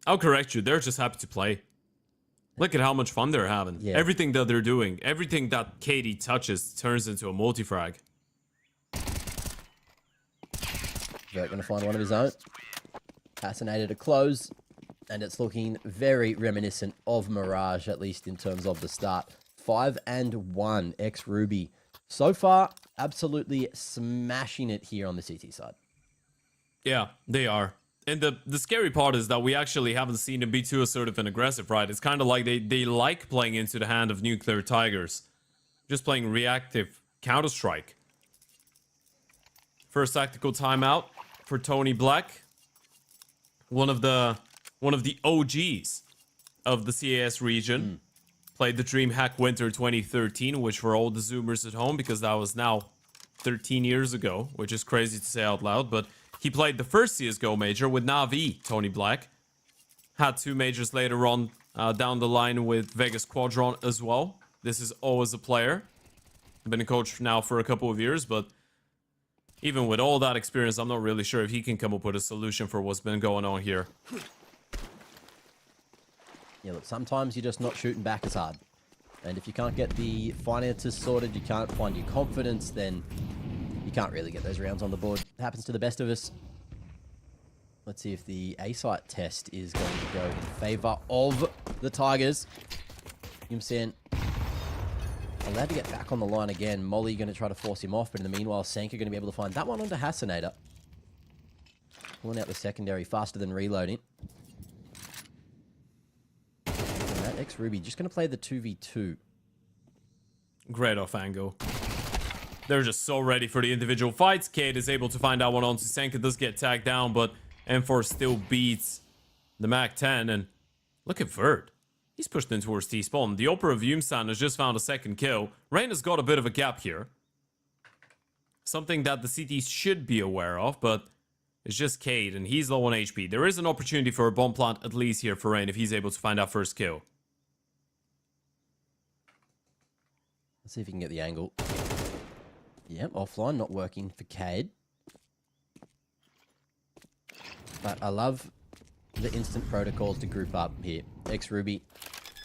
I'll correct you, they're just happy to play. Look at how much fun they're having. Yeah. Everything that they're doing, everything that Katie touches turns into a multi-frag. Vert going to find one of his own. Fascinated to close. And it's looking very reminiscent of Mirage, at least in terms of the start. 5-1, X-Ruby. So far, absolutely smashing it here on the CT side. Yeah, they are. And the scary part is that we actually haven't seen them be too assertive and aggressive, right? It's kind of like they like playing into the hand of Nuclear Tigers. Just playing reactive Counter-Strike. First tactical timeout for Tony Black. One of the OGs of the CAS region. Played the DreamHack Winter 2013, which for all the Zoomers at home, because that was now 13 years ago, which is crazy to say out loud, but he played the first CSGO major with Na'Vi, Tony Black. Had 2 majors later on down the line with Vegas Quadron as well. This is always a player. Been a coach now for a couple of years, but even with all that experience, I'm not really sure if he can come up with a solution for what's been going on here. Yeah, look, sometimes you're just not shooting back as hard. And if you can't get the finances sorted, you can't find your confidence, then you can't really get those rounds on the board. It happens to the best of us. Let's see if the A-site test is going to go in favor of the Tigers. Yumsen allowed to get back on the line again. Molly going to try to force him off, but in the meanwhile, Sanka going to be able to find that one onto Hassanator. Pulling out the secondary faster than reloading. And that X-Ruby just going to play the 2v2. Great off angle. They're just so ready for the individual fights. Cade is able to find that one onto Senka. Does get tagged down, but M4 still beats the MAC-10. And look at Vert. He's pushed in towards T-spawn. The Opera of Yumsan has just found a second kill. Rain has got a bit of a gap here. Something that the CT should be aware of, but it's just Cade, and he's low on HP. There is an opportunity for a bomb plant at least here for Rain if he's able to find that first kill. Let's see if he can get the angle. Yep, offline, not working for Cade. But I love the instant protocols to group up here. X-Ruby,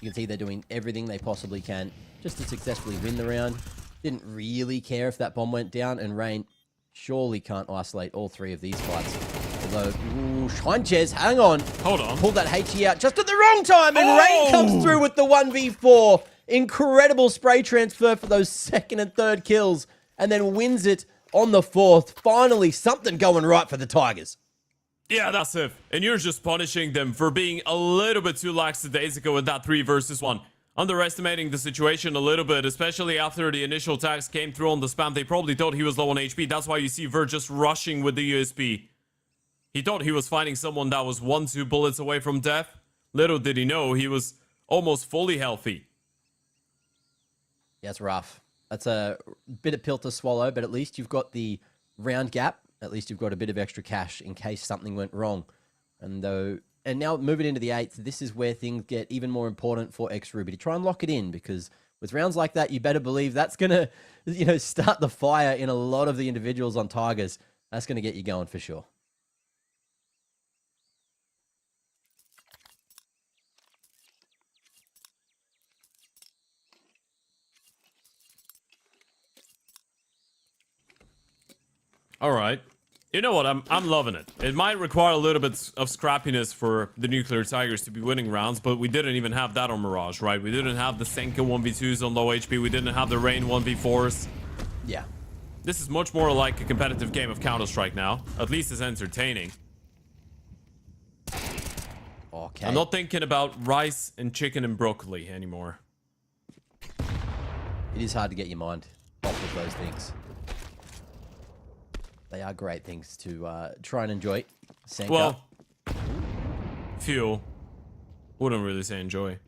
you can see they're doing everything they possibly can just to successfully win the round. Didn't really care if that bomb went down, and Rain surely can't isolate all 3 of these fights. Although, ooh, Sanchez, hang on. Hold on. Pulled that HE out just at the wrong time, and Rain comes through with the 1v4. Incredible spray transfer for those 2nd and 3rd kills, and then wins it on the 4th. Finally, something going right for the Tigers. Yeah, that's it. And you're just punishing them for being a little bit too lax days ago with that 3 versus 1. Underestimating the situation a little bit, especially after the initial tags came through on the spam. They probably thought he was low on HP. That's why you see Vert just rushing with the USP. He thought he was finding someone that was 1-2 bullets away from death. Little did he know, he was almost fully healthy. Yeah, it's rough. That's a bit of pill to swallow, but at least you've got the round gap. At least you've got a bit of extra cash in case something went wrong. And now moving into the 8th, this is where things get even more important for X-Ruby to try and lock it in, because with rounds like that, you better believe that's going to, start the fire in a lot of the individuals on Tigers. That's going to get you going for sure. All right. You know what? I'm loving it. It might require a little bit of scrappiness for the Nuclear Tigers to be winning rounds, but we didn't even have that on Mirage, right? We didn't have the Senka 1v2s on low HP. We didn't have the Rain 1v4s. Yeah. This is much more like a competitive game of Counter-Strike now. At least it's entertaining. Okay. I'm not thinking about rice and chicken and broccoli anymore. It is hard to get your mind off of those things. They are great things to try and enjoy. Senka. Well, fuel. Wouldn't really say enjoy.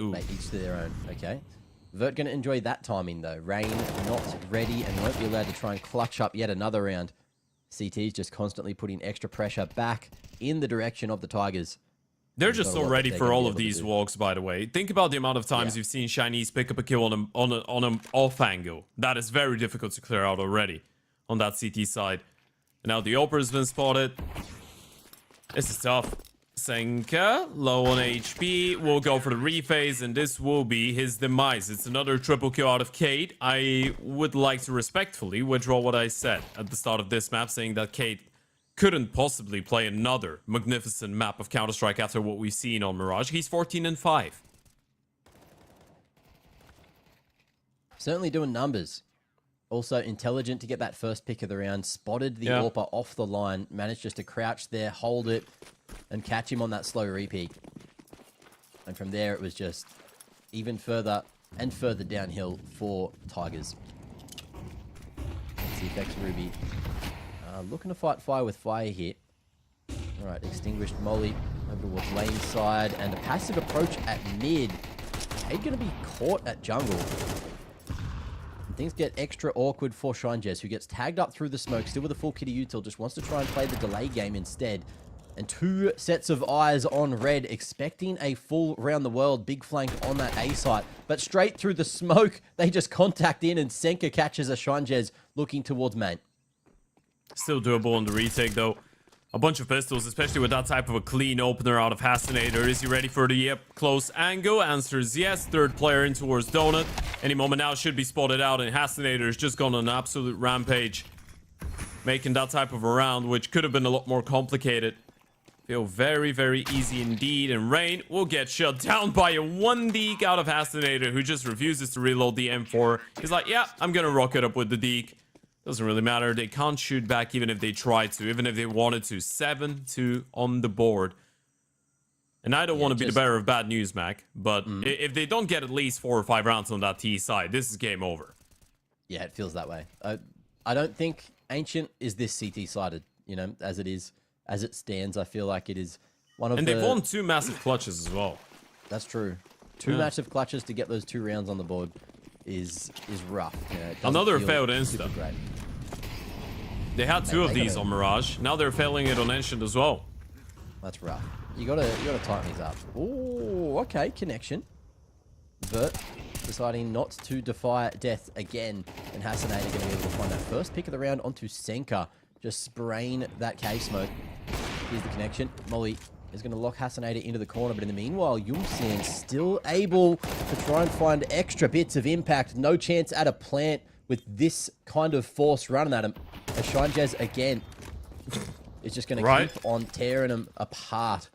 Ooh. Mate, each to their own. Okay. Vert going to enjoy that timing, though. Rain not ready and won't be allowed to try and clutch up yet another round. CT's just constantly putting extra pressure back in the direction of the Tigers. They're just so ready for all of these do. walks, by the way. Think about the amount of times you've seen Chinese pick up a kill on an off angle. That is very difficult to clear out already on that CT side. And now the Oper has been spotted. This is tough. Senka, low on HP, will go for the rephase, and this will be his demise. It's another triple kill out of Kate. I would like to respectfully withdraw what I said at the start of this map, saying that Kate couldn't possibly play another magnificent map of Counter-Strike after what we've seen on Mirage. He's 14-5. Certainly doing numbers. Also intelligent to get that first pick of the round. Spotted the AWPer off the line. Managed just to crouch there, hold it, and catch him on that slow repeat. And from there, it was just even further and further downhill for Tigers. Let's see, Vex Ruby. Looking to fight fire with fire here. All right, extinguished Molly over towards lane side, and a passive approach at mid. Cade going to be caught at jungle. And things get extra awkward for TigeRES, who gets tagged up through the smoke, still with a full kitty util, just wants to try and play the delay game instead. And two sets of eyes on red, expecting a full round the world big flank on that A site. But straight through the smoke, they just contact in, and Senka catches a TigeRES looking towards main. Still doable on the retake, though. A bunch of pistols, especially with that type of a clean opener out of Hastinator. Is he ready for the close angle? Answer is yes. Third player in towards Donut. Any moment now should be spotted out, and Hastinator has just gone on an absolute rampage. Making that type of a round, which could have been a lot more complicated, feel very, very easy indeed. And Rain will get shut down by a 1 deke out of Hastinator, who just refuses to reload the M4. He's like, yeah, I'm gonna rock it up with the deke. Doesn't really matter. They can't shoot back even if they tried to, even if they wanted to. 7-2 on the board. And I don't want to be the bearer of bad news, Mac, but if they don't get at least 4 or 5 rounds on that T side, this is game over. Yeah, it feels that way. I don't think Ancient is this CT sided, you know, as it is, as it stands. I feel like it is one of and they've won 2 massive clutches as well. That's true. 2 massive clutches to get those 2 rounds on the board is rough. You know, another failed insta. Great. They had 2 of these on Mirage. Now they're failing it on Ancient as well. That's rough. You gotta tighten these up. Ooh, okay, connection. Vert deciding not to defy death again, and Hastinator gonna be able to find that first pick of the round onto Senka. Just spraying that cave smoke. Here's the connection. Molly is going to lock Hastinator into the corner, but in the meanwhile, Yumsian still able to try and find extra bits of impact. No chance at a plant with this kind of force running at him. As TigeRES again is just going to keep on tearing him apart.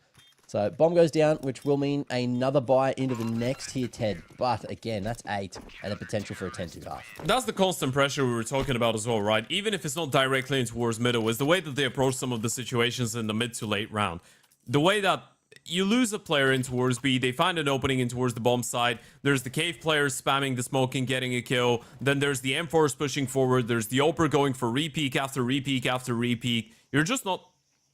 So bomb goes down, which will mean another buy into the next tier, Ted. But again, that's 8 and a potential for a 10-2 half. That's the constant pressure we were talking about as well, right? Even if it's not directly in towards middle, is the way that they approach some of the situations in the mid to late round. The way that you lose a player in towards B, they find an opening in towards the bomb side. There's the cave players spamming the smoke and getting a kill. Then there's the M4s pushing forward. There's the Oper going for repeat after repeat after repeat. You're just not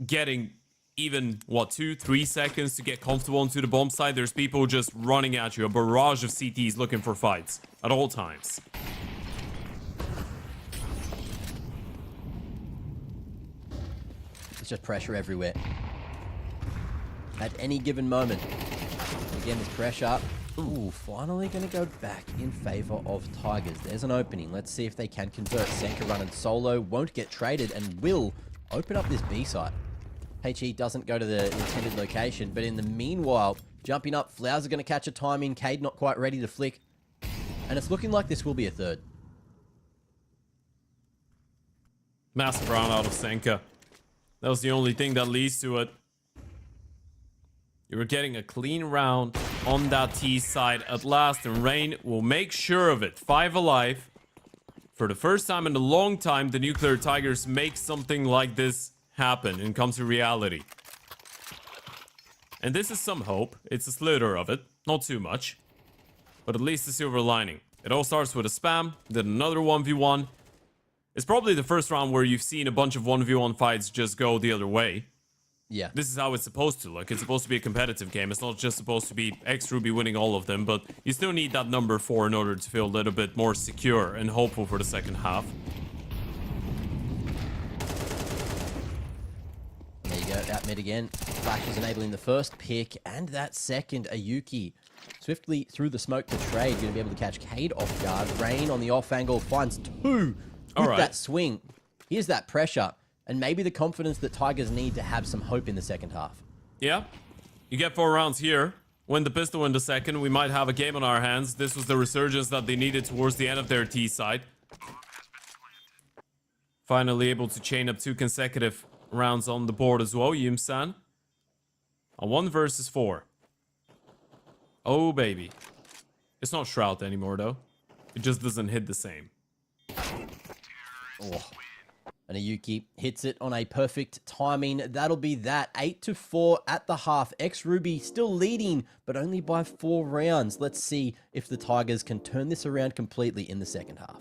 getting even, what, 2-3 seconds to get comfortable onto the bomb side. There's people just running at you. A barrage of CTs looking for fights at all times. It's just pressure everywhere. At any given moment. Again, there's pressure. Ooh, finally going to go back in favor of Tigers. There's an opening. Let's see if they can convert. Senka running solo. Won't get traded and will open up this B site. HE doesn't go to the intended location, but in the meanwhile, jumping up, Flowers are going to catch a timing. Cade not quite ready to flick. And it's looking like this will be a third. Massive round out of Senka. That was the only thing that leads to it. You were getting a clean round on that T side at last, and Rain will make sure of it. 5 alive. For the first time in a long time, the Nuclear Tigers make something like this happen and come to reality. And this is some hope. It's a slither of it. Not too much. But at least a silver lining. It all starts with a spam, then another 1v1. It's probably the first round where you've seen a bunch of 1v1 fights just go the other way. Yeah. This is how it's supposed to look. It's supposed to be a competitive game. It's not just supposed to be X-Ruby winning all of them, but you still need that number 4 in order to feel a little bit more secure and hopeful for the second half. There you go, out mid again. Flash is enabling the first pick, and that second, Ayuki. Swiftly through the smoke to trade, going to be able to catch Cade off guard. Rain on the off angle finds 2 with that swing. Here's that pressure. And maybe the confidence that Tigers need to have some hope in the second half. Yeah, you get 4 rounds here. Win the pistol in the second. We might have a game on our hands. This was the resurgence that they needed towards the end of their T side. Finally able to chain up 2 consecutive rounds on the board as well, Yim-san. A 1 versus 4. Oh, baby. It's not Shroud anymore, though. It just doesn't hit the same. Oh. And Ayuki hits it on a perfect timing. That'll be that. 8-4 at the half. X-Ruby still leading, but only by 4 rounds. Let's see if the Tigers can turn this around completely in the second half.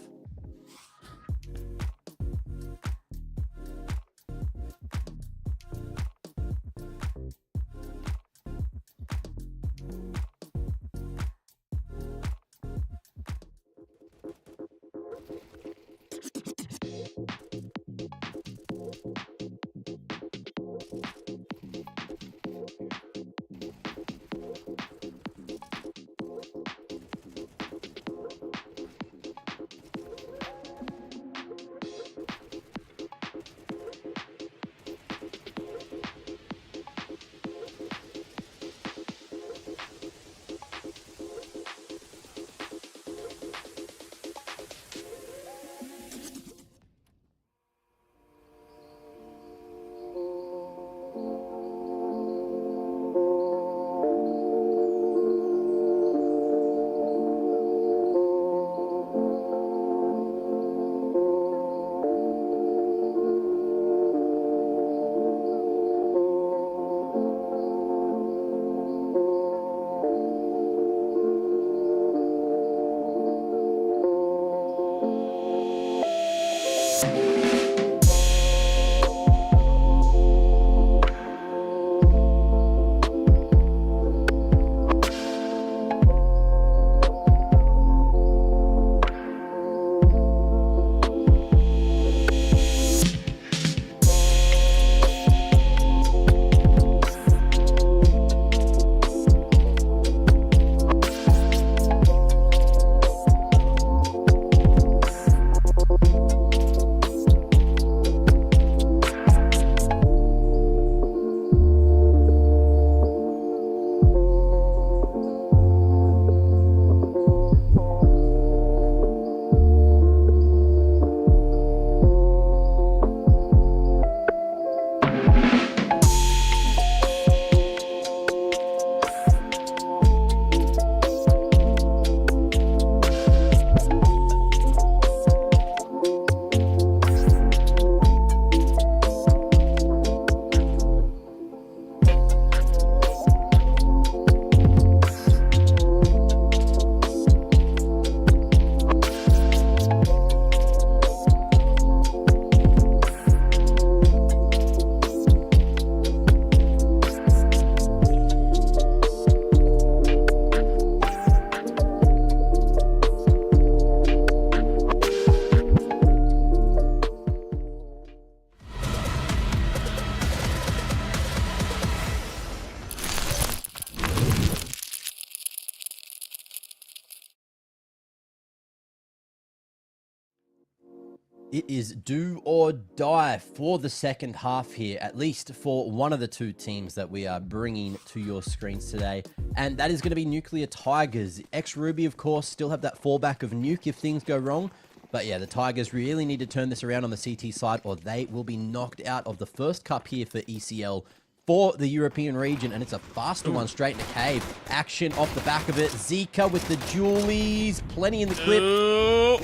It is do or die for the second half here, at least for one of the 2 teams that we are bringing to your screens today. And that is going to be Nuclear Tigers. X-Ruby, of course, still have that fallback of Nuke if things go wrong. But yeah, the Tigers really need to turn this around on the CT side, or they will be knocked out of the first cup here for ECL for the European region. And it's a faster one straight into cave. Action off the back of it. Zika with the Julies. Plenty in the clip.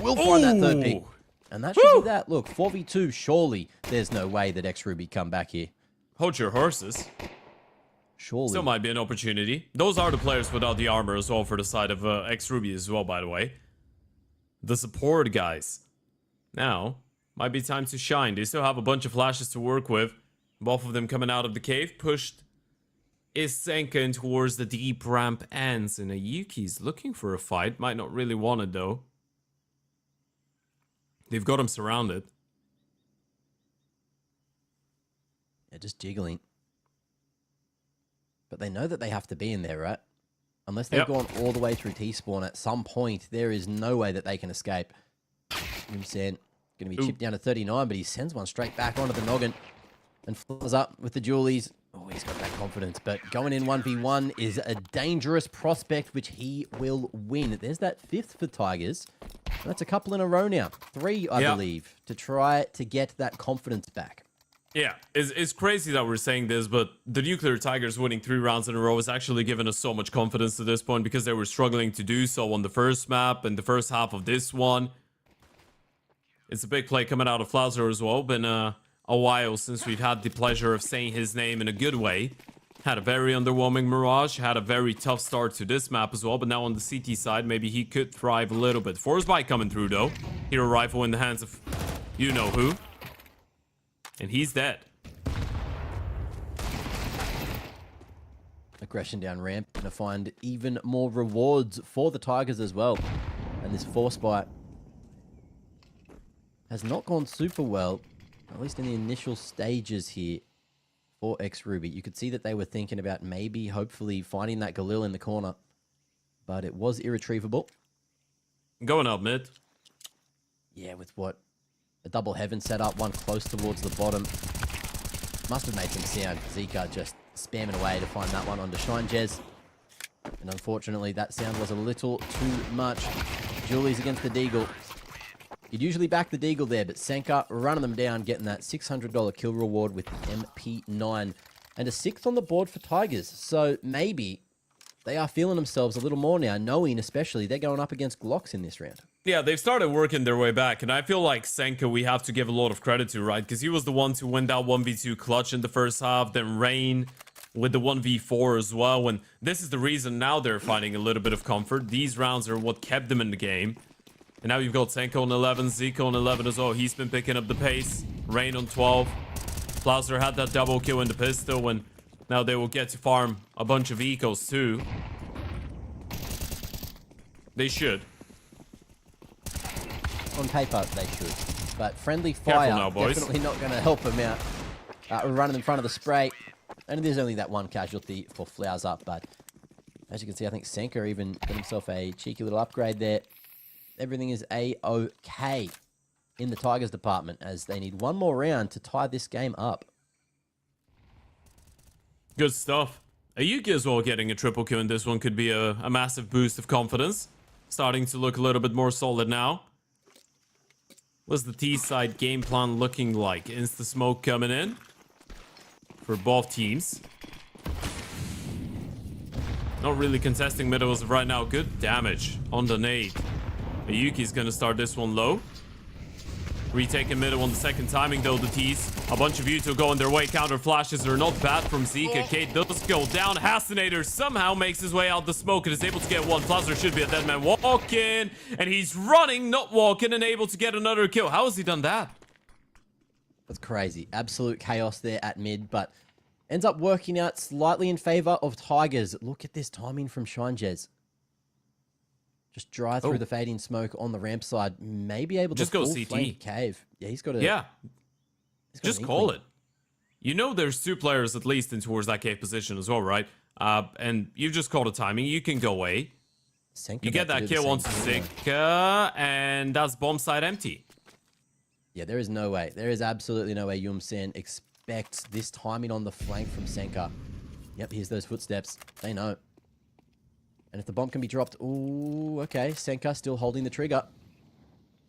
We'll find that third pick. And that should be that. Look, 4v2, surely there's no way that X-Ruby come back here. Hold your horses. Surely. Still might be an opportunity. Those are the players without the armor as well for the side of X-Ruby as well, by the way. The support guys. Now, might be time to shine. They still have a bunch of flashes to work with. Both of them coming out of the cave. Pushed is Senka in towards the deep ramp ends. And Ayuki's looking for a fight. Might not really want it though. They've got him surrounded. Yeah, just jiggling. But they know that they have to be in there, right? Unless they've gone all the way through T-spawn at some point, there is no way that they can escape. Yumsen going to be chipped down to 39, but he sends one straight back onto the noggin and flies up with the Julies. Oh, he's got that confidence, but going in 1v1 is a dangerous prospect, which he will win. There's that fifth for Tigers. That's a couple in a row now. 3, I believe, to try to get that confidence back. Yeah, it's crazy that we're saying this, but the Nuclear Tigers winning 3 rounds in a row has actually given us so much confidence to this point because they were struggling to do so on the first map and the first half of this one. It's a big play coming out of Flauser as well. Been a while since we've had the pleasure of saying his name in a good way. Had a very underwhelming Mirage, had a very tough start to this map as well, but now on the CT side, maybe he could thrive a little bit. Force Bite coming through though. Hero Rifle in the hands of you-know-who. And he's dead. Aggression down ramp. Going to find even more rewards for the Tigers as well. And this Force Bite has not gone super well, at least in the initial stages here for X-Ruby. You could see that they were thinking about maybe, hopefully, finding that Galil in the corner. But it was irretrievable. Going up mid. Yeah, with what? A double heaven setup, one close towards the bottom. Must have made some sound. Zika just spamming away to find that one onto TigeRES. And unfortunately, that sound was a little too much. Julie's against the Deagle. You'd usually back the Deagle there, but Senka running them down, getting that $600 kill reward with MP9. And a 6th on the board for Tigers. So maybe they are feeling themselves a little more now, knowing especially they're going up against Glocks in this round. Yeah, they've started working their way back, and I feel like Senka we have to give a lot of credit to, right? Because he was the one to win that 1v2 clutch in the first half, then Rain with the 1v4 as well, and this is the reason now they're finding a little bit of comfort. These rounds are what kept them in the game. And now you've got Senka on 11, Zika on 11 as well. He's been picking up the pace. Rain on 12. Flauser had that double kill in the pistol, and now they will get to farm a bunch of ecos too. They should. On paper, they should. But friendly fire now, boys. Definitely not going to help them out. Running in front of the spray. And there's only that one casualty for Flowers up. But as you can see, I think Senka even got himself a cheeky little upgrade there. Everything is A-OK in the Tigers department as they need one more round to tie this game up. Good stuff. Ayuki as well getting a triple kill in this one could be a massive boost of confidence. Starting to look a little bit more solid now. What's the T-side game plan looking like? Insta smoke coming in for both teams. Not really contesting middle as of right now. Good damage on the nade. Ayuki's gonna start this one low. Retaking middle on the second timing though, the T's. A bunch of Uto going their way. Counter flashes are not bad from Zika. Kate does go down. Hasinator somehow makes his way out the smoke and is able to get one. Flauser should be a dead man walking. And he's running, not walking, and able to get another kill. How has he done that? That's crazy. Absolute chaos there at mid, but ends up working out slightly in favor of Tigers. Look at this timing from TigeRES. Just drive through the fading smoke on the ramp side. Maybe able to just go full CT. flank cave. Yeah, he's got a... Yeah. He's got Just an call inkling. it. You know there's 2 players at least in towards that cave position as well, right? And you just called a timing. You can go away. Senka You get about to that do the kill same onto thing. Zika, and that's bomb side empty. Yeah, there is no way. There is absolutely no way Yumsen expects this timing on the flank from Senka. Yep, here's those footsteps. They know. And if the bomb can be dropped... Ooh, okay. Senka still holding the trigger.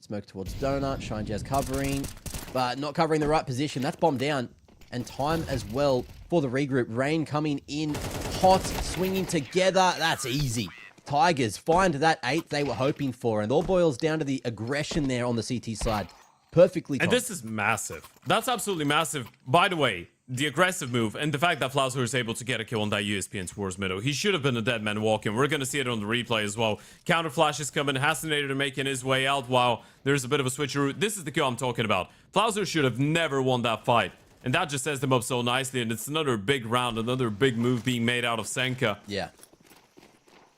Smoke towards Donut. ShineJazz covering, but not covering the right position. That's bomb down. And time as well for the regroup. Rain coming in hot, swinging together. That's easy. Tigers find that 8th they were hoping for. And it all boils down to the aggression there on the CT side. Perfectly timed. And this is massive. That's absolutely massive. By the way, the aggressive move and the fact that Flauser is able to get a kill on that USP towards middle. He should have been a dead man walking. We're going to see it on the replay as well. Counter flash is coming. Hasinator making his way out while there's a bit of a switcheroo. This is the kill I'm talking about. Flauser should have never won that fight. And that just sets them up so nicely. And it's another big round, another big move being made out of Senka. Yeah.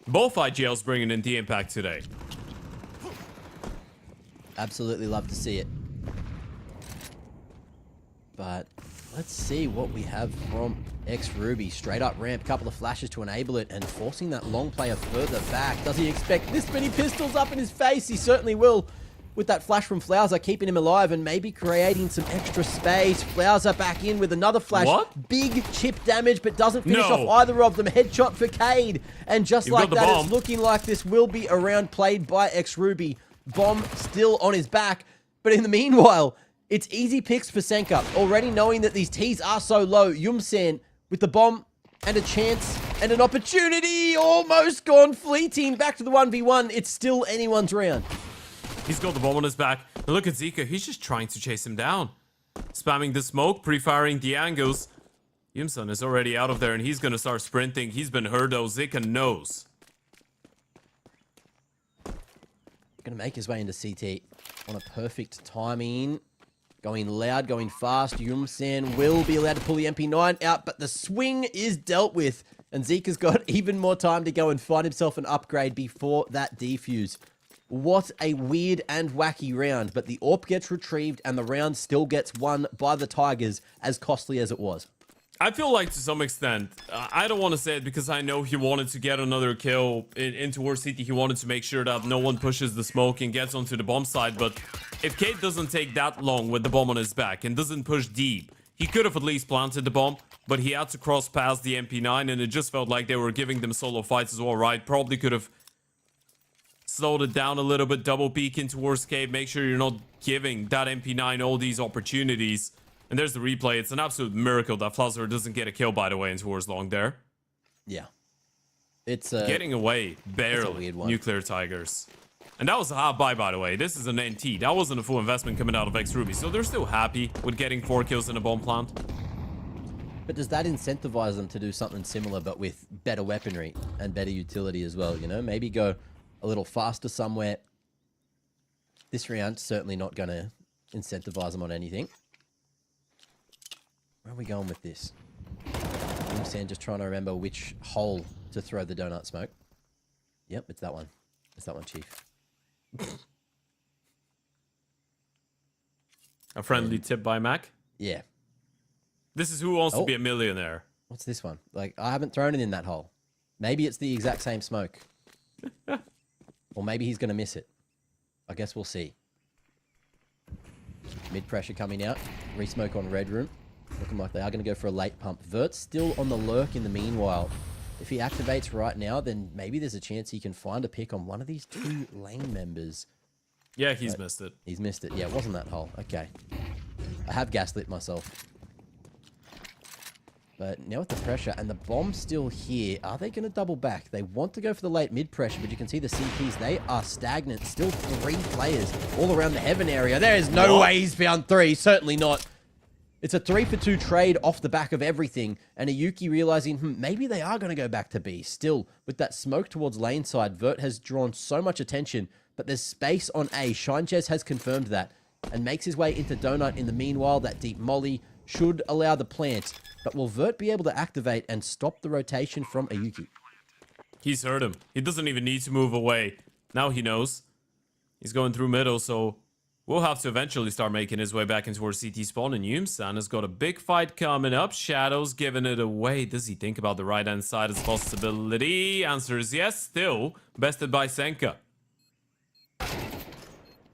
Both IGLs bringing in the impact today. Absolutely love to see it. But let's see what we have from X-Ruby. Straight up ramp, couple of flashes to enable it, and forcing that long player further back. Does he expect this many pistols up in his face? He certainly will. With that flash from Flauser, keeping him alive and maybe creating some extra space. Flauser back in with another flash. What? Big chip damage, but doesn't finish No. off either of them. Headshot for Cade. And just You've like got the that, bomb. it's looking like this will be a round played by X-Ruby. Bomb still on his back. But in the meanwhile, it's easy picks for Senka. Already knowing that these T's are so low. Yumsen with the bomb and a chance and an opportunity. Almost gone fleeting. Back to the 1v1. It's still anyone's round. He's got the bomb on his back. And look at Zika. He's just trying to chase him down. Spamming the smoke, pre-firing the angles. Yumsun is already out of there and he's going to start sprinting. He's been hurt though. Zika knows. Going to make his way into CT on a perfect timing. Going loud, going fast. Yumsen will be allowed to pull the MP9 out, but the swing is dealt with. And Zika's got even more time to go and find himself an upgrade before that defuse. What a weird and wacky round, but the AWP gets retrieved and the round still gets won by the Tigers, as costly as it was. I feel like to some extent, I don't want to say it because I know he wanted to get another kill in towards CT. He wanted to make sure that no one pushes the smoke and gets onto the bomb side. But if Kate doesn't take that long with the bomb on his back and doesn't push deep, he could have at least planted the bomb. But he had to cross past the MP9 and it just felt like they were giving them solo fights as well, right? Probably could have slowed it down a little bit, double peek in towards Cave. Make sure you're not giving that MP9 all these opportunities. And there's the replay. It's an absolute miracle that Flauser doesn't get a kill, by the way, in towards long there. Yeah. It's getting away, barely. a weird one. Nuclear Tigers. And that was a half buy, by the way. This is an NT. That wasn't a full investment coming out of X-Ruby. So they're still happy with getting 4 kills in a bomb plant. But does that incentivize them to do something similar, but with better weaponry and better utility as well? You know, maybe go a little faster somewhere. This round, certainly not going to incentivize them on anything. Where are we going with this? Sam just trying to remember which hole to throw the donut smoke. Yep, it's that one. It's that one, Chief. A friendly tip by Mac. Yeah. This is who wants to be a millionaire. What's this one? Like, I haven't thrown it in that hole. Maybe it's the exact same smoke. Or maybe he's going to miss it. I guess we'll see. Mid pressure coming out. Resmoke on red room. Looking like they are going to go for a late pump. Vert's still on the lurk in the meanwhile. If he activates right now, then maybe there's a chance he can find a pick on one of these 2 lane members. Yeah, he's missed it. He's missed it. Yeah, it wasn't that hole. Okay. I have gaslit myself. But now with the pressure and the bomb still here, are they going to double back? They want to go for the late mid pressure, but you can see the CPs, they are stagnant. Still 3 players all around the heaven area. There is no way he's found 3. Certainly not. It's a 3-for-2 trade off the back of everything. And Ayuki realizing, maybe they are going to go back to B. Still, with that smoke towards lane side, Vert has drawn so much attention, but there's space on A. ShineJazz has confirmed that and makes his way into Donut in the meanwhile. That deep molly should allow the plant. But will Vert be able to activate and stop the rotation from Ayuki? He's heard him. He doesn't even need to move away. Now he knows. He's going through middle, so we'll have to eventually start making his way back into our CT spawn. And Yumsan has got a big fight coming up. Shadows giving it away. Does he think about the right-hand side as a possibility? Answer is yes. Still bested by Senka.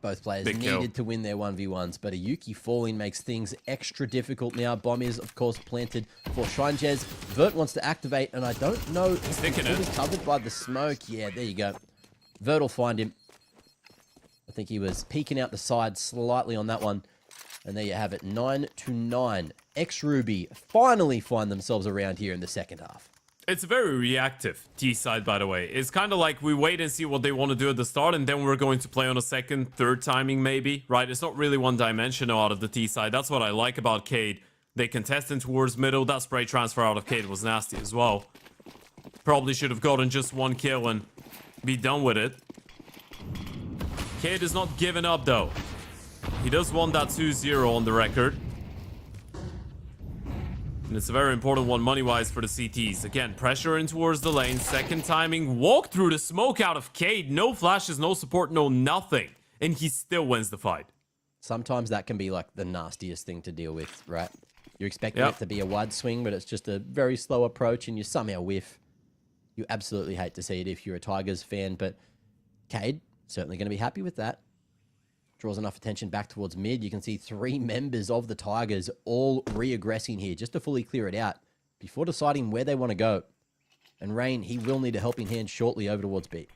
Both players Big kill. needed to win their 1v1s, but Ayuki falling makes things extra difficult now. Bomb is, of course, planted for ShineJazz. Vert wants to activate, and I don't know if Sticking he it. was covered by the smoke. Yeah, there you go. Vert will find him. I think he was peeking out the side slightly on that one. And there you have it, 9-9. X-Ruby finally find themselves around here in the second half. It's very reactive, T-side, by the way. It's kind of like we wait and see what they want to do at the start, and then we're going to play on a second, third timing maybe, right? It's not really one-dimensional out of the T-side. That's what I like about Cade. They contest in towards middle. That spray transfer out of Cade was nasty as well. Probably should have gotten just one kill and be done with it. Cade is not giving up, though. He does want that 2-0 on the record. And it's a very important one money-wise for the CTs. Again, pressure in towards the lane. Second timing. Walk through the smoke out of Cade. No flashes, no support, no nothing. And he still wins the fight. Sometimes that can be like the nastiest thing to deal with, right? You're expecting it to be a wide swing, but it's just a very slow approach and you somehow whiff. You absolutely hate to see it if you're a Tigers fan, but Cade certainly going to be happy with that. Draws enough attention back towards mid. You can see 3 members of the Tigers all re-aggressing here just to fully clear it out before deciding where they want to go. And Rain, he will need a helping hand shortly over towards B.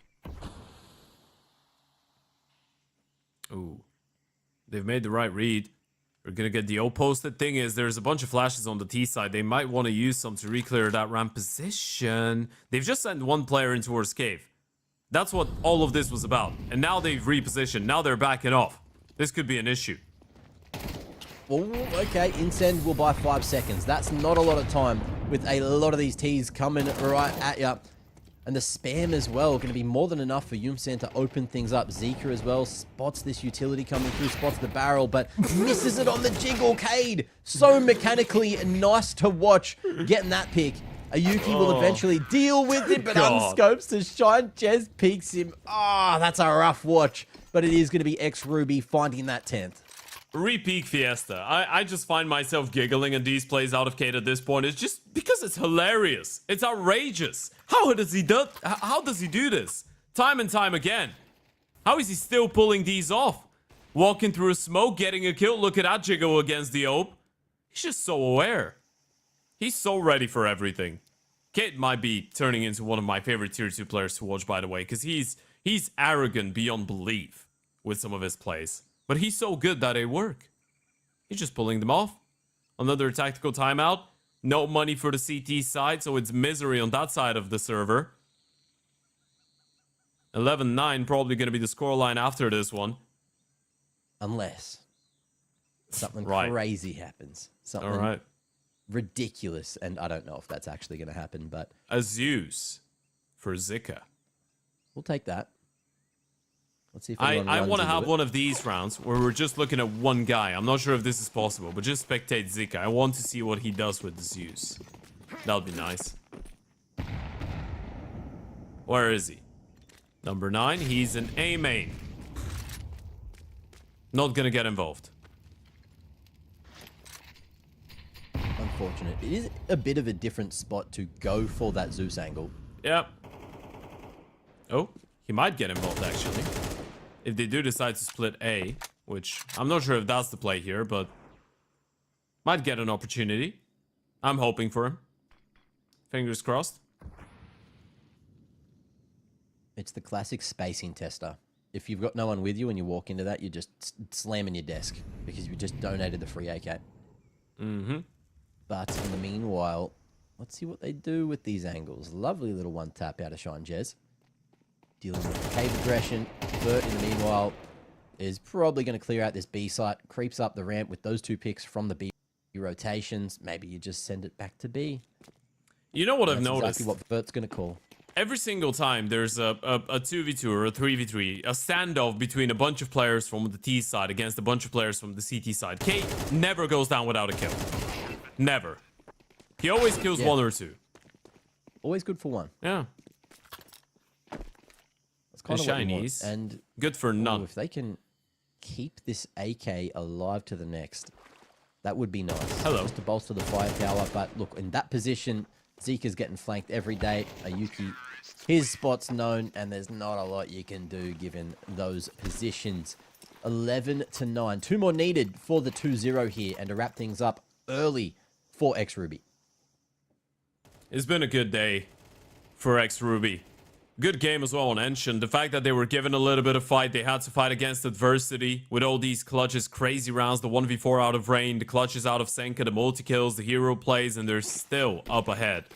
Ooh. They've made the right read. We're going to get the O-post. The thing is, there's a bunch of flashes on the T side. They might want to use some to re-clear that ramp position. They've just sent one player in towards cave. That's what all of this was about. And now they've repositioned. Now they're backing off. This could be an issue. Oh, okay. Insend will buy 5 seconds. That's not a lot of time with a lot of these T's coming right at you. And the spam as well, going to be more than enough for Yumsen to open things up. Zika as well spots this utility coming through, spots the barrel, but misses it on the jiggle. Cade, so mechanically nice to watch getting that pick. Ayuki will eventually deal with it, but unscopes to shine. Jez peeks him. Ah, that's a rough watch, but it is going to be X-Ruby finding that 10th. Re-peak Fiesta. I just find myself giggling at these plays out of Cade at this point. It's just because it's hilarious. It's outrageous. How does he do this? Time and time again. How is he still pulling these off? Walking through a smoke, getting a kill. Look at that jiggle against the Ope. He's just so aware. He's so ready for everything. Cade might be turning into one of my favorite tier 2 players to watch, by the way, because he's arrogant beyond belief with some of his plays. But he's so good that they work. He's just pulling them off. Another tactical timeout. No money for the CT side, so it's misery on that side of the server. 11-9, probably going to be the scoreline after this one. Unless something crazy happens. Something ridiculous. And I don't know if that's actually going to happen, but... A Zeus for Zika. We'll take that. Let's see if I want to have one of these rounds where we're just looking at one guy. I'm not sure if this is possible, but just spectate Zika. I want to see what he does with the Zeus. That would be nice. Where is he? Number 9. He's an A main. Not gonna get involved. Unfortunate. It is a bit of a different spot to go for that Zeus angle. Yep. Oh, he might get involved actually. If they do decide to split A, which I'm not sure if that's the play here, but might get an opportunity. I'm hoping for him. Fingers crossed. It's the classic spacing tester. If you've got no one with you and you walk into that, you're just slamming your desk because you just donated the free AK. Mm-hmm. But in the meanwhile, let's see what they do with these angles. Lovely little one tap out of Shine Jez. Dealing with the cave aggression. Vert, in the meanwhile, is probably going to clear out this B site. Creeps up the ramp with those 2 picks from the B rotations. Maybe you just send it back to B. You know what I've noticed? Exactly what Vert's going to call. Every single time there's a 2v2 or a 3v3, a standoff between a bunch of players from the T side against a bunch of players from the CT side, Cade never goes down without a kill. Never. He always kills 1 or 2. Always good for 1. Yeah. That's kind of Chinese. And good for none. If they can keep this AK alive to the next, that would be nice. Hello. Just to bolster the firepower. But look, in that position, Zika's getting flanked every day. Ayuki, his spot's known, and there's not a lot you can do given those positions. 11-9. 2 more needed for the 2-0 here, and to wrap things up early for X-Ruby. It's been a good day for X-Ruby. Good game as well on Ancient. The fact that they were given a little bit of fight, they had to fight against adversity with all these clutches, crazy rounds, the 1v4 out of Rain, the clutches out of Senka, the multi-kills, the hero plays, and they're still up ahead.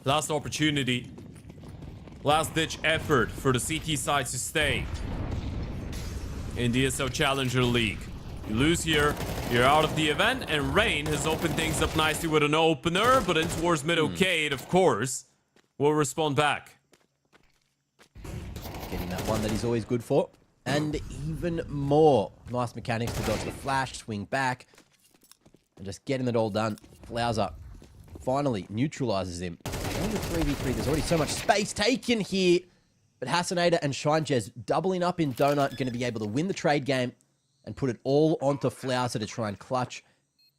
Last opportunity. Last-ditch effort for the CT side to stay in the ESL Challenger League. You lose here, you're out of the event, and Rain has opened things up nicely with an opener, but in towards mid-Ocade, of course, will respond back. Getting that one that he's always good for. And even more. Nice mechanics to dodge the flash, swing back, and just getting it all done. Flowser finally neutralizes him. On the 3v3, there's already so much space taken here. But Hassanator and ShineJez doubling up in Donut, going to be able to win the trade game and put it all onto Flowser to try and clutch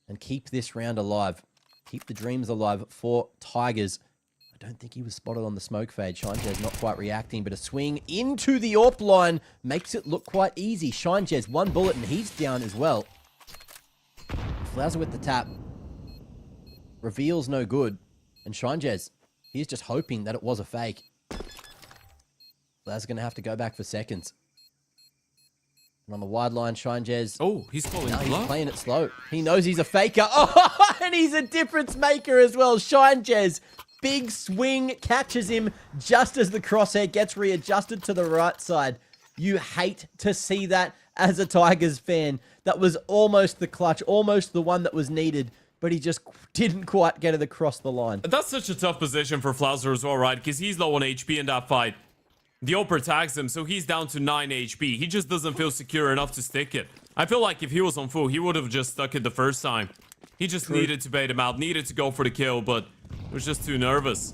and keep this round alive. Keep the dreams alive for TigeRES. I don't think he was spotted on the smoke fade. ShineJez not quite reacting, but a swing into the AWP line makes it look quite easy. ShineJez, one bullet, and he's down as well. Flowser with the tap. Reveals no good. And ShineJez, he's just hoping that it was a fake. Flowser's going to have to go back for seconds. And on the wide line, ShineJez. Oh, he's calling He's bluff. playing it slow. He knows he's a faker. Oh, and he's a difference maker as well. ShineJez, big swing, catches him just as the crosshair gets readjusted to the right side. You hate to see that as a TigeRES fan. That was almost the clutch, almost the one that was needed, but he just didn't quite get it across the line. That's such a tough position for Flowser as well, right? Because he's low on HP in that fight. The Oper tags him, so he's down to 9 HP. He just doesn't feel secure enough to stick it. I feel like if he was on full, he would have just stuck it the first time. He just needed to bait him out, needed to go for the kill, but was just too nervous.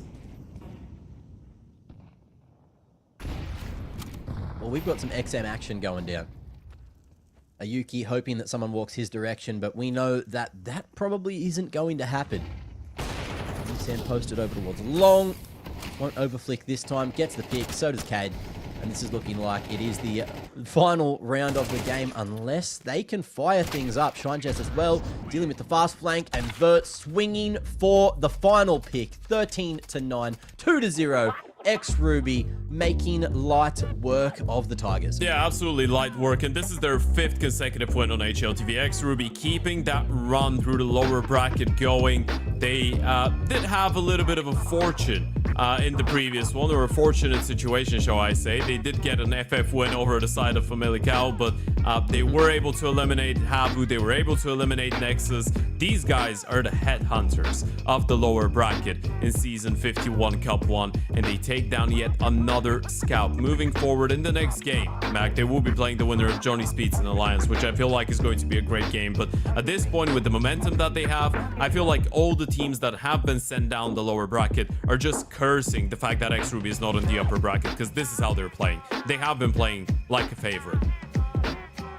Well, we've got some XM action going down. Ayuki hoping that someone walks his direction, but we know that that probably isn't going to happen. Sand posted over towards Long. Won't overflick this time. Gets the pick. So does Cade. And this is looking like it is the final round of the game unless they can fire things up. ShineJez as well, dealing with the fast flank, and Vert swinging for the final pick. 13-9, 2-0. XRuby making light work of the TigeRES. Yeah, absolutely light work, and this is their 5th consecutive win on HLTV. XRuby keeping that run through the lower bracket going. They did have a little bit of a fortune in the previous one, or a fortunate situation, shall I say. They did get an FF win over the side of Famalicão, but they were able to eliminate Habu, they were able to eliminate Nexus. These guys are the headhunters of the lower bracket in Season 51 Cup 1, and they take down yet another scout. Moving forward in the next game, Mac, they will be playing the winner of Johnny Speeds and Alliance, which I feel like is going to be a great game. But at this point, with the momentum that they have, I feel like all the teams that have been sent down the lower bracket are just cursing the fact that XRuby is not in the upper bracket, because this is how they're playing. They have been playing like a favorite.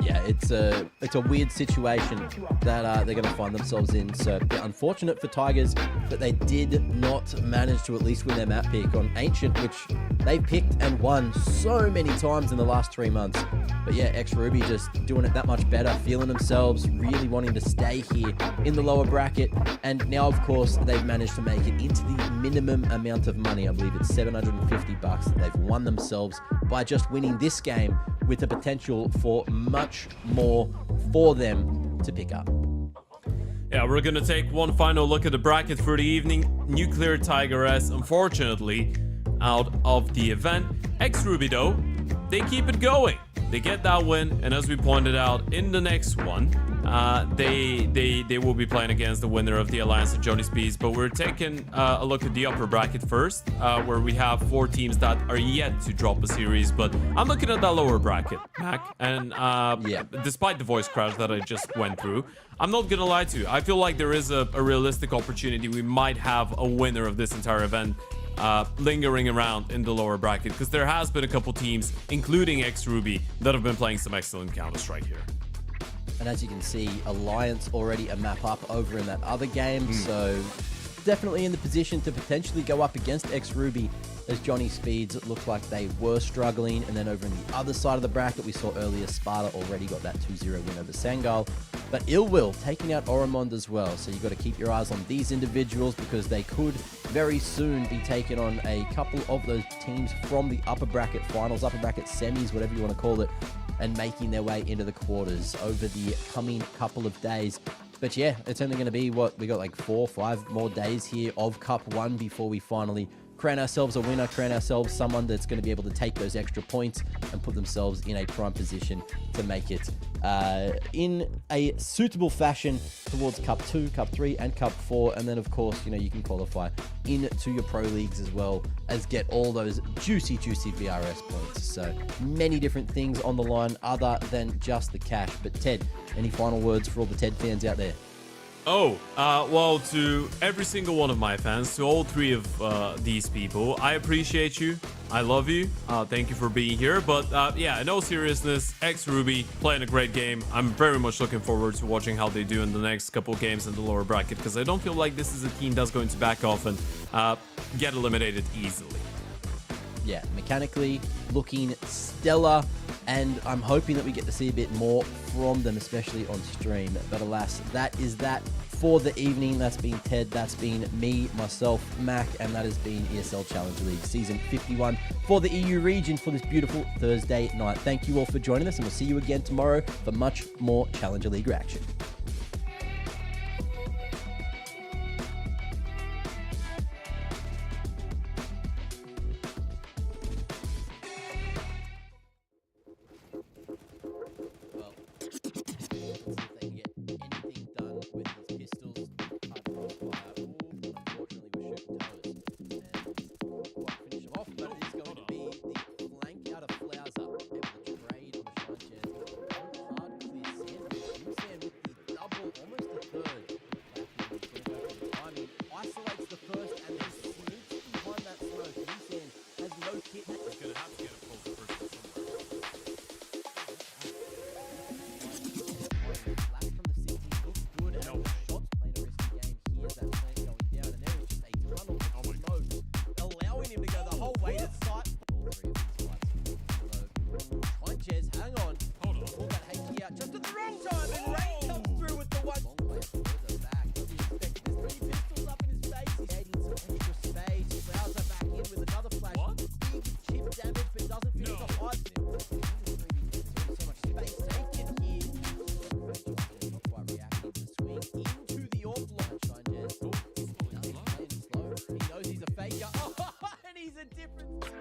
Yeah, it's a weird situation that they're going to find themselves in. So yeah, unfortunate for TigeRES that they did not manage to at least win their map pick on Ancient, which they picked and won so many times in the last 3 months. But yeah, XRuby just doing it that much better, feeling themselves, really wanting to stay here in the lower bracket. And now, of course, they've managed to make it into the minimum amount of money. I believe it's $750 that they've won themselves by just winning this game, with the potential for much more for them to pick up. Yeah, we're gonna take one final look at the bracket for the evening. Nuclear TigeRES, unfortunately, out of the event. XRuby, though, they keep it going. They get that win, and as we pointed out, in the next one, they will be playing against the winner of the Alliance of Johnny Speeds. But we're taking a look at the upper bracket first, where we have 4 teams that are yet to drop a series. But I'm looking at that lower bracket, Mac, and yeah, despite the voice crash that I just went through, I'm not gonna lie to you, I feel like there is a realistic opportunity we might have a winner of this entire event lingering around in the lower bracket, because there has been a couple teams, including XRuby, that have been playing some excellent Counter-Strike here. And as you can see, Alliance already a map up over in that other game, so definitely in the position to potentially go up against XRuby, as Johnny Speeds, it looked like they were struggling. And then over on the other side of the bracket, we saw earlier Sparta already got that 2-0 win over Sangal. But Ill Will taking out Oromond as well. So you've got to keep your eyes on these individuals because they could very soon be taking on a couple of those teams from the upper bracket finals, upper bracket semis, whatever you want to call it, and making their way into the quarters over the coming couple of days. But yeah, it's only going to be what we got, like 4 or 5 more days here of Cup 1 before we finally crown ourselves a winner, crown ourselves someone that's going to be able to take those extra points and put themselves in a prime position to make it in a suitable fashion towards Cup 2, Cup 3, and Cup 4. And then, of course, you know, you can qualify into your pro leagues as well as get all those juicy VRS points. So many different things on the line other than just the cash. But Ted, any final words for all the Ted fans out there? Well, to every single one of my fans, to all 3 of these people, I appreciate you. I love you. Thank you for being here. But yeah, in all seriousness, Ruby playing a great game. I'm very much looking forward to watching how they do in the next couple of games in the lower bracket, because I don't feel like this is a team that's going to back off and get eliminated easily. Yeah, mechanically looking stellar, and I'm hoping that we get to see a bit more from them, especially on stream. But alas, that is that for the evening. That's been Ted, that's been me, myself, Mac, and that has been ESL Challenger League Season 51 for the EU region for this beautiful Thursday night. Thank you all for joining us, and we'll see you again tomorrow for much more Challenger League reaction. He's a different